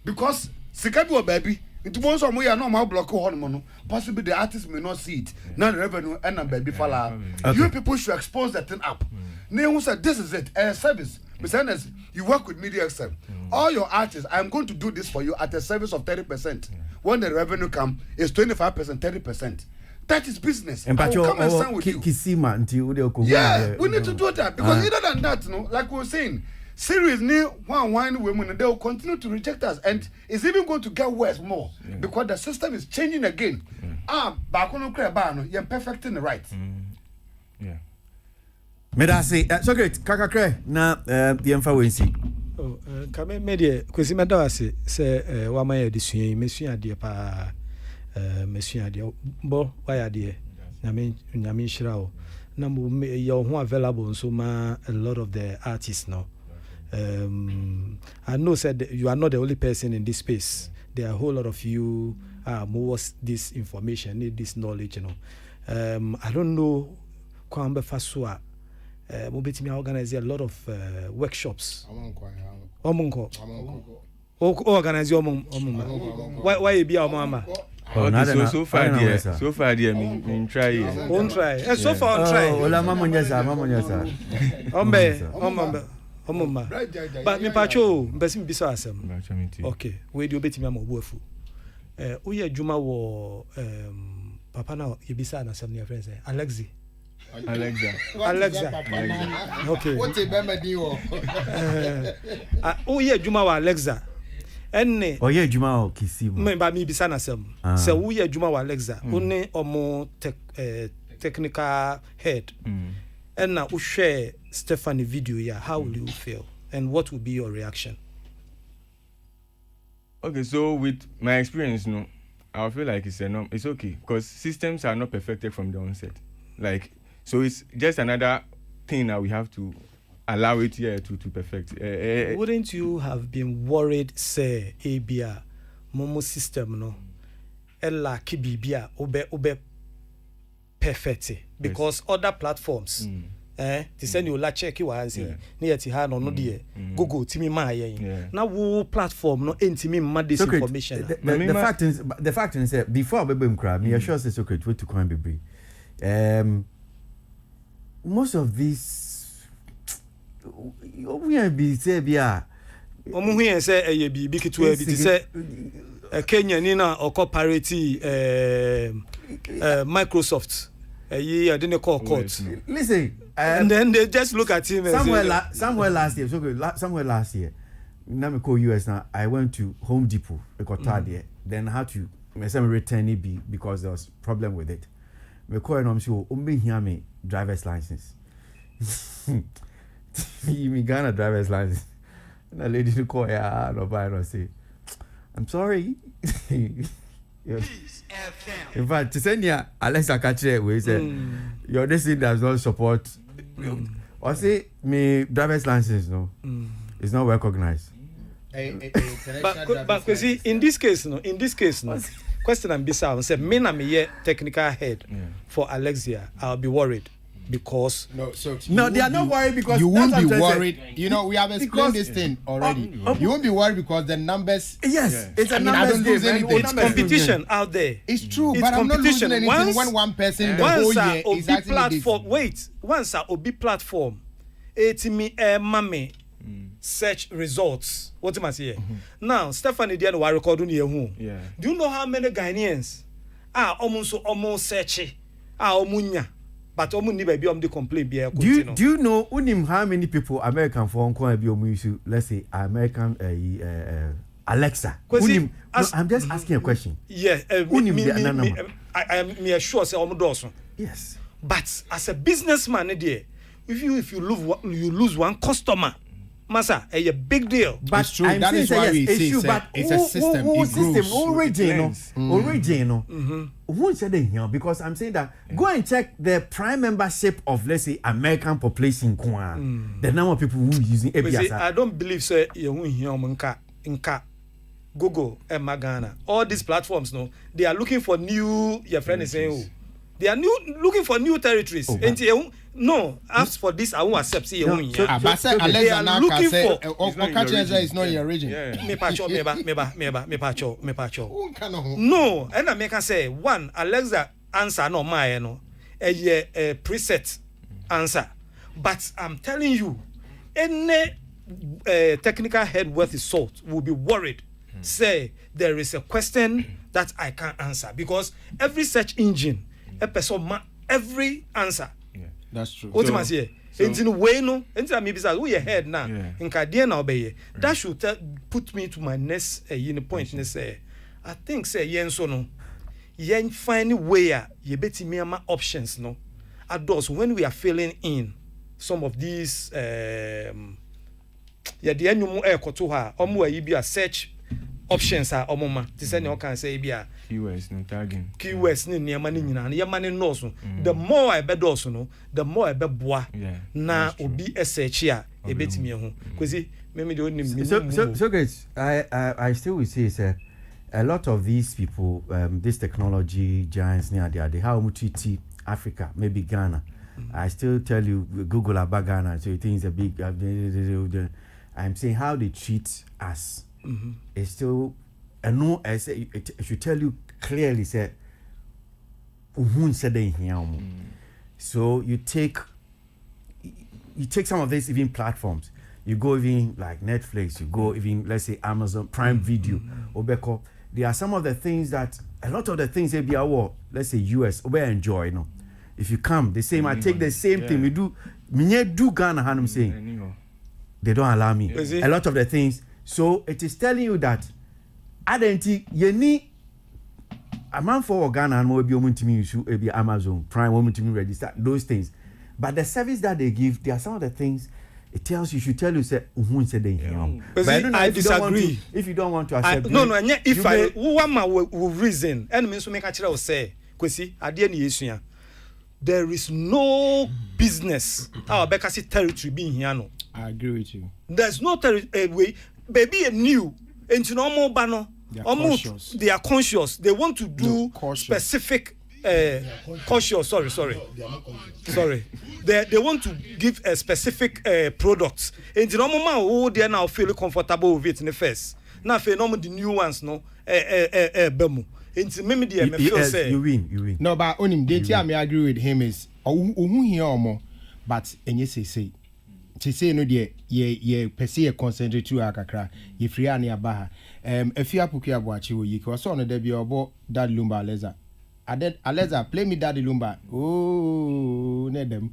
because sikabi or baby It was some way no more block on possibly the artist may not see it. Now the revenue and baby falla. You people should expose that thing up. Who said this is it, a service. Besides, you work with Media XM. All your artists, I'm going to do this for you at a service of 30%. When the revenue come, it's 25%, 30%. That is business. And I will come and sign with you. Yeah, we need to do that because other than that, like we were saying, series one women they will continue to reject us, and it's even going to get worse more because the system is changing again. Back on you're perfecting the right. Yeah. Medasi, so great. Kakakre na the emfa Oh, kame media kwesi medawase se wa ma ya disua mesua de pa mesua de bo wa ya de nyame nhira o na mo your ho available so ma a lot of the artists now. I know said you are not the only person in this space. There are a whole lot of you more this information, need this knowledge, I don't know kwamba faswa mobetimi organize a lot of workshops. Organize why you be our mama? So far dear me try. Won't try. So far on try. Mama nyasa. But me pacho mbesi bisa asem. Okay, we do betimi am obuafu. Uye juma wo papa na yebisa na asem ne friends Alexa. Okay. What a bemedi wo. Uye juma wa Alexa. Enne oye juma o kisimu. Me ba mi bisa na asem. Se uye juma wa Alexa, one omo technical head. And now we share Stephanie video here. How will you feel? And what will be your reaction? Okay, so with my experience, I feel like it's okay because systems are not perfected from the onset. Like, so it's just another thing that we have to allow it here to perfect. Wouldn't you have been worried, say, ABA, Momo system, no? Ella kibibia obe perfect because other platforms they send you la check you and say near ti ha no there Google timi ma yen na wo platform no entimi ma this information. The fact is that before baby mkra me sure say secret way to come baby most of these we be say bia omo hu yen say eye bi kitu e bi ti say Kenya ni na okoparity Microsoft I didn't call court. Listen, and then they just look at him. Somewhere last year, somewhere last year, now me call US now. I went to Home Depot, there. Then had to return it because there was problem with it. Me call and I'm sure hear me driver's license. Me Ghana driver's license. And the lady to call no buy no say, I'm sorry. In fact, to send ya Alexa Kache, we say your destiny does not support. Or say me driver's license it's not recognized. But see, in this case, question and bisa say me na me technical head for Alexia, I'll be worried. Because they are not worried because you won't be worried. We have explained this thing already. You won't be worried because the numbers. Yes, it's a numbers game. It's competition out there. It's true, but I'm not losing anything when one person the whole year is actually platform. Wait, once a OB platform, me mame search results. What am I saying? Now, Stephanie Diano wa recording here who? Do you know how many Ghanaians almost search omunya? But omundi baby the complain be do you know how many people American phone call be use let's say American Alexa? I'm just asking a question. Yeah, I am sure say omudoso. Yes. But as a businessman there, if you lose one customer, massa a big deal. But it's true. That is why we say it's a system. Original. Who said it here? Because I'm saying that go and check the prime membership of let's say American population. The number of people who using ABS. I don't believe so. You here Inka, Google and Magana. All these platforms, they are looking for new. Your friend is saying, they are looking for new territories. No, as for this, I won't accept. See, but they are looking for. It's not your region. Me pacho. No, and I make say one. Alexa answer no my no. A preset answer, but I'm telling you, any technical head worth his salt will be worried. Say there is a question that I can't answer because every search engine, every answer. That's true. Ultimately, in way no, into maybe say we head now. In Kadia now be that should put me to my next point. Say, I think say yen so no, yen find way ye beti me my options no. Adults when we are filling in some of these the annual air kotoha omu e bi a search options are omoma to say no can say bia keywords no tagging keywords ni niam ni nyina na yema ni nose the more I be dose no the more I be boa na obi e search a e betimi ho kwesi me de onim so guys I still will say sir a lot of these people this technology giants near they how much Africa maybe Ghana I still tell you Google about Ghana so you think it's a big I'm saying how they treat us it's still I know I say it should tell you clearly say so you take some of these even platforms you go even like Netflix you go even let's say Amazon Prime Video Obeko there are some of the things that a lot of the things they be our let's say US we enjoy no if you come the same I take the same thing we do Ghana I'm saying they don't allow me a lot of the things so it is telling you that identity you need a man for Ghana and more be Amazon Prime register those things but the service that they give there are some of the things it tells you should tell you say but I disagree if you don't want to accept if I will reason and means to make a child say Kwasi ade na yesua there is no business our Bekasi territory being here no I agree with you there's no way baby new into normal banner almost they are conscious they want to do specific cautious sorry they want to give a specific products into normal man who they are now feel comfortable with it in the first now for normal the new ones no bemu into maybe the feel say you win no but onim dey me agree with him is ohun here omo but enye say no de ye pese ye concentrate to akakra ye free ani abaha afia poku Aboagye wo yi ko so no da bi obo dad lumba Aleza play me daddy lumba oh ne dem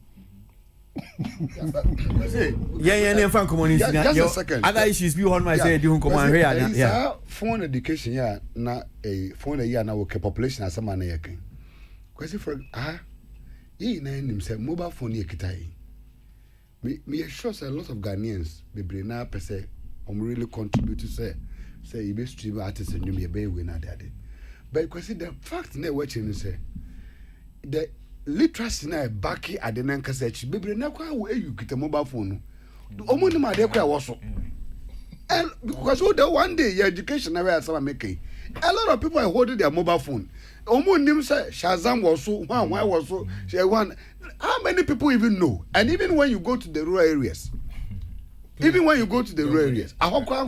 just a second other issues be on my say do come on here phone education yeah na a phone here na work population asama na yakin kwesi for yi na nim say mobile phone ye kitai me sure say a lot of Ghanaians be na pese really contribute to say you be stream artists and you be we na that but kwesi the fact na watching say the literacy na back at the nanka search be na kwa we you get a mobile phone omo ni ma de kwa wo so and because one day your education na where some making a lot of people are holding their mobile phone omo nim say Shazam was so why was so how many people even know and even when you go to the rural areas ahokwa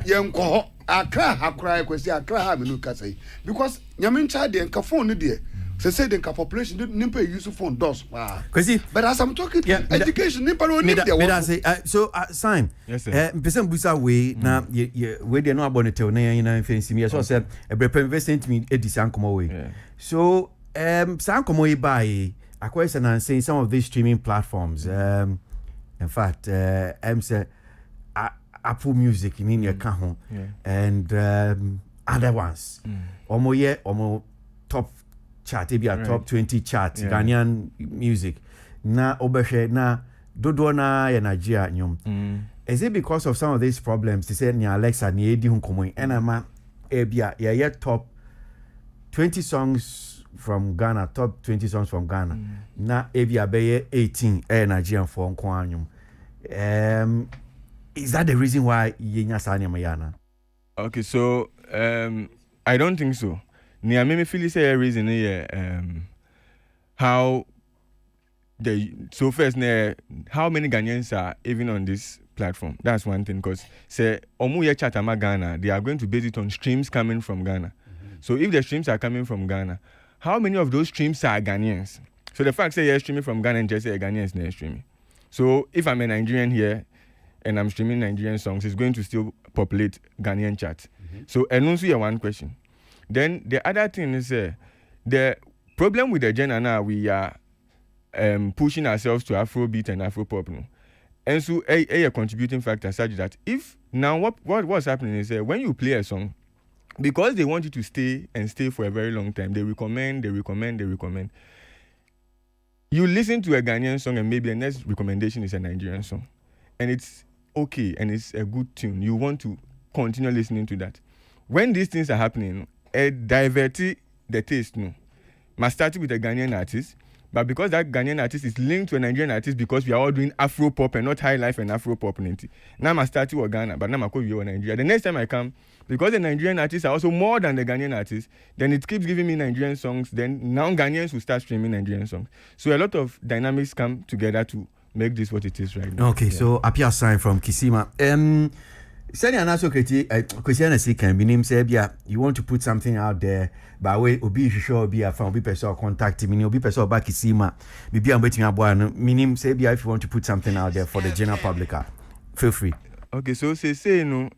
yenko akra hakra kwesi akra ha menu kasai because nyamincha de nka phone de say the population nimpa use phone does kwesi but as I'm talking education nimpa no need there so sign person busa we na we dey no abonete na yan na fancy me so say e investment me edisa nkomo we so sankomo e buy akwese na saying some of these streaming platforms in fact I'm say Apple Music in your account and other ones omo top chart maybe a top 20 chart Ghanaian music na obehwe na dodo na ya Nigeria nyom is it because of some of these problems they say ni Alexa ni edi hu komo enama ebia ya top 20 songs from Ghana top 20 songs from Ghana na ebia be 18 Nigerian for nko anyum is that the reason why yenya sanya mayana okay so I don't think so ni me feel say a reason here how so first, how many Ghanaians are even on this platform? That's one thing, because say Omuye Chatama Ghana, they are going to base it on streams coming from Ghana. So if the streams are coming from Ghana, how many of those streams are Ghanaians? So the fact say you're streaming from Ghana and just say Ghanaians are streaming. So if I'm a Nigerian here and I'm streaming Nigerian songs, it's going to still populate Ghanaian charts. So and also one question. Then the other thing is the problem with the genre now, we are pushing ourselves to Afrobeat and Afropop. No? And so a contributing factor such that if now what's happening is when you play a song, because they want you to stay for a very long time, they recommend. You listen to a Ghanaian song and maybe the next recommendation is a Nigerian song. And it's okay and it's a good tune. You want to continue listening to that. When these things are happening, it diverts the taste. No, must start with a Ghanaian artist, but because that Ghanaian artist is linked to a Nigerian artist because we are all doing Afro pop and not high life and Afro pop. Now I start with Ghana, but now I call you Nigeria. The next time I come, because the Nigerian artists are also more than the Ghanaian artists, then it keeps giving me Nigerian songs. Then now Ghanaians will start streaming Nigerian songs. So a lot of dynamics come together to make this what it is right now. Okay, so Apia sign from Kisima. Sani anaso Christiana can be named Serbia. You want to put something out there by way obi sure obi afan obi person contact me obi person back Kisima. Bibi am waiting aboa minim Serbia if you want to put something out there for the general public. Feel free. Okay, so say no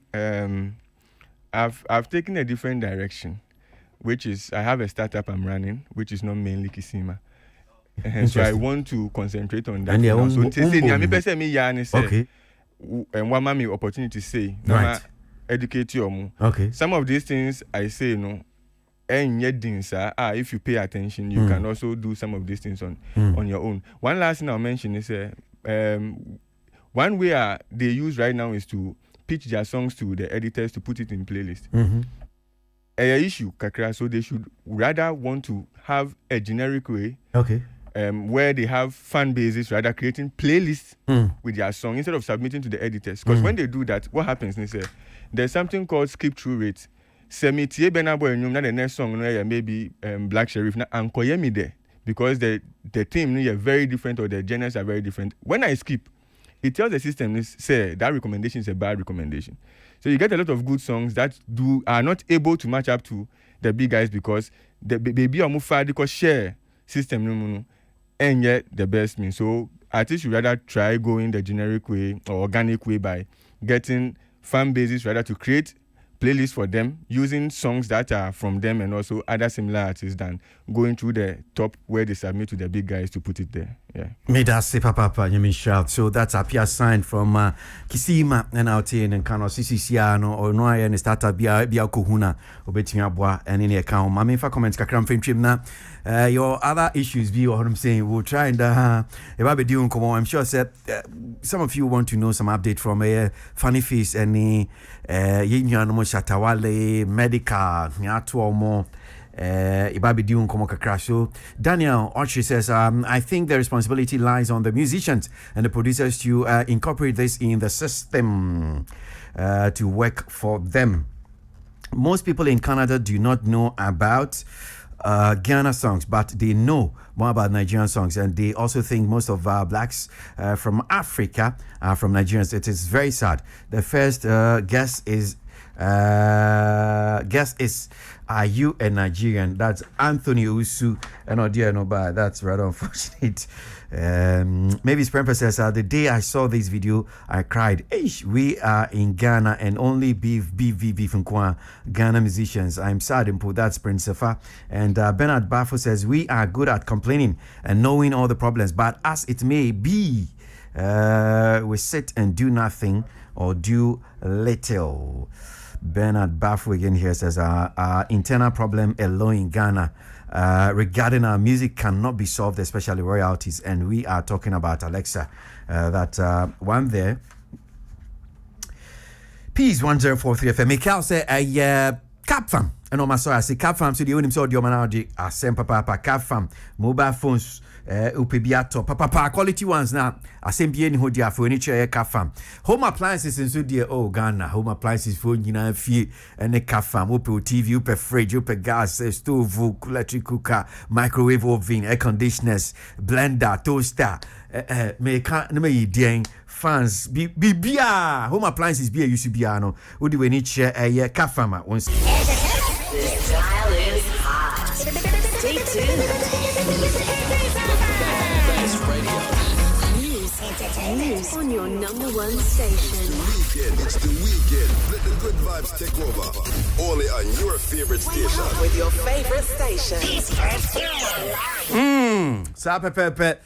I've taken a different direction, which is I have a startup I'm running, which is not mainly Kisima. So I want to concentrate on that. And so say okay. And what me opportunity say, right. Educate you. Okay. Some of these things I say and yet if you pay attention, you can also do some of these things on your own. One last thing I'll mention is one way they use right now is to pitch their songs to the editors to put it in playlist. Issue kakra, so they should rather want to have a generic way. Okay. Where they have fan bases, rather creating playlists with their song instead of submitting to the editors. Because when they do that, what happens is there's something called skip through rate. Semitie benabo enyum na the next song maybe Black Sheriff na ankoye me there because the theme is very different or the genres are very different. When I skip, it tells the system say that recommendation is a bad recommendation. So you get a lot of good songs that are not able to match up to the big guys because the baby or mufa because share system no. And yet the best means. So artists should rather try going the generic way or organic way by getting fan bases rather to create playlists for them using songs that are from them and also other similar artists than going through the top where they submit to the big guys to put it there. Yeah. Me that say papa you mean shout. So that's a Pia sign from Kisima and out in and kind of CCCano or no I and startup bia kohuna obetimi aboa and in the account. I mean for comments kakram fintrim na your other issues be what I'm saying. We'll try and if I be doing come on, I'm sure said some of you want to know some update from Funny Face and Yinyano Shatawale Medical Nyatu more Ibabi Diun Komokakra. So Daniel Archie says, I think the responsibility lies on the musicians and the producers to incorporate this in the system to work for them. Most people in Canada do not know about Ghana songs, but they know more about Nigerian songs, and they also think most of blacks from Africa are from Nigerians. It is very sad. The first guess is are you a Nigerian? That's Anthony Usu and Odia Noba. That's rather unfortunate. Maybe Spremper says the day I saw this video I cried. We are in Ghana and only beef and Kwa Ghana musicians. I'm sad and put that's Prince Safa. And Bernard Bafo says we are good at complaining and knowing all the problems, but as it may be, we sit and do nothing or do little. Bernard Bafo again here says our internal problem alone in Ghana regarding our music cannot be solved, especially royalties, and we are talking about Alexa. That one there. Peace 1043 FM. Mikhail say Capfam And on my side, I say Cap Farm, so the only so the Omanaudi, I send Papa Cap Farm, mobile phones, Upebiato, Papa quality ones now. I send bien hodia furniture, Cap Farm. Home appliances and so dear, oh Ghana, home appliances for you fee and a Cap Farm, Upe TV, Upe fridge, Upe gas, stove, electric cooker, microwave oven, air conditioners, blender, toaster, me ding. Fans, bia home appliances be a UCB no. Would you any chair a Cap Farmer once? The dial is hot. Stay tuned. News on your number one station. It's the weekend. Let the good vibes take over. Only on your favorite station. With your favorite station. Pepe.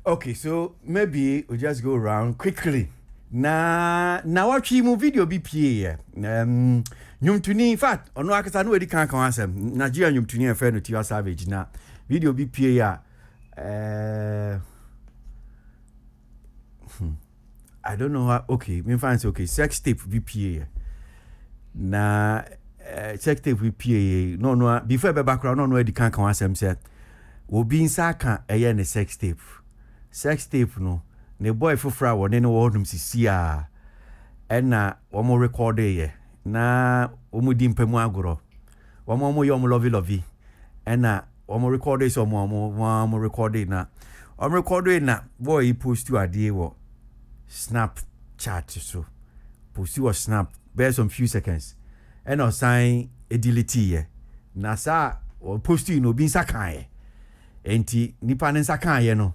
Okay, so maybe we just go around quickly. Now watch mu video BPA. Nyumtuni, in fact, on no akasa no edi kan kan asem. Nigeria nyumtuni e fe no Tiwa Savage na video BPA ya. I don't know how. Okay, me find okay. Sex tape BPA. Na sex tape BPA. No. Before be background, no edi kan kan asem say. Obi nsa kan eye ne sex tape. Sex tape no ne boy fofra wo ne no wodum sisi a na wo mo record ye na wo mo di mpamu agoro wo mo yo mo lovey na wo mo record so mo record na wo mo record na boy he post you ade wo Snapchat so post you snap based on few seconds no sign e delete ye na sa wo post you no bi nsa kan ye enti nipa ne nsa kan ye no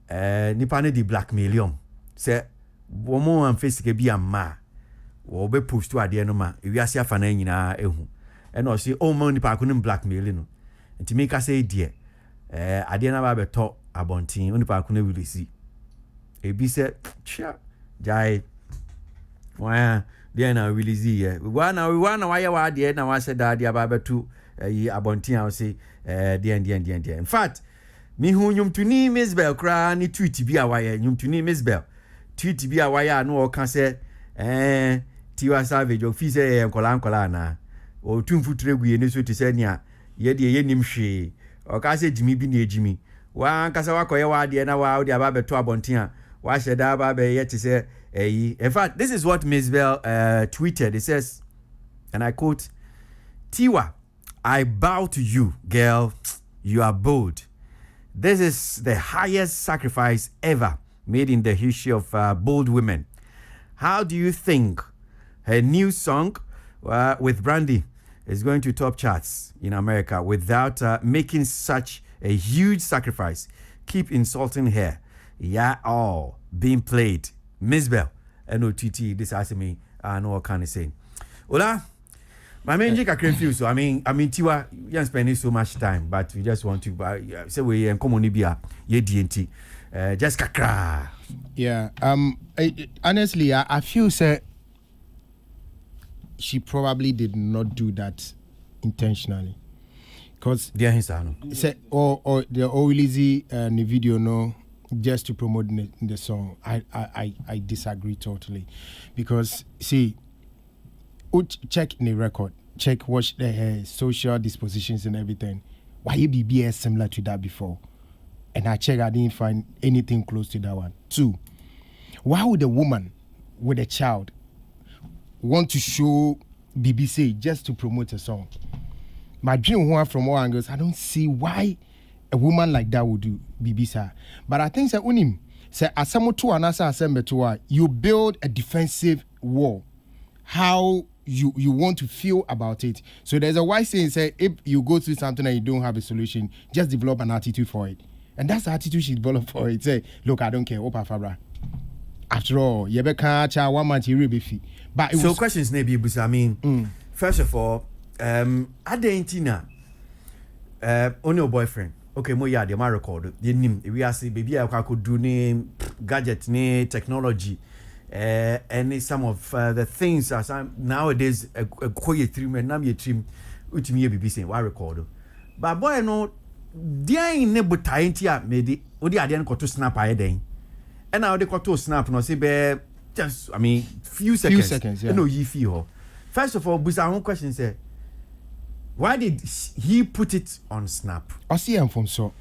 nipa ne di blackmail say womo am face ke bi amma wo be post to ade no ma ewiase afa na nyina ehu and o say o mo nipa ko no blackmail no nti me ka say die ade na ba be to abontin nipa ko no release e bi say cha jai wa dia na release ye we wanna why wa ade na wa say da ade ba be to yi abontin a say die in fact mi hu nyumtuni Misbel kra ni tweet bi awaye nyumtuni Misbel tweet bi awaye no o kan se Tiwa Savage o fi se nkola na o tumfutre guye ne so ti se nia ye de ye nim hwe o ka se jimi bi na ejimi wa nkasa wakoye wa de na wa de aba beto abonten a wa sheda aba be ye ti se in fact this is what Misbel tweeted. It says, and I quote, Tiwa, I bow to you, girl. You are bold. This is the highest sacrifice ever made in the history of bold women. How do you think her new song with Brandy is going to top charts in America without making such a huge sacrifice? Keep insulting her. Yeah, all being played. Misbel, NOTT, this asks me, I know what can I say. Hola. My main are confused. So I mean, Tiwa, you are spending so much time, but we just want to say we come on Ibia, ye DNT, just kakra. Yeah. Honestly, I feel say she probably did not do that intentionally, because say or the Lizzy the video no just to promote the song. I disagree totally, because see. Check in the record, watch the social dispositions and everything. Why you BBS similar to that before? And I didn't find anything close to that one. 2, why would a woman with a child want to show BBC just to promote a song? My dream from all angles, I don't see why a woman like that would do BBC. But I think unim say asamoto anasa asembeto, you build a defensive wall. How you want to feel about it. So there's a wise saying, say, if you go through something and you don't have a solution, just develop an attitude for it. And that's the attitude she developed for it. Say, look, I don't care. Opa Fabra. After all, you better 1 month you be fee. But so questions maybe, but I mean, first of all, Adentina, only your boyfriend. Okay, mo ya de ma record. The name we are say baby I could do name gadget ne technology. And some of the things as nowadays a quiet trim and nam ye trim which me be saying why record. But boy no dia in ne butai ntia made odi ade nko to snap aye den. And now they got to snap no say be just few seconds. Yeah. No ye fee ho. First of all, busa one question say Why did he put it on Snap? I see him from so.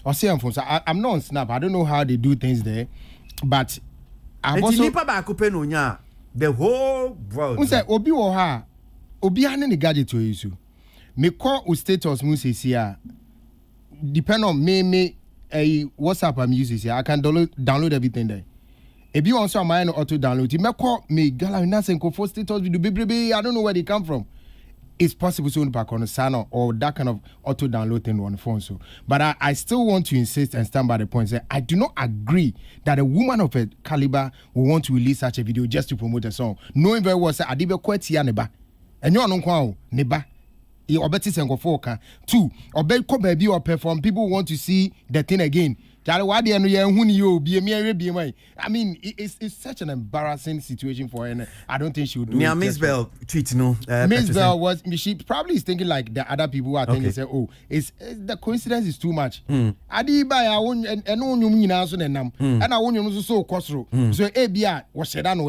I'm not on Snap. I don't know how they do things there, but I've also. The whole world. Unse obi wo ha. Obi ane ne gadget to use. Me call u status mu here. Depend on me WhatsApp I'm using here. I can download everything there. If you also mind auto download it, me call me gala na sen ko for status video baby. I don't know where they come from. It's possible to back on the Sano or that kind of auto download thing on the phone. So, but I still want to insist and stand by the point that I do not agree that a woman of a caliber will want to release such a video just to promote a song, knowing very well that Adibe Kweti neba, and you are non neba. Or better say go for two or baby or perform. People want to see the thing again. I mean, it's such an embarrassing situation for her. And I don't think she would do it. Miss Bell tweet no. Miss Bell was she probably is thinking like the other people who are thinking say, oh, it's the coincidence is too much. Adi by I won't and no you answer and I won't you so costro. So ABR was said on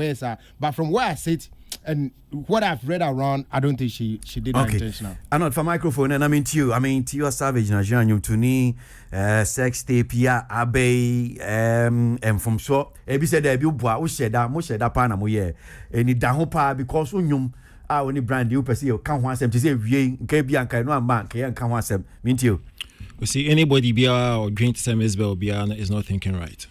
but from where I sit. And what I've read around, I don't think she did that intentional. I'm not for microphone, and I mean to you, Savage, Nigerian, to me, sex tape, yeah, abe, and from so, ebi said, there be boy, who said that, most said that panamo, yeah, and it down because unyum, I only brand you, perceive, can't want them to say, we can't be uncle, no man, can't want them, mean to you. We see anybody be or drink some Isbel is not thinking right.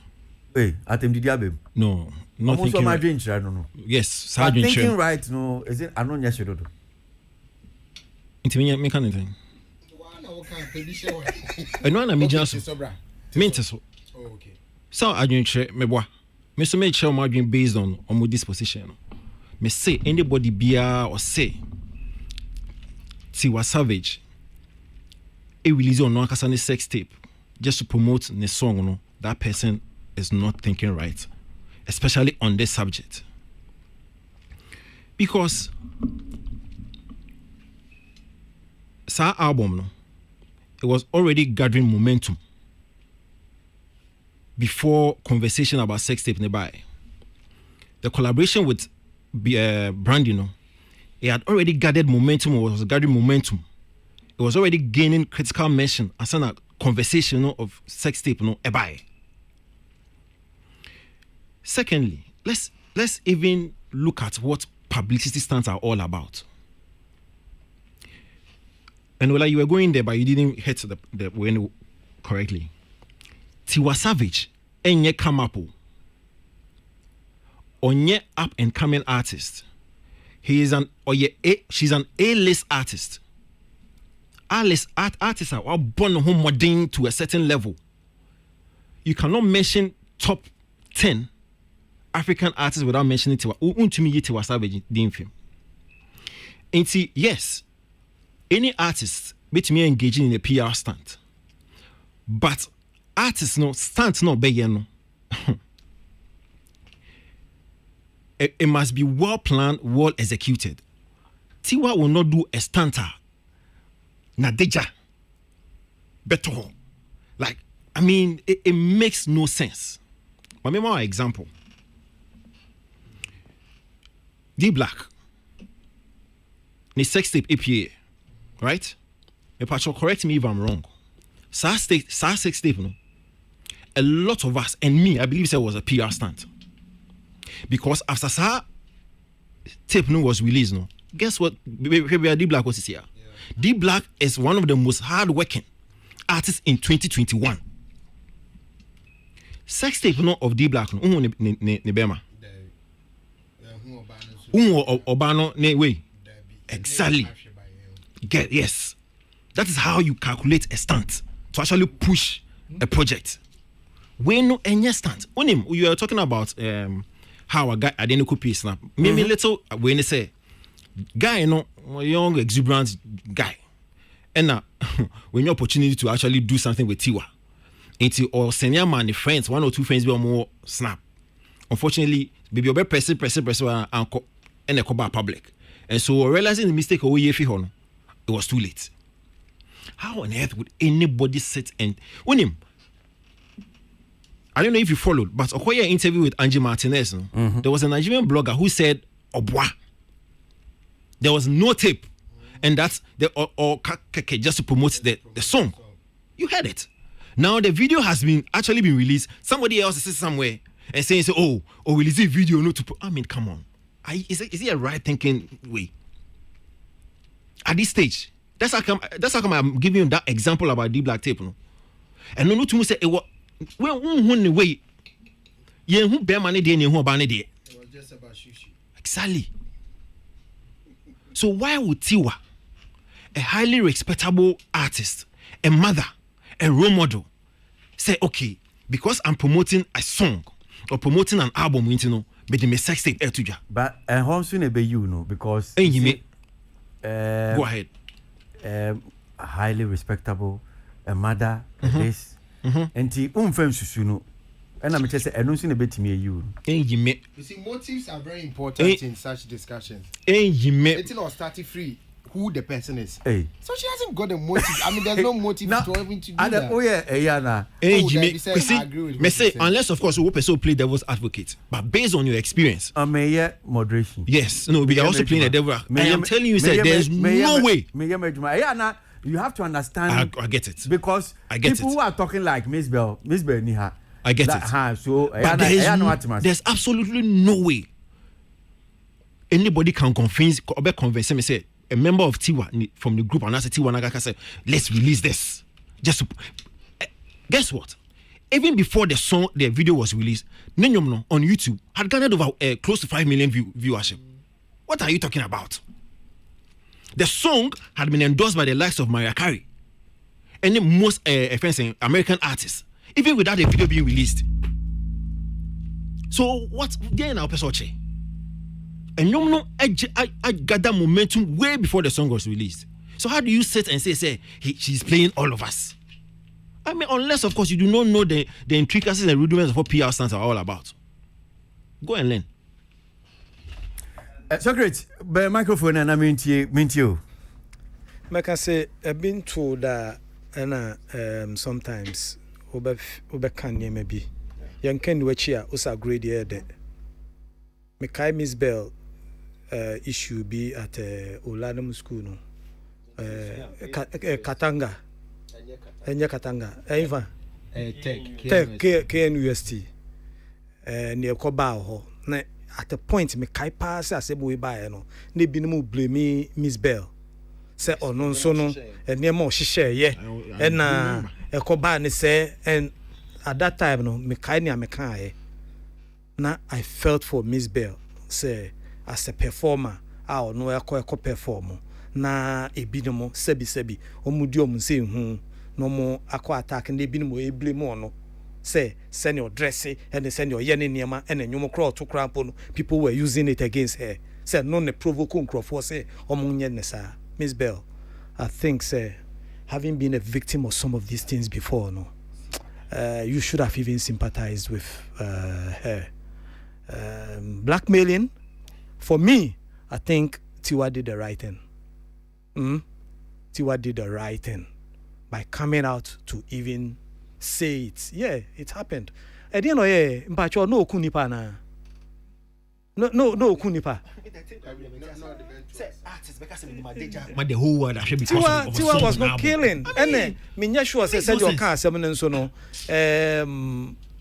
Hey, at him, did you No. Not thinking my drink, I don't know. Yes, Sergeant. Thinking right, no. Is it? I don't know. Yes, you do. Intimate me can't think. And one I'm just mintus. Okay. So I drink me boy. Me so make sure my drink based on my disposition. Me say anybody be or say Tiwa Savage. A release on one kasane sex tape just to promote the song. No, that person is not thinking right. Especially on this subject. Because Sa album, no, it was already gathering momentum before conversation about sex tape nearby. The collaboration with Brandy, no, it had already gathered momentum, or was gathering momentum. It was already gaining critical mention as a conversation, no, of sex tape, no, nearby. Secondly, let's even look at what publicity stunts are all about. And well, you were going there, but you didn't hit the when correctly. Tiwa Savage, enye come up, onye up and coming artist. He is she's an A-list artist. A-list artists are born home modern to a certain level. You cannot mention top 10 African artists without mentioning Tiwa Savage in film. And see, yes, any artist bet me engaging in a PR stunt, but artists no stunt no be no. It must be well planned, well executed. Tiwa will not do a stunter. Nadeja, better. Like, I mean, it makes no sense. But remember our example. D Black, the sex tape APA, right? Me patcho, correct me if I'm wrong. Sa sex tape, no. A lot of us and me, I believe, it was a PR stunt because after Sa tape no was released, no. Guess what? D Black was here. D Black is one of the most hardworking artists in 2021. Sex tape no of D Black no. Ne bema. Obano ne way. Exactly. Yes. That is how you calculate a stunt to actually push a project. When no any stunt. Onim, you are talking about how a guy identical piece snap. Maybe little when they say guy no young exuberant guy. And when your opportunity to actually do something with Tiwa. Into or senior man friends, one or two friends be more snap. Unfortunately, baby obe press and a cover public. And so realizing the mistake it was too late. How on earth would anybody sit and him? I don't know if you followed, but Okoye interview with Angie Martinez, there was a Nigerian blogger who said Obwa. There was no tape. and that's the or just to promote the song. You heard it. Now the video has actually been released. Somebody else is somewhere and saying, "Oh, release a video not to." I mean, come on. Is it a right thinking way? At this stage, that's how come I'm giving you that example about D Black tape, no. And no to say it was when way. Yeah, who bear money there, who ban it there. It was just about sushi. Exactly. So why would Tiwa, a highly respectable artist, a mother, a role model, say, okay, because I'm promoting a song or promoting an album, you know, but the sex tape tuja. But how soon it be you know because go ahead. Highly respectable, a mother, this, and the susu no. And I'm just saying, I don't see a bit me you. You see, motives are very important in such discussions. It's not starting free. Who the person is. Hey. So she hasn't got a motive. I mean, there's no motive to even to do that. Oh yeah, nah. I agree with me say, unless of course we also play devil's advocate, but based on your experience. Moderation. Yes, no, we are also playing the devil. I am telling you, sir, there's no way. You have to understand. I get it. Because people who are talking like Miss Bell Niha. I get it. So there's absolutely no way anybody can convince me say a member of Tiwa from the group and as a Tiwa Naga say let's release this. Just guess what? Even before the video was released, Nenyom on YouTube had garnered over close to 5 million viewership. What are you talking about? The song had been endorsed by the likes of Mariah Carey and the most American artists, even without the video being released. So what? Then our person and I gather momentum way before the song was released. So how do you sit and say she's playing all of us? I mean, unless of course you do not know the intricacies and rudiments of what PR stands are all about. Go and learn. So great, but microphone and I mean you. I can say I've been told that and sometimes ube can maybe young Ken Wechia was a grade year that Mekai Miss Bell issue be at Olanum school no Katanga Enya Katanga Eva Tech KNUST near Kobao na at a point Mekai pass as a boy by no ne binimu blame Miss Bell say oh no so no and near more she share yeah and a Koba ne say and at that time no Mekai near Mekai na I felt for Miss Bell say as a performer no ekọ perform na ebinimo sebi omudi omunse hu no mo akọ attack na ebinimo e blame no say send your dress and send your yene niema and enwom crowd to cramp no people were using it against her say no ne provoke nkrofo say omunye ne sa. Miss Bell, I think say having been a victim of some of these things before no you should have even sympathized with her. Blackmailing, for me, I think Tiwa did the right thing. Tiwa did the right thing by coming out to even say it. Yeah, it happened. At the end of the day, no kunipa na. No kunipa. But the whole world actually because Tiwa was not killing. And me sure said your car seven so no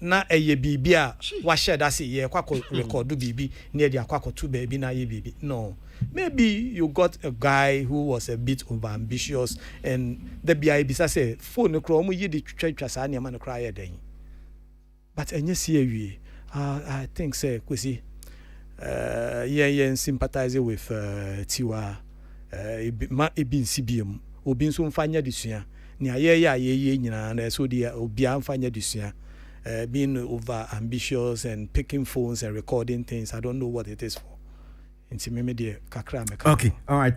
na eye bibia wa share that say ye kwako record do bibi near the kwako two baby na ye bibi. No, maybe you got a guy who was a bit over ambitious and the BI bisa say phone kro mu ye di twatwa sa na man cry den. But enye see awie I think say Kwasi sympathize with Tiwa ebi nsibiem obi nso mfanya disua ne aye nyina na so dia obi amfanya disua being over ambitious and picking phones and recording things. I don't know what it is for. Okay, all right.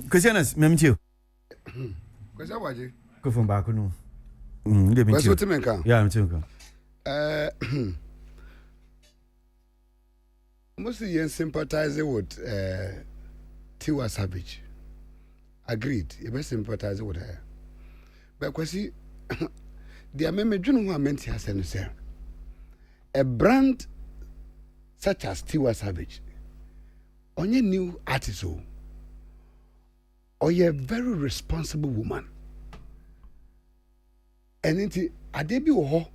Questions, Memtio. Question what you? Go from back no. Yeah, I'm thinking. Mostly sympathizing with Tiwa Savage. Agreed. You best sympathize with her. But Kwasi, the American who meant has said, a brand such as Tiwa Savage, only new artist, or you're a very responsible woman. And into a debut ho,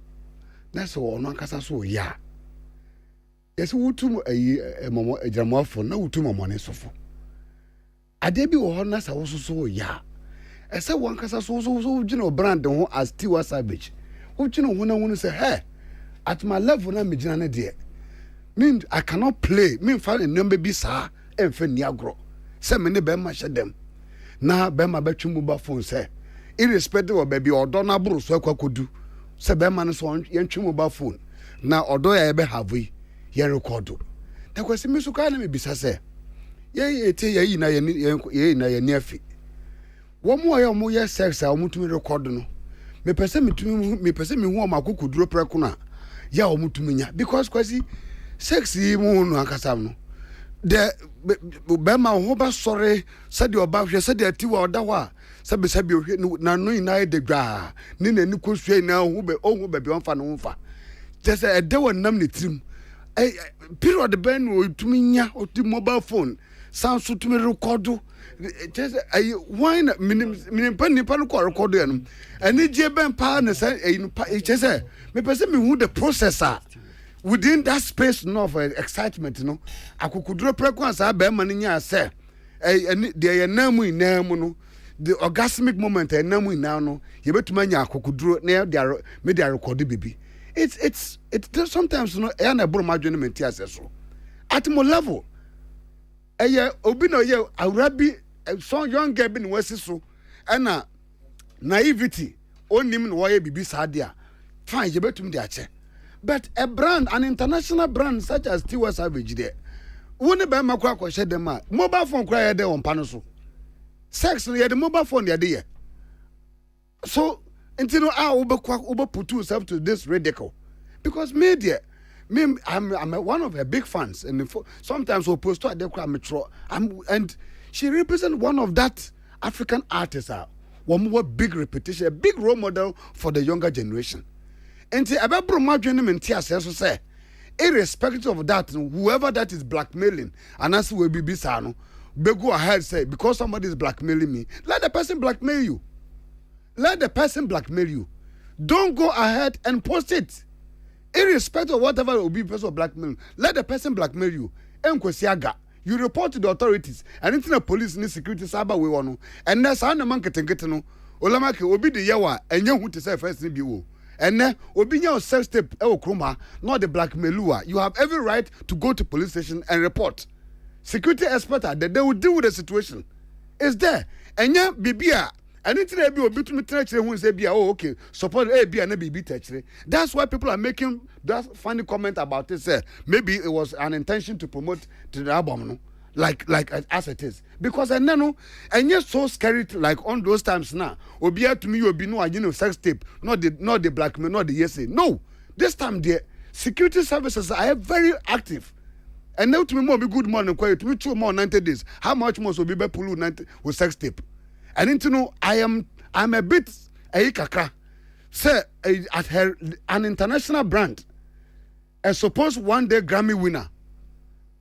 that's all no kasa so ya. Yes, we to a mama a drama for no to my money so for. A debut ho nasa also so ya. As a one kasa so you know brand as Tiwa Savage. Who you know when I want to say, hey, at my level, I'm a dear. Mean I cannot play. Mean find a number be sir and Feniagro. Say many bema shed them. Now bema betchu mobile phone say. Irrespective of baby or donna bruce so could do. Say bema so on yenchu mobile phone. Now although I ever have we ye record. The question Miss Ukana be say. Ye ye na ye near feet. One more year sex I want to record no. Me person me who ma kuku duro prekuna. Ya omutuminya because Kwasi sexy mu no akasa no. The bema ho ba sore said your ba hwe said atiwa oda ho a sabe hwe na no ina de gwa ni na ni kosue na ho be be onfa no mfa just e de wonam ne trim period ben no otuminya oti mobile phone sound so to me record just why minim pan no ko record no ani je ben pa na say just me person me who the processor within that space no of excitement no akukuduro frequency abema nya say the namu inamu no the orgasmic moment namu ina no ye betuma nya akukuduro na me dey record baby it's sometimes no e na bro madwene menti aseso at mo level obi no ye awrabi so young girl bi no wasiso na naivety onim no ye bibi sadia fine ye betum de ache. But a brand, an international brand such as Tiwa Savage there, won't be my crack or shed them out. Mobile phone cry there on Panoso. Sex, you had the mobile phone the idea. So, until I over put yourself to this ridicule. Because media, I'm one of her big fans, and sometimes we post to the crime and she represents one of that African artists, one more big reputation, a big role model for the younger generation. And the ababro madwene mentia say irrespective of that whoever that is blackmailing and as we be bisa be go ahead say because somebody is blackmailing me, let the person blackmail you. Don't go ahead and post it irrespective of whatever will be person blackmail. Let the person blackmail you. You report to the authorities and into the police and security cyber we want and that's how the man get no olamake obi de yawa enye hu to say first ni bi wo. And then, Obinya sex tape, not the blackmail. You have every right to go to police station and report. Security expert that they will deal with the situation. It's there. And yeah, Bibia, and it's there be a bit who say, oh, okay, support A, B, and a BB touch. That's why people are making that funny comment about it. Say, maybe it was an intention to promote to the album, no? Like as it is. Because I know, and you're so scary like on those times now. Obia to me, you'll be no sex tape, not the blackmail, not the yes. No. This time the security services are very active. And now to me more be good morning, quiet to me 2 more 90 days. How much more will be pulu 90 with sex tape? And into know I'm a bit kakra. Say at her an international brand. And suppose one day Grammy winner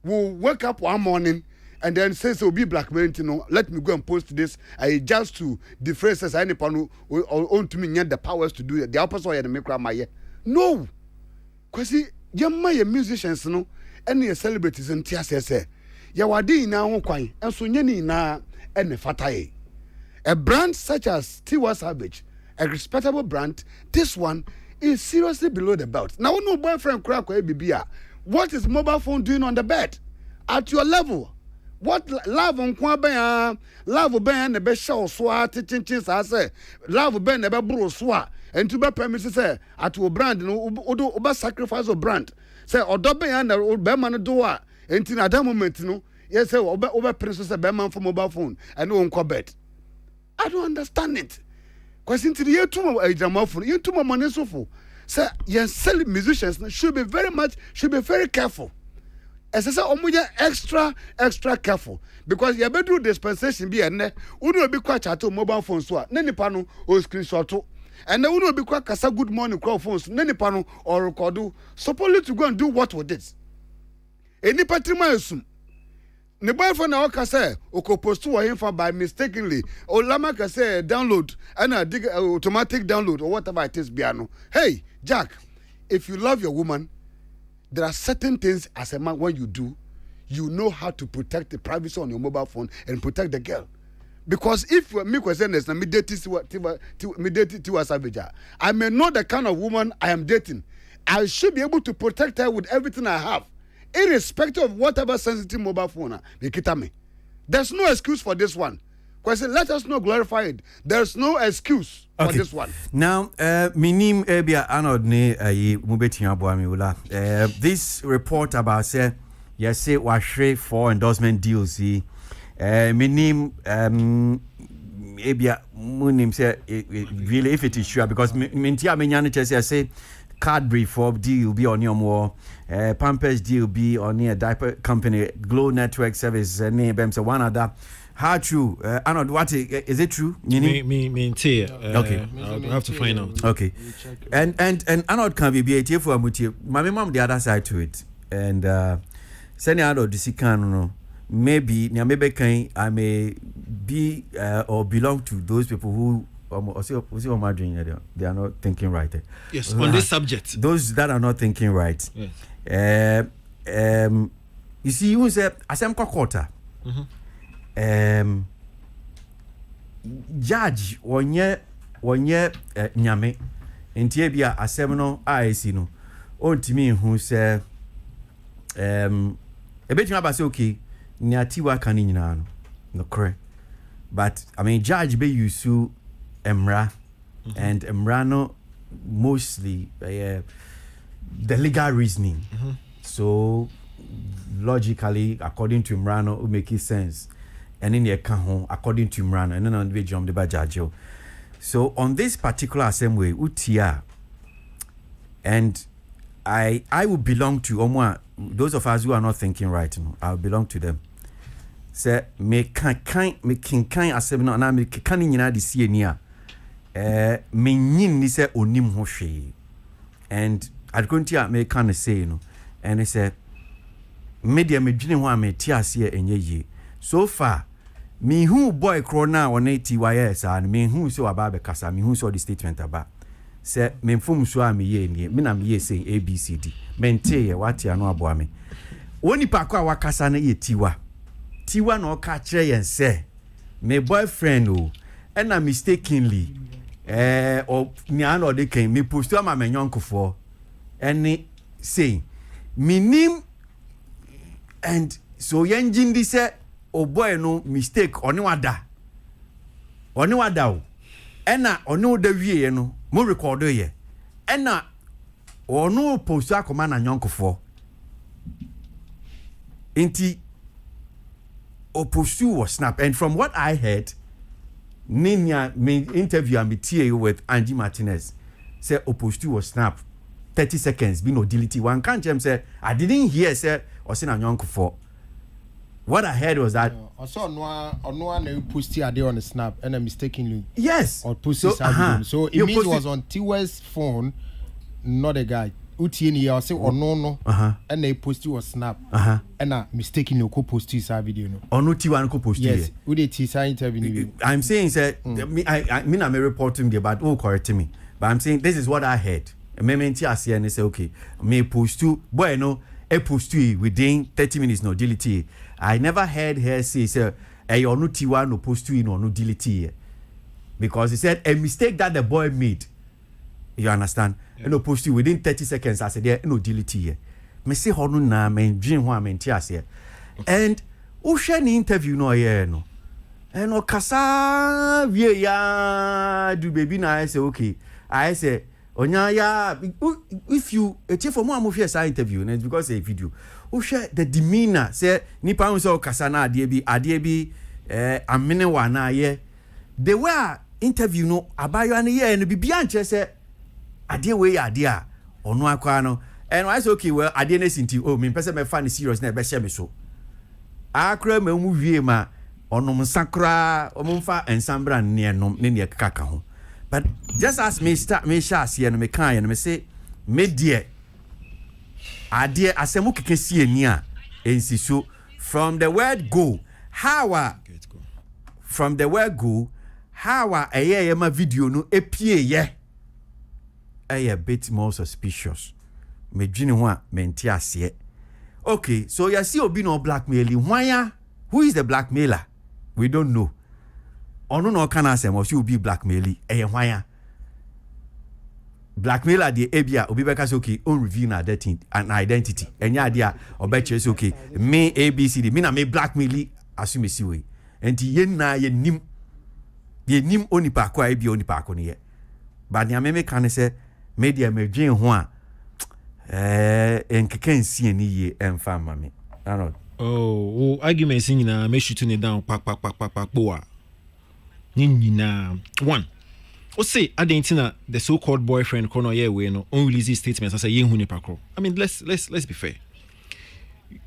will wake up one morning and then says will be blackmail, let me go and post this just to defray says any panu own to me the powers to do it. The opposite way the make my no. Kwasi yamma musicians no any celebrities and tia say ya wadi na ho kwan enso nyani na ene fataye. A brand such as Tiwa Savage, a respectable brand, this one is seriously below the belt. Now no boyfriend crack or BBA. What is mobile phone doing on the bed? At your level. What love on Kwabaya, love ben the best show swat, chinchins, I say, love ben the bro swat, and to be premises at your brand, no sacrifice of brand. Say, or double and the old Beman door, and in at that moment, yes, over princess a Beman for mobile phone, and no bed. I don't understand it. Because into the year 2 a gramophone, you 2 more money so for. Sir, yes, selling musicians should be very careful. As I say, extra careful. Because you better do dispensation be and would be quite at mobile phones, Nany pano or screenshot. And then would be quite a good morning call phones, Nany pano or record. Supposed to go and do what with this. Any patrimoine. ne boyfriend na waka say oko post wo him for by mistakenly o lama ka say download and automatic download or whatever it is biano. Hey Jack, if you love your woman, there are certain things as a man when you do, you know how to protect the privacy on your mobile phone and protect the girl. Because if me question is na me dating Tiwa Savage, I may know the kind of woman I am dating. I should be able to protect her with everything I have, irrespective of whatever sensitive mobile phone they kita me. There's no excuse for this one. Question, let us not glorify it. There's no excuse for this one. Now, minim ebia anod ne mubeti aboami ula. This report about say yese washre for endorsement deals minim ebia munim say really if it is sure because mintia menyane chese say Cadbury for deal be on your more Pampers deal be on a diaper company Glow Network Service name say one other. How true? Arnold, what is it true? Me, okay. I'll have to find out. Okay. And Arnold can be a for a my mom the other side to it. And send out of the sican maybe I may be or belong to those people who they are not thinking right. Yes, on this subject. Those that are not thinking right. Yes. You see, you say Asem Kokota. Judge wonye nyame ntie bia asem no aesi no ontimi hu se ebetuma ba se okay nyatiwa kan nyina no correct, but I mean judge be use emra and emra no mostly the legal reasoning. So logically according to emra no it make sense. And in the account, according to Imran, and then on the jump the bajajo. So on this particular assembly, Utia, and I will belong to those of us who are not thinking right. I'll belong to them. Say me kind assembly na me kan nyina de sie ni a me nyin ni say onim ho hwe. And adkontia me kan say no, and he said media me dwene ho a me ti ase enye yi. So far, me who boy crona on ATYS and me who so about the casa, me who saw the statement about. Say, me fum so am ye ni, me na me ye saying ABCD. Mente what ya no aboa me. Oni pakwa wakasa na ye tiwa. Tiwa no ka kire yen say, me boyfriend o, and na mistakenly, or ni ano de ken me post to am menyonko for. Any say, me nim and so yen jindi say o boy no mistake oni wada o ena oni da wie no mo record ye ena onu post akoma na nyonkofo inti o post was snap. And from what I heard ninya me interview am tie with Angie Martinez say o post was snap 30 seconds be no delete one can't jam say I didn't hear say o say na nyonkofo. What I heard was that I saw no post on the snap and mistakenly. Yes. Or post so it means it was on Tiwa's phone, not a guy. Utieni or say or no. And they posted was snap. And mistakenly ko post this video no. Or no Tiwa ko post. Yes. Who did Tisa interview? I'm saying say I mean I'm reporting there but correct me. But I'm saying this is what I heard. Mementi I and say okay, me post to boy no a post to within 30 minutes no delete. I never heard her say or no Tiwa no post to no delete because he said a mistake that the boy made. You understand? Yeah. No post to within 30 seconds. I said there no delete me say hono na men dream ho amenti ase. And who share the interview no here no. And no kasa wie ya do baby na I say okay. I say onya ya if you for more amofia sa interview and it's because a video. Who share the demeanor say nipa won say kasa na ade bi amene wa na ye the way interview no abayo na ye no bibia nche say ade we ade a ono akwa no and I say okay well ade na sinti oh me pese me fa ni serious na be share me so akra ma mu wie ma onom sakra omfa ensambra ne nom ne kaka ho. But just as me share see no me kan no me say me die ade asemu keke sie ni a ensi so from the word go, how from the word go, how a video no appear a bit more suspicious. Me dream one mentias. Okay, so you see obi no blackmailing. Why? Who is the blackmailer? We don't know. Ono no can answer or she will be blackmailing. Why? Blackmailer the abia obi beka say okay on review na that thing an identity enya dia obeche say okay me abcd me na me blackmail assume si we enti ye na ye nim onipa ko ai bi onipa ko ne ye ba nya me kan say media me dwen ho a enkeke nsi ani ye emfa ma me ano arguments nyina me shoot ne down pak boa nyina one. Say Adentina, the so-called boyfriend, Kono we no unreleased statements. I say pakro. I mean, let's be fair.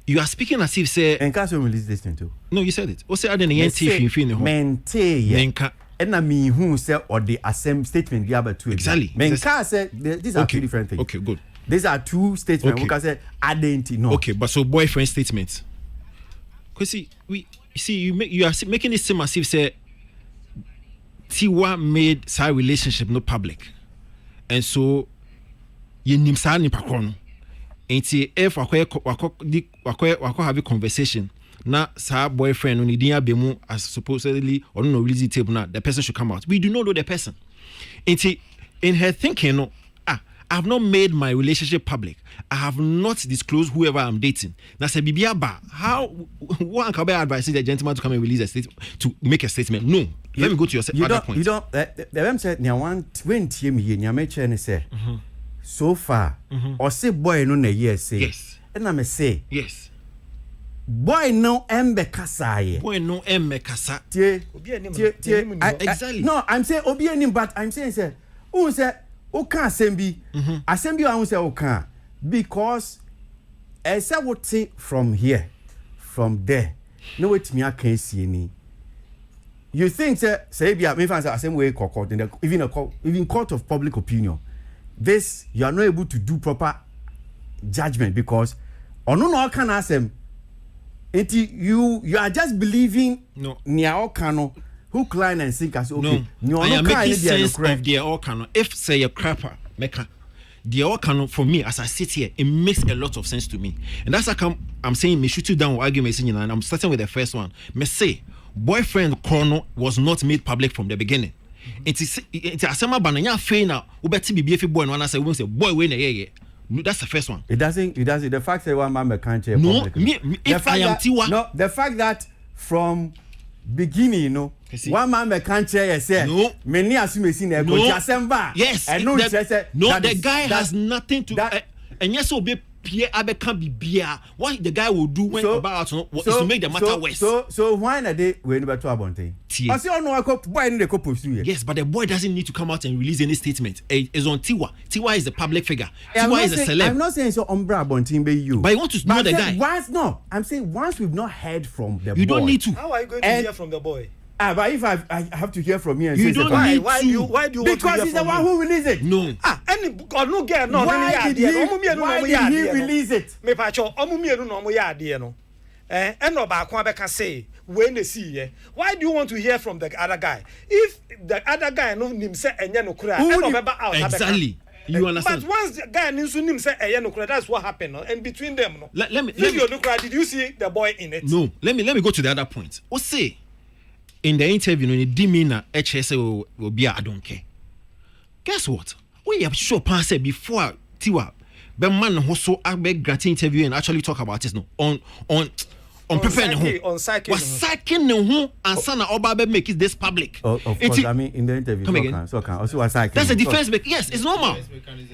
You are speaking as if say. And can't release this thing too. No, you said it. Say Adentina, you feel Menka. And I mean, who said or the same statement the other two. Exactly. Menka said these are two different things. Okay, good. These are two statements. Okay. Say Adentina. No. Okay, but so boyfriend statements. Because you are making it seem as if say. Tiwa made our relationship no public, and so you nimsa ni pakron. Enti if wako have a conversation na sa boyfriend on idiya bemu as supposedly or no release table na the person should come out. We do not know the person. Enti in her thinking no I have not made my relationship public. I have not disclosed whoever I'm dating. Now say bibia ba how one can be advising the gentleman to come and release a statement to make a statement. No. Let me go to your other point. You don't. The them said nya one 20 me nya me che ne say. So far, or say boy no na year say. Yes. And I me say. Yes. Boy no embe kasa ye. Boy no embe kasa. Exactly. No, I'm saying obi enim, but I'm saying say who say o kan assembi. Assembi I say o kan because I say what say from here, from there. No wait me I can see any. You think say be me fans are same way court even court of public opinion. This you are not able to do proper judgment because no can ask them. You are just believing near Okano who line and sink as okay. No, I am making sense of the Okano. If say a crapper meka the Okano for me as I sit here, it makes a lot of sense to me. And that's like I'm saying me shoot you down arguments and I'm starting with the first one. Me say boyfriend Chrono was not made public from the beginning. It's asema bananya fe na ubeti bibi efi boy no na say we say boy we na ye. That's the first one. It doesn't the fact that one man can't share public. If I am Tiwa. No, the fact that from beginning, you know, one man can't share say no. Many assume seen a go December. Yes. And the guy has nothing to and yes so be Pierre Abe can't be beer. What the guy will do when about is to make the matter worse. So why are they when about to abonte? I say no I boy in the couple. Yes, but the boy doesn't need to come out and release any statement. It's on Tiwa. Tiwa is a public figure. Tiwa is a celeb. I'm not saying so umbra abonte be you. But you want to know the guy. I'm saying once we've not heard from the boy. You don't need to. How are you going to hear from the boy? But if I have to hear from you and you say don't need why do you want to hear because he's the one who released it. No. No get no. Why did he release it? Me pacho omumienu no mo ya ade no. Eno ba kwa beka say when they see here. Why do you want to hear from the other guy? If the other guy no nim say enye no kura, eno beba out. Exactly. You understand? But once the guy needs to nim say enye no kura, that's what happened. No? And between them, no. Let me. Did you see the boy in it? No. Let me go to the other point. O say in the interview, no, Dimina HSA will be I don't care. Guess what? We have sure pass before Tiwa. But man who so I beg granting interview and actually talk about this no on preparing the on psyche was psyching the home and son oba make it this public. Of course, I mean in the interview. Come again. Also a psyche. That's a defense mechanism. Yes, it's normal.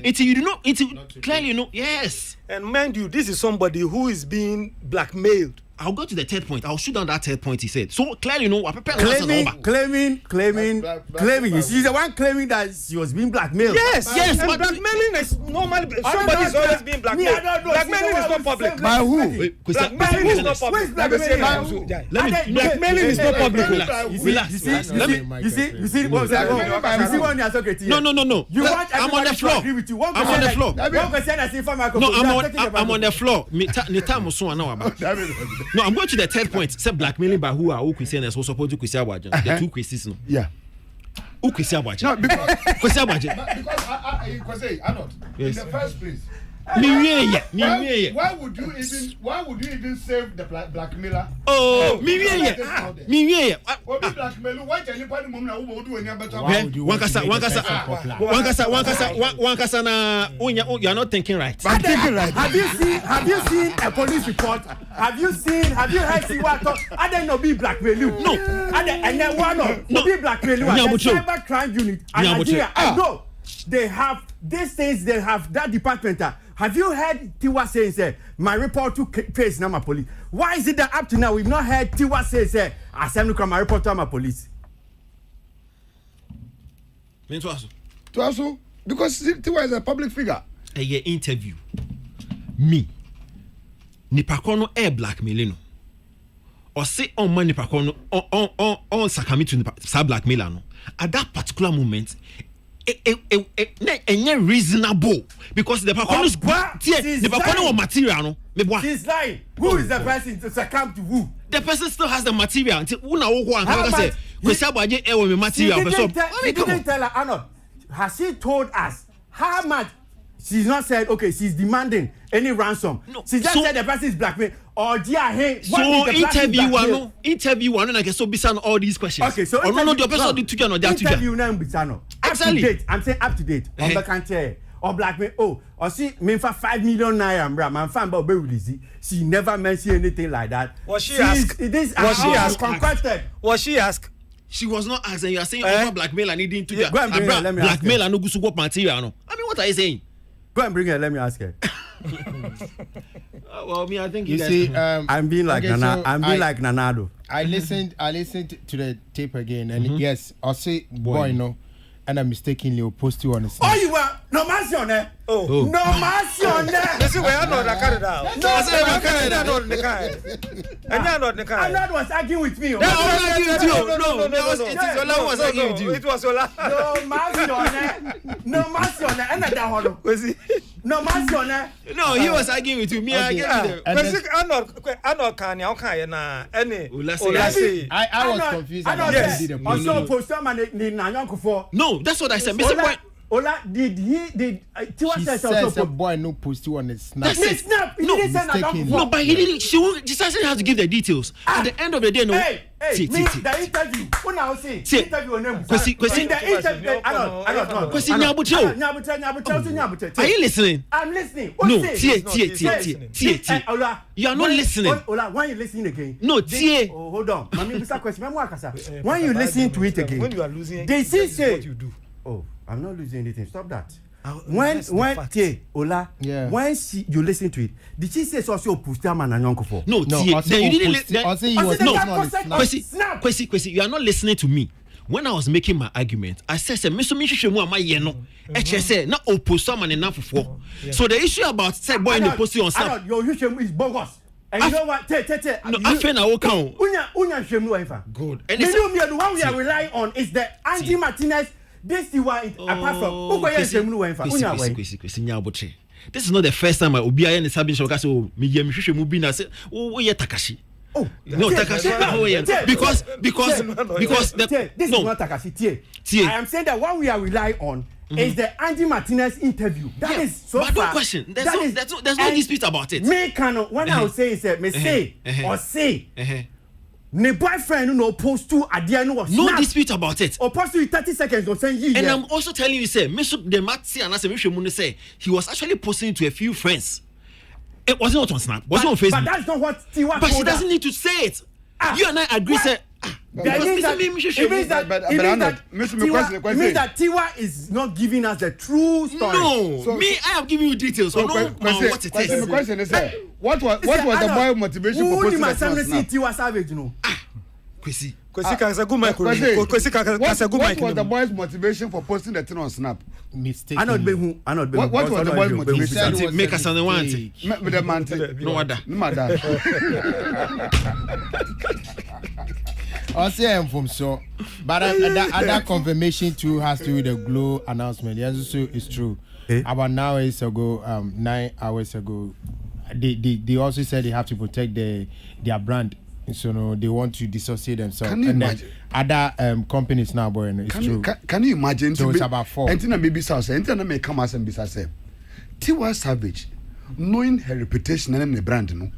Until you do not clearly you know. Yes. And mind you, this is somebody who is being blackmailed. I'll go to the third point. I'll shoot down that third point he said. So clearly, you know, claiming. She's the one claiming that she was being blackmailed. Yes. But blackmailing is normal. Somebody is always being blackmailed. Blackmailing is not public. By who? Blackmailing is not public. Blackmailing is not public. Relax. You see what you're talking to? No. I'm on the floor. I'm on the floor. One question I see from my I'm on the floor. Me time was so I know about. No, I'm going to the third point. Say blackmailing by who are who Kwasi and so support to Kwasi Aboagye. The two Kwasis no. Yeah. Who Kwasi Aboagye? No, because Kwasi Aboagye. Because Arnold, in the first place. Why would you even save the blackmailer? Oh, me blackmailer. Why anybody mum na wo do any better? Wankasa na you are not thinking right. I'm thinking right. Have you seen a police report? Have you heard Siwa talk? I don't know be blackmail you. No. And then one be blackmail you. Cyber crime unit. And Nigeria, I know they have these things. They have that department. Have you heard Tiwa say, my report to case now my police? Why is it that up to now we've not heard Tiwa say, I send my report to my police? To also because Tiwa is a public figure. A year interview. Me. Nipakono air blackmailing no. Or say on money Nipakono on sakami to sa blackmailer no. At that particular moment. Reasonable because the Pacono material no. She's lying. Who is the person to succumb to who? The person still has the material until una wo and say Kwasi Aboagye with material. He didn't tell her, Arnold. Has she told us how much? She's not said okay. She's demanding any ransom. No, she just said the person is blackmail. Or hey, so interview one and I so bisan all these questions. Okay, so interview now bisano. Up to date. I'm saying up to date. On the country or blackmail. Oh, or see me for 5 million naira, man. Fan about be released. She never mentioned anything like that. Was she asked? Was she asked? Was she asked? She was not asked, and you are saying over blackmail and needing to blackmail and no go support material. No, I mean, what are you saying? Go and bring her. Let me ask her. Well, me, I think you see. I'm being like Nana. I'm being like Nanado. I listened to the tape again, and yes, I'll say boy, no, and I mistakenly will post you on the side. Oh, you were no mercy on there. Oh, no mercy on there. This is where I know that carried out. No, I said I know the car. And you're not the car. Anad was arguing with me. No, it is Ola was arguing with you. It was Ola. No mercy on there. No mercy on there. And that one. No mercy on there. No, he was arguing with you. Me, I get it. I'm not canny. Okay, na any. I was confused. Also, for someone in Nanyanko for. No, that's what I said. Mr. Boy. Ola, did Tiwa says a boy no post you on the snap. That's it. Snap. He didn't say that. No, but he didn't. She said she has to give the details. At the end of the day, no. Hey, the interview. When I was saying interview on them. Kwasi. The interview. I don't. Kwasi Nyabucho. Are you listening? I'm listening. No, tie. Ola, you are not listening. Ola, why are you listening again? No, tie. Oh, hold on. Mami, bisa question. When you listen to it again, when you are losing, they say what you do. Oh, I'm not losing anything. Stop that. When Ola, when you listen to it, did she say so poster man and uncle for? No, you didn't. Kwasi, you are not listening to me. When I was making my argument, I said, "Mister Mishishemu ama yeno." HSA na poster man enough for. So the issue about said boy in the poster on Snap. Your Mishishemu is bogus. And you know what? No, I feel now count. Unya Shemu ever. Good. And the one we are relying on is the Angie Martinez. This is why apart from Kwasi, this is not the first time I will be in Sabin Shoka so me be na say Takashi. Oh no, Takashi. Because this is not Takashi. I am saying that what we are relying on is the Angie Martinez interview. That is so but far. No question. There's no dispute about it. Me cannot when I will say is me say or say. My boyfriend no post to Adia no dispute about it. Or post to 30 seconds or saying and I'm also telling you, say, the Matsi and say he was actually posting to a few friends. It wasn't on Snap, wasn't on Facebook. But that's not what Tiwa. But she doesn't need to say it. You and I agree, say. It means that Tiwa is not giving us the true story. No, so, me, I have given you details. So what it is. The question is, what was the boy motivation for posting that on Snap? Tiwa Savage, you know. Kwasi. What was the boy's motivation for posting the thing on Snap? Mistake. What was the boy's motivation? Make us on the one. No other. I'll say I'm from so, but that confirmation too has to do with the Glow announcement. Yes, so it's true. About 9 hours ago, they also said they have to protect their brand. So no, they want to dissociate themselves. Can you and imagine? Other companies now, boy, it's true. Can you imagine? So it's about 4. And then maybe say, and then may come as and be say, Tiwa Savage, knowing her reputation and the brand, no.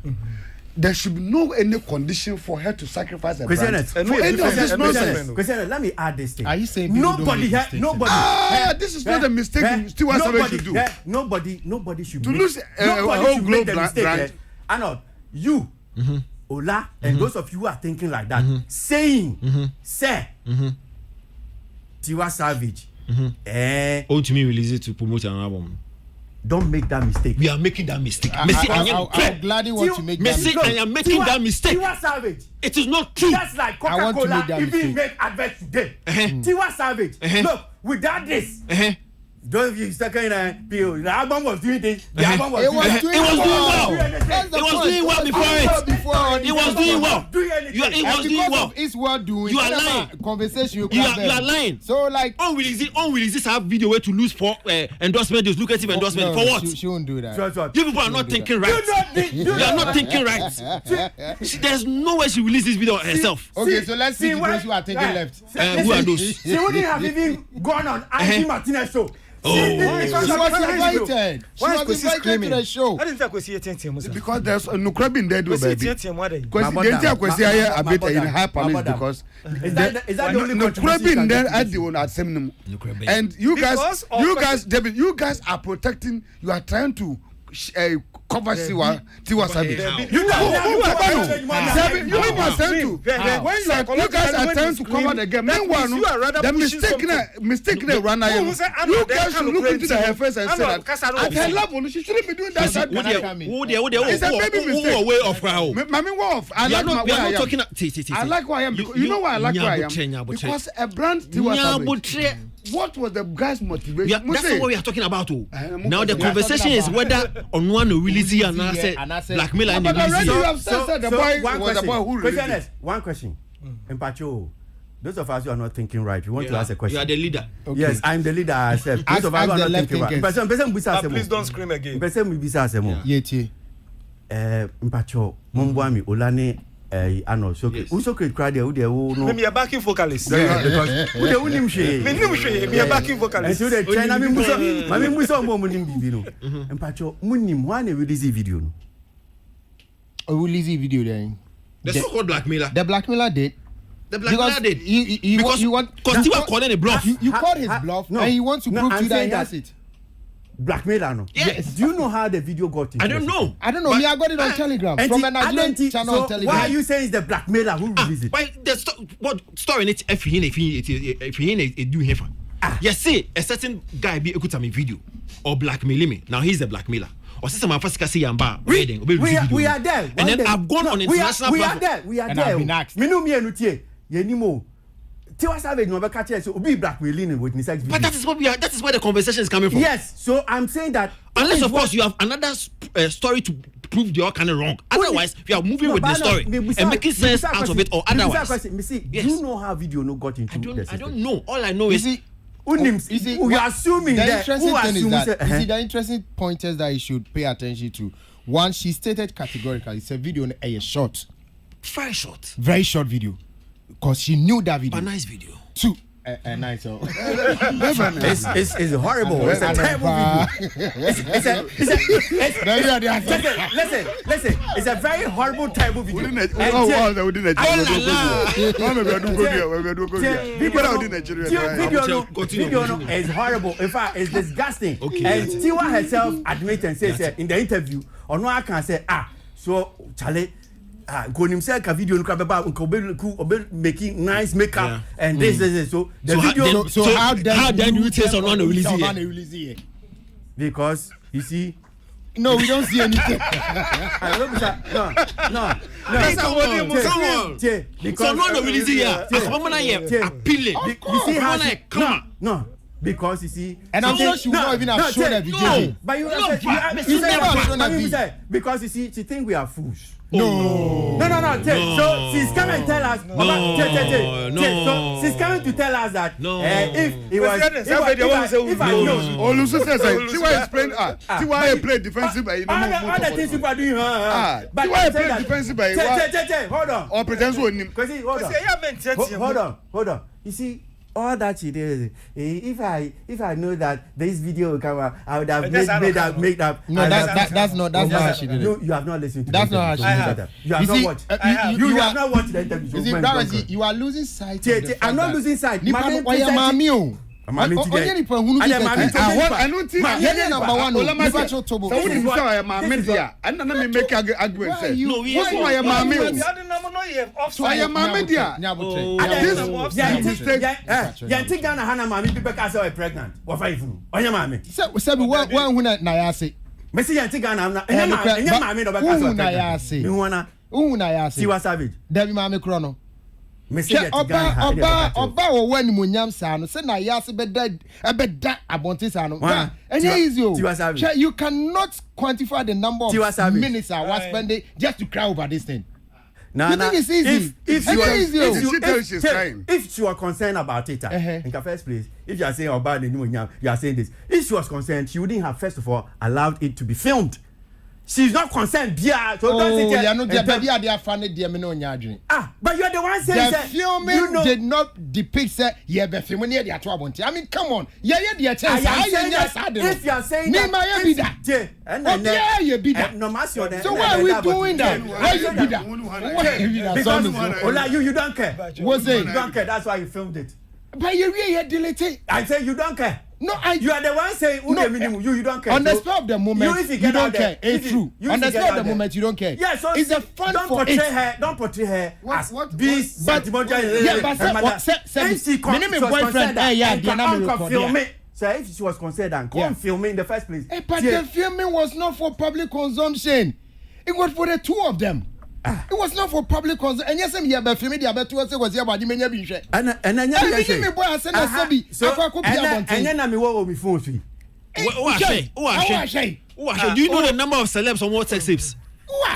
There should be no any condition for her to sacrifice her brand. For any of this nonsense. Christian, let me add this thing. Are you saying nobody? This is not a mistake Tiwa Savage should do. Nobody should to lose a whole globe brand. Arnold, you, Ola, and those of you who are thinking like that, saying, say, Tiwa Savage, to me release it to promote an album. Don't make that mistake. We are making that mistake. I'll gladly want to make that mistake. I am making that mistake. Tiwa Savage. It is not true. That's like Coca-Cola even make adverts today. Tiwa Savage. Look, without this, those of you second the album was doing this. The album was doing well. It was doing well before it. It was doing well. It was doing well. It's worth doing. You are lying. Conversation. You are lying. So like, unrelease this have video way to lose for endorsement. This lucrative endorsement for what? She won't do that. You people are not thinking right. You are not thinking right. There's no way she released this video herself. Okay, so let's see those who are taking left. Who are those? She wouldn't have even gone on Andy Martinez show. She was invited. She was invited to the show. I didn't think Kwasi attention. Because there's no crab in there, baby. Because a bit in high police because is that the only no crab in there at the one at Seminum. And you guys are protecting. You are trying to cover Tiwa Savage. You guys are trying to cover the game. Meanwhile, the mistake they run. You guys should look into her face and say that at her level she shouldn't be doing that. It's a baby mistake. Way of how? Mami, way off. I like who I am. You know why I like who I am? Because a brand Tiwa Savage. What was the guy's motivation? That's not what we are talking about. Now the conversation is whether on one will release it and blackmail and one question. Empacho, those of us who are not thinking right, we want to ask a question. You are the leader. Okay. Yes, I'm the leader. I said, those of us who are not thinking right. Please don't scream again. Empacho, Mumbuami, Olane. Ano so could cry there me a backing vocalist because we me a backing vocalist so the China mami muso mo munim bibino empacho munim one release video no release video then the so-called blackmailer the blackmailer did you want because you are calling a bluff you called his bluff and he wants to prove to you that he has it. Blackmailer, no? Yes. Do you know how the video got into? I don't know. Me, I got it on Telegram from a Nigerian channel on Telegram. Why are you saying it's the blackmailer who released it? Why what story in it? If he do here, yes, say a certain guy be a me video or blackmail me. Now he's the blackmailer. Or say some first say yamba. We are there. And then I've gone on international. We are there. And I've been asked. Me no me enutie. Yenimo. Tiwa Savage no be catch so obi blackmailing with sex video. But that is where the conversation is coming from. Yes, so I'm saying that unless of course you have another story to prove the other kind of wrong. Otherwise, we are moving with the story and making sense out of it or otherwise. Do you know how video no got into this? I don't know. All I know is we are assuming the that interesting thing is that you see the interesting pointers that you should pay attention to. One, she stated categorically it's a video a short. Very short video. Because she knew that video. A nice video. Two. Nice. It's horrible. It's a terrible video. Listen. It's a very horrible, terrible video. Video is horrible. In fact, it's disgusting. Okay. And Tiwa herself admits and says in the interview, or no, I can say, so Charlie. Go himself a video making nice makeup and this so the video how then you tell someone to release it because you see no we don't see anything no because someone to release it appealing you see how no because you see and I'm sure she will not even have shown the video but you say because you see she think we are fools. No. So she's coming and tell us. So she's coming to tell us that if it was, if I know, Oluso says, see why he's playing. See why he play defensive. All the things people are doing. But see why he play defensive. Hold on. Or pretends to him. Hold on. You see. All that she did. If I know that this video will come out, I would have made up. No, that's not how she did it. No, you have not listened to. That's not how she did it. You have not watched. You have not watched the interview. You are losing sight. I'm not losing sight. I don't think number one. And then me make argument. Why pregnant. What for you? Oya mami. Say one huna na ya say. Me say yanti Ghana na. Enya mami no be ka so. Na ya say. Me wana. Una ya say. Tiwa Savage. Debi mami kro no. Me say yanti Ghana. Oba wo wani mo nyam sa no. Say na ya say be da abonti sa no. Enya easy o. You cannot quantify the number of minutes I was spending just to cry over this thing. No, you think it's easy? If she was concerned about it, in the first place, if you are saying about the new you are saying this. If she was concerned, she wouldn't have first of all allowed it to be filmed. She's not concerned. Yeah, so but you're the one saying the filming did not depict filming near the Atuabonti. I mean, come on. If you are saying that, so why are we doing that? Why you do that? Because you don't care. You don't care. That's why you filmed it. But you really delete it. I say you don't care. No, you are the one saying you don't care. On the spur of the moment, you don't care. It's true. On the spur of the moment, you don't care. Yeah, so it's a fun for it. Don't portray her as beast. But if she boyfriend, so if she was concerned and come filming in the first place. But the filming was not for public consumption. It was for the two of them. It was not for public consumption. And yes, I'm here, but filming the other two was here about the many being shared. And then do you know the number of celebs on what sex tapes?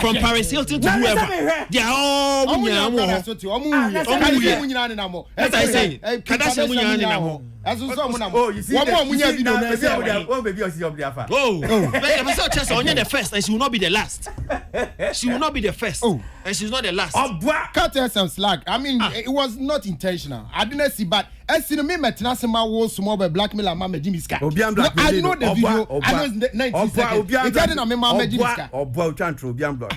From Paris Hilton to whoever. They are all that's what I say. Oh, you see, only the first, and she will not be the last. She will not be the first, and she's not the last. Cut her some slack. I mean, it was not intentional. I didn't see, but I see me Matinasima was small by blackmail Mama Jimmy Sky. I know the video. I know 90 seconds. It's not Mama Jimmy Sky.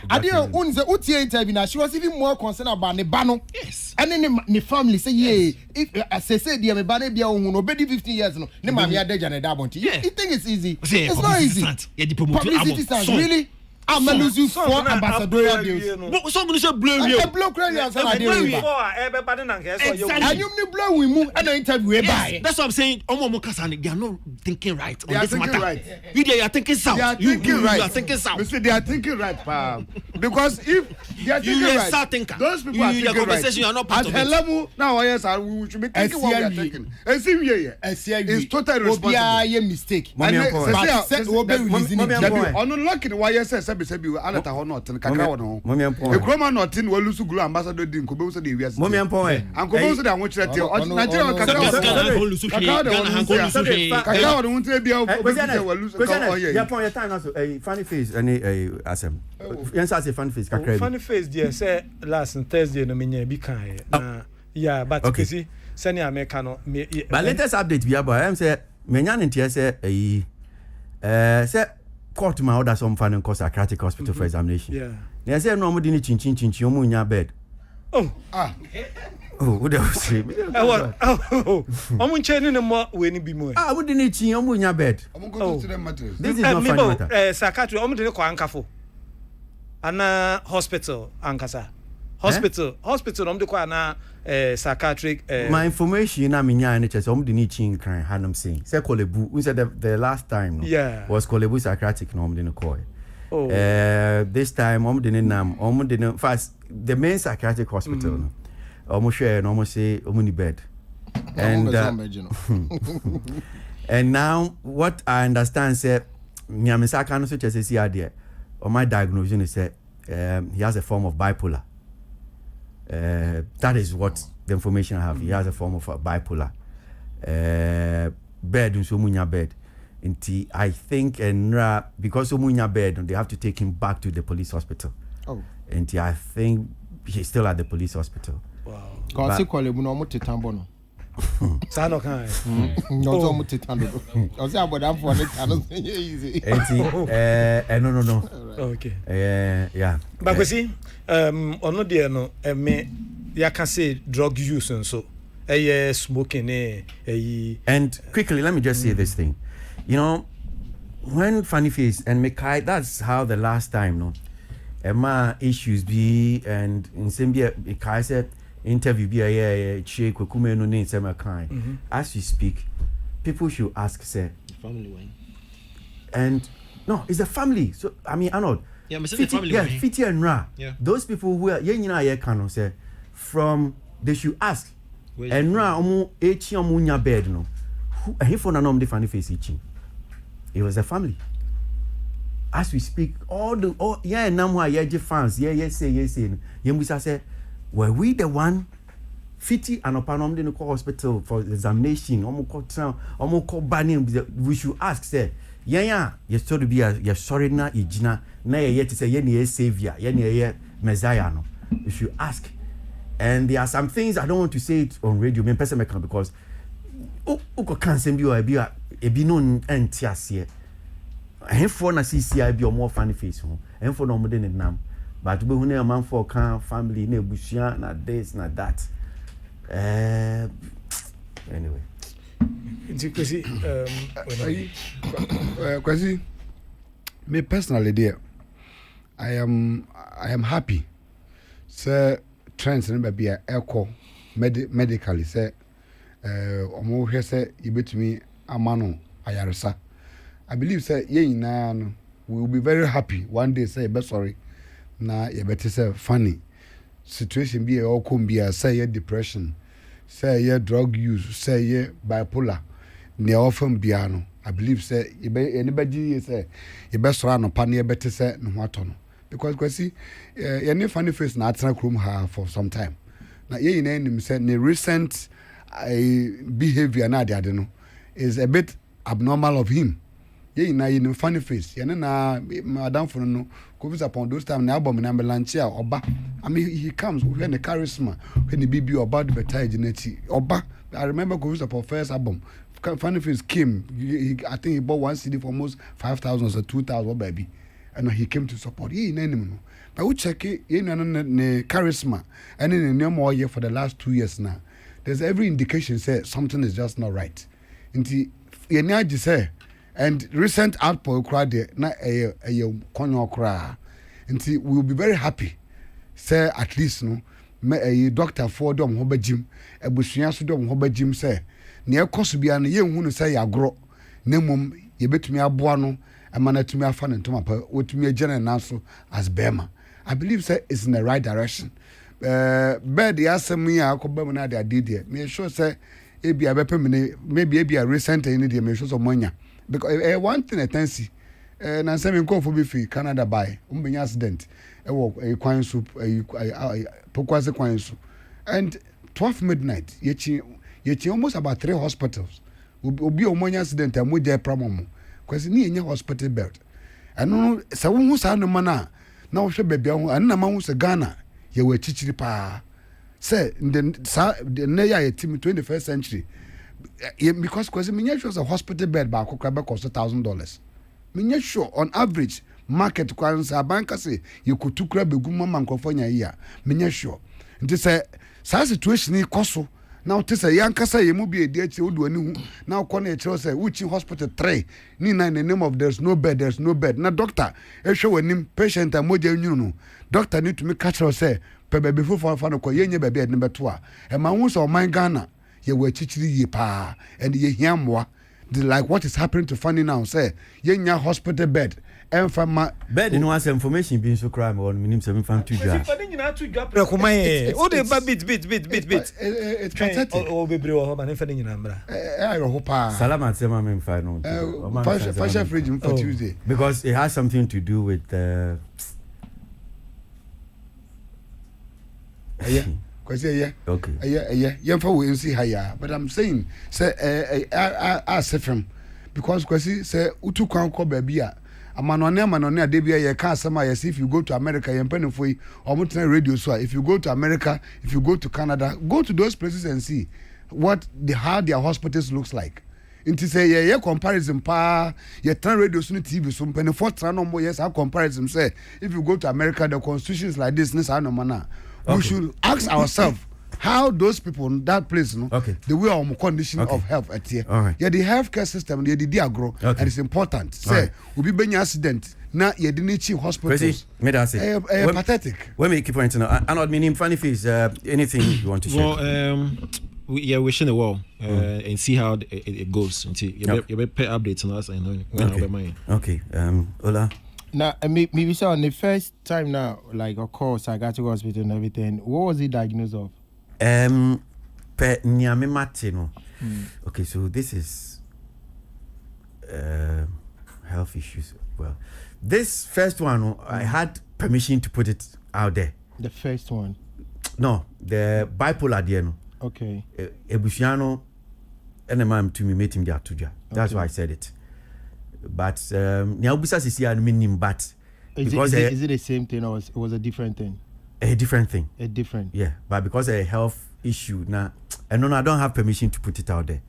I didn't own the Uti interview. Now she was even more concerned about the Bano. Yes. And then the family say, yeah, if I say, dear, me Bane Bia nobody 15 years no. Ne mami adeja na dabonti. You think it's easy? It's not easy. Publicity stands really. I'm losing 4 ambassadorial deals. So I'm going to say blow you. Blow crazy as I do. And you blow we move and interview by. That's what I'm saying. They are not thinking right on this matter. You are thinking south. They are thinking right. You are thinking south. They are thinking right, because if they are thinking right, those people are thinking right. You are not part of it. At her level now, yes, we should be thinking what we are thinking. It's totally responsible. Mistake. Unlucky the YSS. Sebi anata ho not kakra wo no e kroma not in walusu glu ambassador din ko be so de wiase mommy empon an ko be so de anwo kire te Nigeria kakra wo kakra wo huntre bia wo walusu ko oye ya pon ya time na so funny face any asem yen say funny face kakra funny face there say last Thursday no menya bi kan na yeah but you see send America no but latest update bi abo am say menya ntia say say court ma order some fan in Psychiatric Hospital for examination. Yeah. They say no more dini chin omu in your bed. Oh. What do you say? Omu nche ni mo we ni bi mo. What dini chin omu in your bed. This is not funny matter. Psychiatry omu de ko ankafo. Ana hospital ankasa. Hospital omu de ko ana psychiatric my information na me nya NHS omu de ni chin kan hanum saying. Say Kolebu, we said the last time was Kolebu Psychiatric no omu de no call. This time omu de ni nam omu de no first the main psychiatric hospital no. Omu share no omu say omu ni bed. And now what I understand say nyamisa kan so chese si ade o my diagnosis say he has a form of bipolar. That is what the information I have. He has a form of bipolar. Bed in Somunya bed. I think because Somunya bed, they have to take him back to the police hospital. Oh. And I think he's still at the police hospital. Wow. Kwasi kwale buno mo tetambo no. Sano kai. No mo tetando. O se abodan for ne tano easy. No. Okay. Yeah. But Kwasi, ono de no me yaka say drug use and so smoking and quickly let me just say this thing. You know, when Funny Face and Mekai, that's how the last time, no, Emma issues be and in Sambia Mekai said interview be a check kume no name same kind. As you speak, people should ask, say, family way. And no, it's a family. So I mean, Arnold. Yeah, family way. Fiti and Ra. Yeah. Those people who are can say from they should ask. And Ra omu echi omu nya bed no. Who he for na the Funny Face echi. It was a family. As we speak, fans, say. Yemusa say, were we the one Fiti and Opanom didn't call hospital for examination, almost banning, we should ask, say, you're sorry to be you're sorry na ijina, na yet to say ye savior, ye messiah no. We should ask. And there are some things I don't want to say it on radio, because can't send you a known entiasie. And for na CCI be more Funny Face, and for no more than nam. But we who a man for can family, ne bushia, na this, na that. Anyway. Kwasi, me personally, dear, I am happy. Sir, trends never be a echo medically. Say, omo here say you bet me amano ayaresa. I believe say ye na we will be very happy one day. Say, but sorry, na ye better say funny situation be a okum be a say ye depression, say ye drug use, say ye bipolar. Near often biano. I believe say anybody say you best run upon ye better say no what on. Because Kwasi, any Funny Face na atena krum ha for some time. Na ye in say the recent behavior na de no is a bit abnormal of him. Ye in Funny Face. Ye na madam for no comes upon those time na album na melanchia oba. I mean he comes when the charisma when the BB oba the better geneti oba. I remember goes upon first album. Funny Face came. I think he bought one CD for almost 5,000 or 2,000 baby. And he came to support. He in but we check it, charisma. And in no more year for the last 2 years now. There's every indication say something is just not right. And recent outpour crowd there, not a conyo cry. And we'll be very happy. Say at least no, a doctor for them hoba gym, a bushia dom hoba gym say. Near Cosubian, young who say I grow. Nemum, you bet me a buano. A man to me a fan and to my with me a general answer as Bema. I believe say it's in the right direction. Bed the answer me I could be when I did it. Me sure say it be a maybe a recent in the measures of money. Because one thing I can see and I'm saying go for be Canada by accident. A walk a coin soup a Pokwasi coin soup. And 12 midnight yet almost about 3 hospitals will be a money accident and with their problem. Because ni any hospital belt. I know some who sound mana now should be and na man who's a Ghana you were chichiri pa say the near team 21st century because me sure a hospital bed back cost $1,000. Me sure on average market kwanza banka say you could to grab a good man California here. Me sure and say situation ni koso. Now, this a young cassa, you will be a dear children. Now, Corner say, which in hospital 3. Nina, in the name of there's no bed. Now, doctor, I show a name patient and model you. Doctor need to make catch or say, Pebe before for fun of Koyene baby at number 2. And my wounds or my Ghana, ye were chichiri ye pa, and ye hear more. Like what is happening to Fanny now, say, ye in your hospital bed. And from my bed, you know, as information being so crime on minimum 7 from 2 jobs. Oh, the bit. It's pathetic. Oh, baby, oh, man, if I didn't number. I hope. Salamat Sema mean final. Fashion fridge for Tuesday. Because it has something to do with Kwasi okay. Yemfa we see higher, but I'm saying say I from because Kwasi say utu kwan ko baby a amanone de bia ye ka asema yes if you go to America yempa for yi omutena radio so if you go to America, if you go to Canada, go to those places and see what how their hospitals looks like. Inti say ye comparison pa ye turn radio so TV so pen for tran no more yes how comparison say if you go to America the constitution is like this no manner. We should ask ourselves how those people in that place, the way our condition of health at here. Yeah, the healthcare system, the diagro, and it's important. Say, we be any accident, now you didn't cheap hospitals. Pathetic. When we keep pointing out, I'm not meaning funny face. Anything you want to share? Well, we are wishing the wall and see how it goes. Until you pay updates on us and okay. Ola. Now, maybe so on the first time now, like of course I got to hospital and everything. What was he diagnosed of? Okay, so this is health issues. Well, this first one I had permission to put it out there. The first one? No, the bipolar there. Okay. Ebusiano and the man to me made him that's why I said it. But Niaubisa Sisia meaning but because is it the same thing or it was a different thing? A different thing. A different. Yeah, but because a health issue now, and no, I don't have permission to put it out there.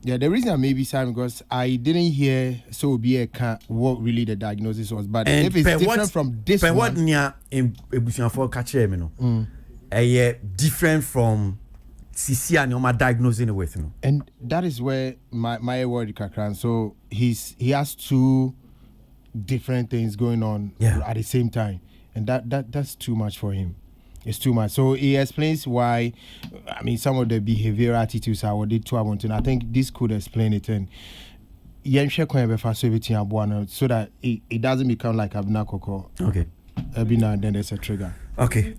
Yeah, the reason I may be sad because I didn't hear so be a what really the diagnosis was. But and if it's different from this one, what near in Ebusian for catch different from Sisia and my diagnosing with and that is where my word kakran. So he has two different things going on at the same time, and that's too much for him. It's too much. So he explains why. I mean, some of the behavioral attitudes I did to Abonton. I think this could explain it. And so that it doesn't become like Abnakoko. Okay. Every now and then there's a trigger. Okay.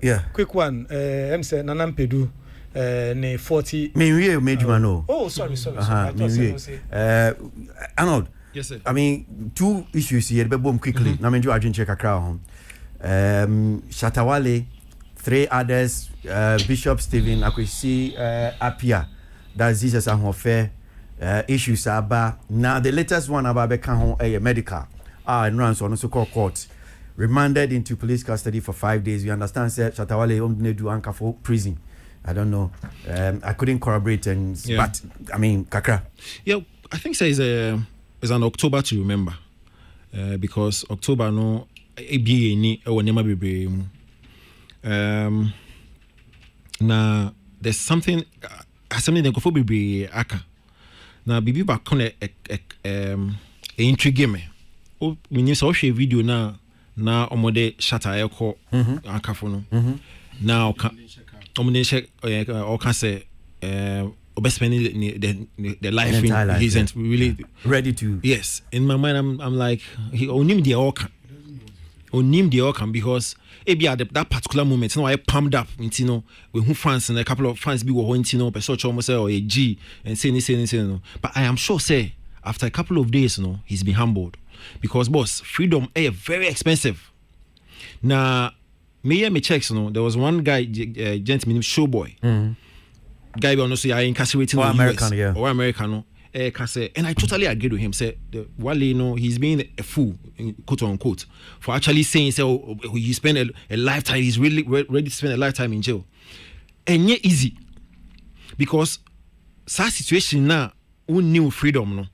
Yeah. Quick one. I'm saying Nanam Pedu. Ne 40. Oh, sorry. Arnold. Yes, sir. I mean, two issues here. But boom, quickly. Na menjo ajin check akra Shatawale, 3 others. Bishop Stephen Akwesi Apia. That's Jesus and Hofe. Issues about now. The latest one about Bekan medical. And runs on also called court. Remanded into police custody for 5 days. We understand, sir. Shatawale do anka for prison. I don't know. I couldn't corroborate, but I mean, Kakra. Yeah, I think it's an October to remember, because October no ABA ni never be. Now there's something that could be aka. Now bibi ba kone intrigue me. Oh, we need to show video na omode shatter eko aka for no. Now or can say spending the life in he isn't really ready to. Yes, in my mind I'm like he onim the orkan because maybe at that particular moment I pumped up you know with who fans and a couple of fans be were you know such almost say or a G and say no. But I am sure say after a couple of days he's been humbled because boss freedom very expensive. Now me checks there was one guy gentleman named Showboy. Guy we also are incarcerating or American, US, or American, and I totally agree with him. Say the Wale, he's being a fool, quote unquote, for actually saying, he spent a lifetime. He's really ready to spend a lifetime in jail, and yet easy because such situation now, we new freedom, no.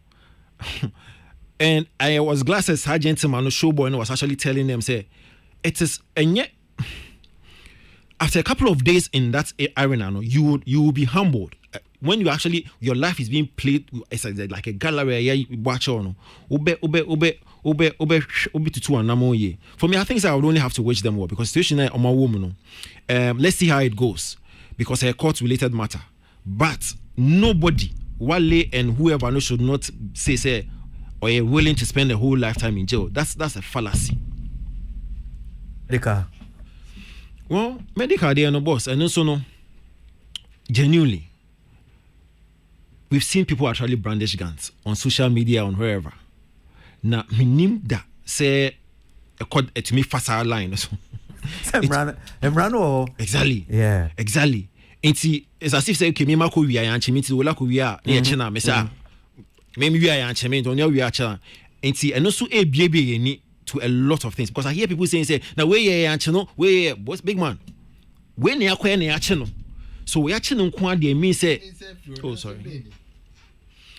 And I was glad that that gentleman, Showboy, was actually telling them, say, it is, and yet. After a couple of days in that arena, you will be humbled. When you actually your life is being played, it's like a gallery. You watch on. Ube to 2 and more year. For me, I think I would only have to wage them all because situation on my woman. Let's see how it goes because a court-related matter. But nobody, Wale and whoever knows, should not say or you're willing to spend a whole lifetime in jail. That's a fallacy. Well, medical they are no boss, and also no. Genuinely, we've seen people actually brandish guns on social media, on wherever. Now, minim da say a code to me faster line. So, Emrano. Exactly. Yeah. Exactly. It's as if say okay, me mako wi ayanche me ti wola ko wi a na chena me say me wi ayanche me don wi acha. Eno so e biebe ni to a lot of things because I hear people saying say na we ayanche no we what's big man. We na akwa na ache no. So we ache no nko ade mean say oh sorry.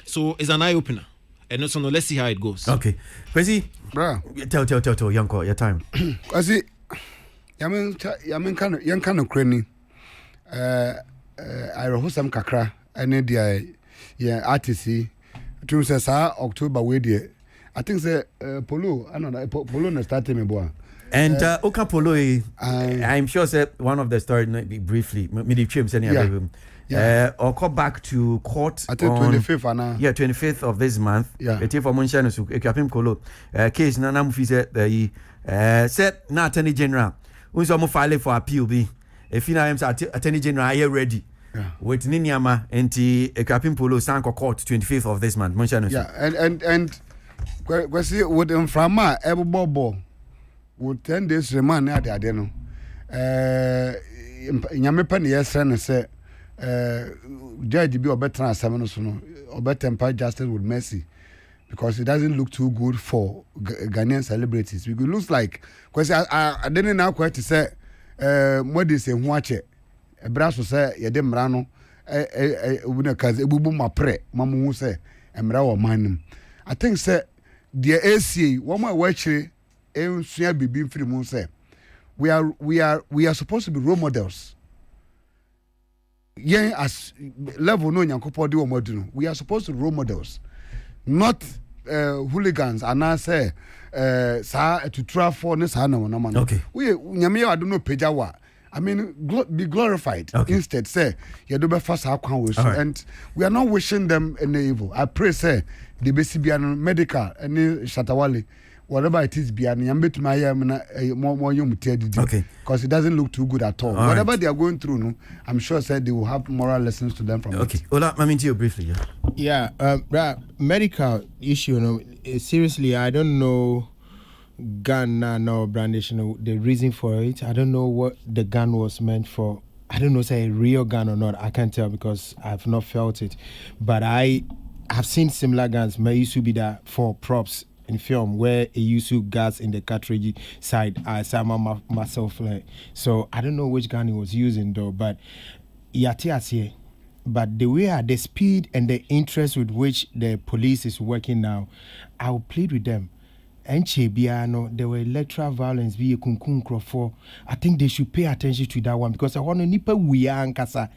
So it's an eye opener. And also no, let's see how it goes. Okay. Kwasi, bro. Tell Yanko your time. Kwasi, yamen kind of cranny. I wrote some kakra and the artist to say October way I think say polo I don't know polo na start me boy. And Oka Polo, I'm sure said one of the story briefly. Or come back to court. I think 25th, Anna. Yeah, 25th of this month. Yeah. The for Monshano su Ekapim Kolo. Case Nana Mufi said na Attorney General. Unso mo file for appeal be. If you know Attorney General are ready. Yeah. With Ninyama and Ekapim Polo Sanko court 25th of this month. Monshano. Yeah, and Kwasi with him from Ebo Bobo. Would 10 days remand at the Adeno. Yamepan, yes, and say, Judge be or better or better empire justice with mercy because it doesn't look too good for Ghanaian celebrities. It looks like, because I didn't know quite to say, what is a watch it. A brass will say, Yadem Rano, a cause a boo my pre, Mamu say, and Raw man. I think, sir, dear AC, one more watcher. We are supposed to be role models. Yeah, as level no nyankopo di omoduno. We are supposed to be role models, not hooligans. And I say, to try for this man. Okay. We nyame I don't know pejawa. I mean, be glorified. Okay. Instead, say you do be first and we are not wishing them any evil. I pray, say the BCB medical any Shatawali. Whatever it is, okay, because it doesn't look too good at all. Whatever they are going through, no, I'm sure said they will have moral lessons to learn from it. Okay, Ola, I mean to you briefly, medical issue, seriously, I don't know gun no brandishing the reason for it. I don't know what the gun was meant for. I don't know, say a real gun or not. I can't tell because I've not felt it. But I have seen similar guns. May used to be that for props in film where it used to gas in the cartridge side. I saw myself like, so I don't know which gun he was using though, but yatiasie. But the way the speed and the interest with which the police is working now, I will plead with them. There were electoral violence via kunkun krofo. I think they should pay attention to that one because I want to nipa we are ankasa.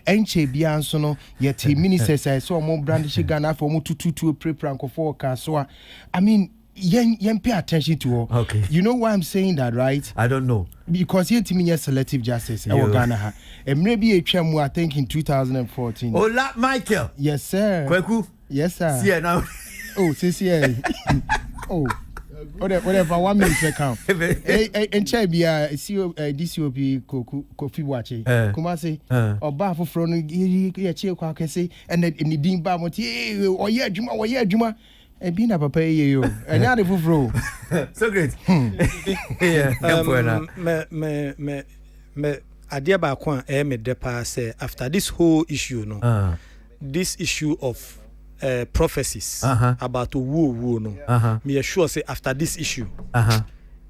Enche so no yet ministers I saw more brandish Ghana for more to pre pranko for kaswa. I mean yen pay attention to all. Okay. You know why I'm saying that, right? I don't know. Because here to me yes selective justice in Ghana. And maybe a chemu I think in 2014. Hola Michael. Yes sir. Kweku. Yes sir. See now. Oh, see. Oh. Whatever 1 minute count. And Chabia, DCOP Kofi Wache. Kumasi, or Bafu from Yachio can say, and then in the Dean Bamoti, or Juma, and Bina Papa, you, and now the fro. So great. Me Adia Bakwan, me depa say after this whole issue, no, this issue of prophecies about woo no. Me sure say after this issue,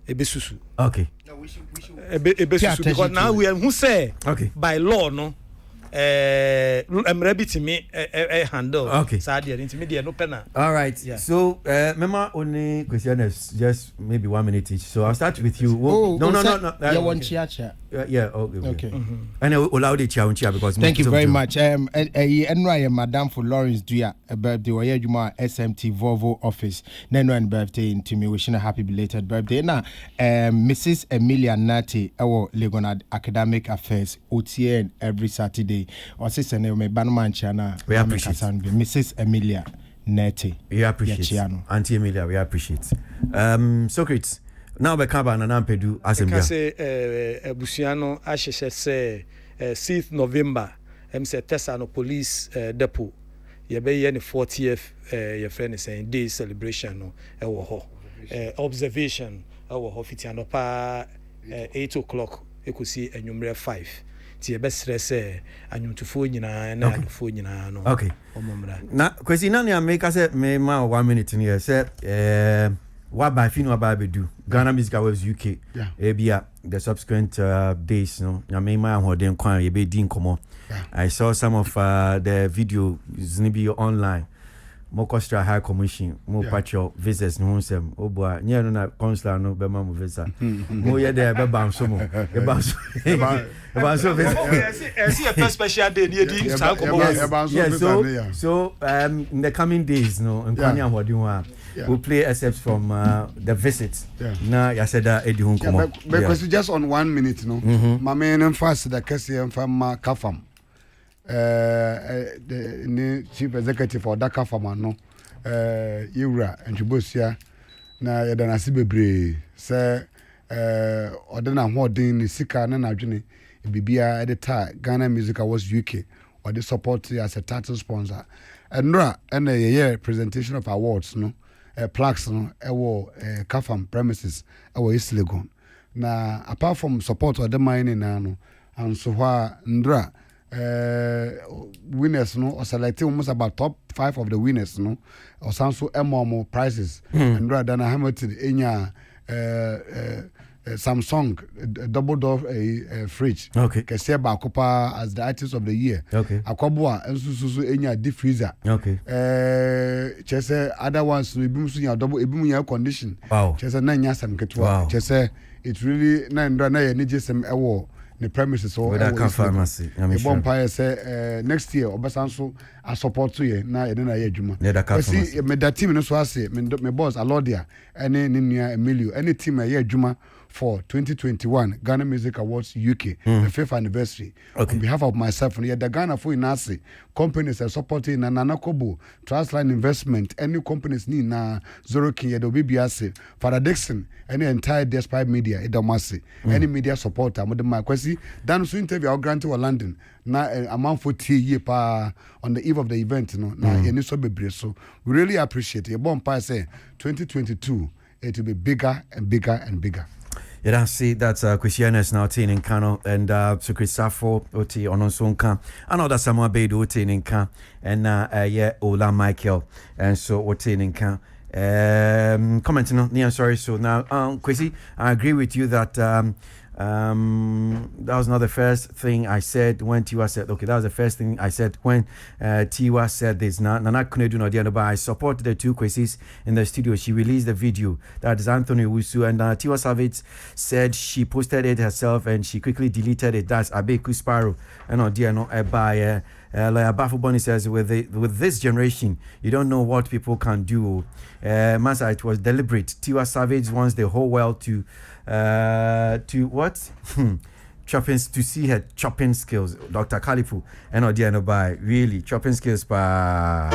ebesusu. Okay. Ebesusu because now we are who say by law no. I'm ready to me handle. Okay. Sadia intermediate no penna. All right. Yeah. So remember only question is just maybe 1 minute each. So I'll start with you. No. Yeah, one chia. Yeah. Okay. And I will allow the chia because. Thank you very much. And Madame for Lawrence Duya birthday. Oye Juma SMT Volvo office. Neno and birthday to me. Wishing a happy belated birthday. Now, Mrs. Emilia Nati, our Legonad Academic Affairs OTN every Saturday. Or sister me Banman Chana. We appreciate Mrs. Emilia Nati. We appreciate Auntie Emilia. We appreciate. Socrates. Now be kaba na nampedu assembly. Say Busiano Asheshe say 6th November. Say Tesano Police Depot. Ye be ye 40th your friend is saying day celebration no e wo ho. Observation e wo ho fitiano pa 8 o'clock ekusi enyumre 5 ti ebesre se anyumtufo nyina na adufo nyina no okay omomra na kwesi na ne make say me ma 1 minute here say what by finu about do Ghana Music Awards UK ebia the subsequent days no nyame ma hoden kwan ye be din komo I saw some of the video be online mo Costa High Commission mo patcho visits no sem obua nye no na consular no be ma mo visa mo ye there be bam so mo e ba so see a special day near the so in the coming days no in Kwanya Hodin we'll play excerpts from the visits na ya said edi hun komo because just on 1 minute no my main fast the kese from Kafam the chief executive for Dakar Farmer no Yura and Chibosia na yedana sibebre say odena hodin ni sika na adwene bibia edita Ghana Music Awards UK or the support as a title sponsor and a presentation of awards no plaques no ewo Kafam premises ewo East Legon na apart from support or the mining na no and so ndra winners no or selecting almost about top 5 of the winners no or some so more prizes and rather than Hamilton enya Samsung double door fridge kese ba kopa as the artist of the year akwabua ensusu enya deep freezer chese other ones no ebimu so nya double ebimu nya condition chese na nya sam ketwa chese it really na ndra na ye ni jesem ewo the premises or that pharmacy empire say next year obasanso a support to ye na na ye adwuma see me that team no so ase me boss Alodia any nua Emilio any team ye adwuma for 2021 Ghana Music Awards UK the 5th anniversary on behalf of myself and the Ghana for inase companies are supporting na Nanakobo Transline Investment any companies ni na Zoro King the BBS Father Dixon any entire Despite Media Edomasi any media supporter mo de my Kwasi dan so interview our grant to London na amount for year pa on the eve of the event no na any so bebre so we really appreciate it bon pa say 2022 it will be bigger and bigger and bigger. Yeah, I see that Christiana is now in Kano and Secret Safo Oti Ononsonka and other Samuel Bedo Oti in Kan and Ola Michael and so Oti in Kan. Commenting on yeah, sorry. So now Kwasi, I agree with you that that was not the first thing I said when Tiwa said okay, that was the first thing I said when Tiwa said this. Nana Kunedu no Diano, but I support the two Kwasis in the studio. She released the video that is Anthony Wusu and Tiwa Savage said she posted it herself and she quickly deleted it. That's Abeku Sparrow and Odiano by Bafu Bonnie says with this generation you don't know what people can do. Masa, it was deliberate. Tiwa Savage wants the whole world to what? Chopping to see her chopping skills. Dr. Kalifu and Odiano by really chopping skills pa.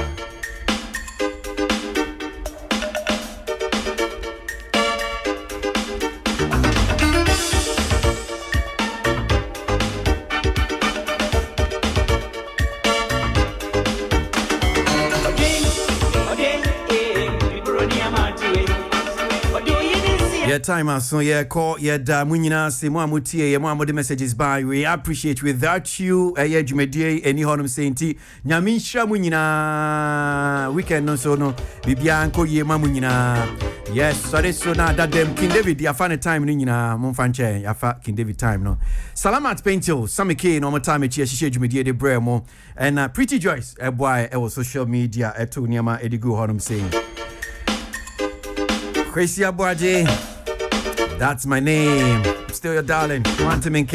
Yeah, time so yeah, call yeah, munyina se mo amutie mo amode messages by we appreciate without you yeah jumedie any honum senti nyame nhira munyina weekend no so no bibia anko ye ma munyina yes sorry so na that them King David ya fan time no nyina mo fa nche ya fa King David time no salamat pentil samike no mo time chi hihye jumedie de brɛ mo and Pretty Joyce boy social media eto niama edigu honum saying Kwasi Aboagye, that's my name. Still your darling. Want to make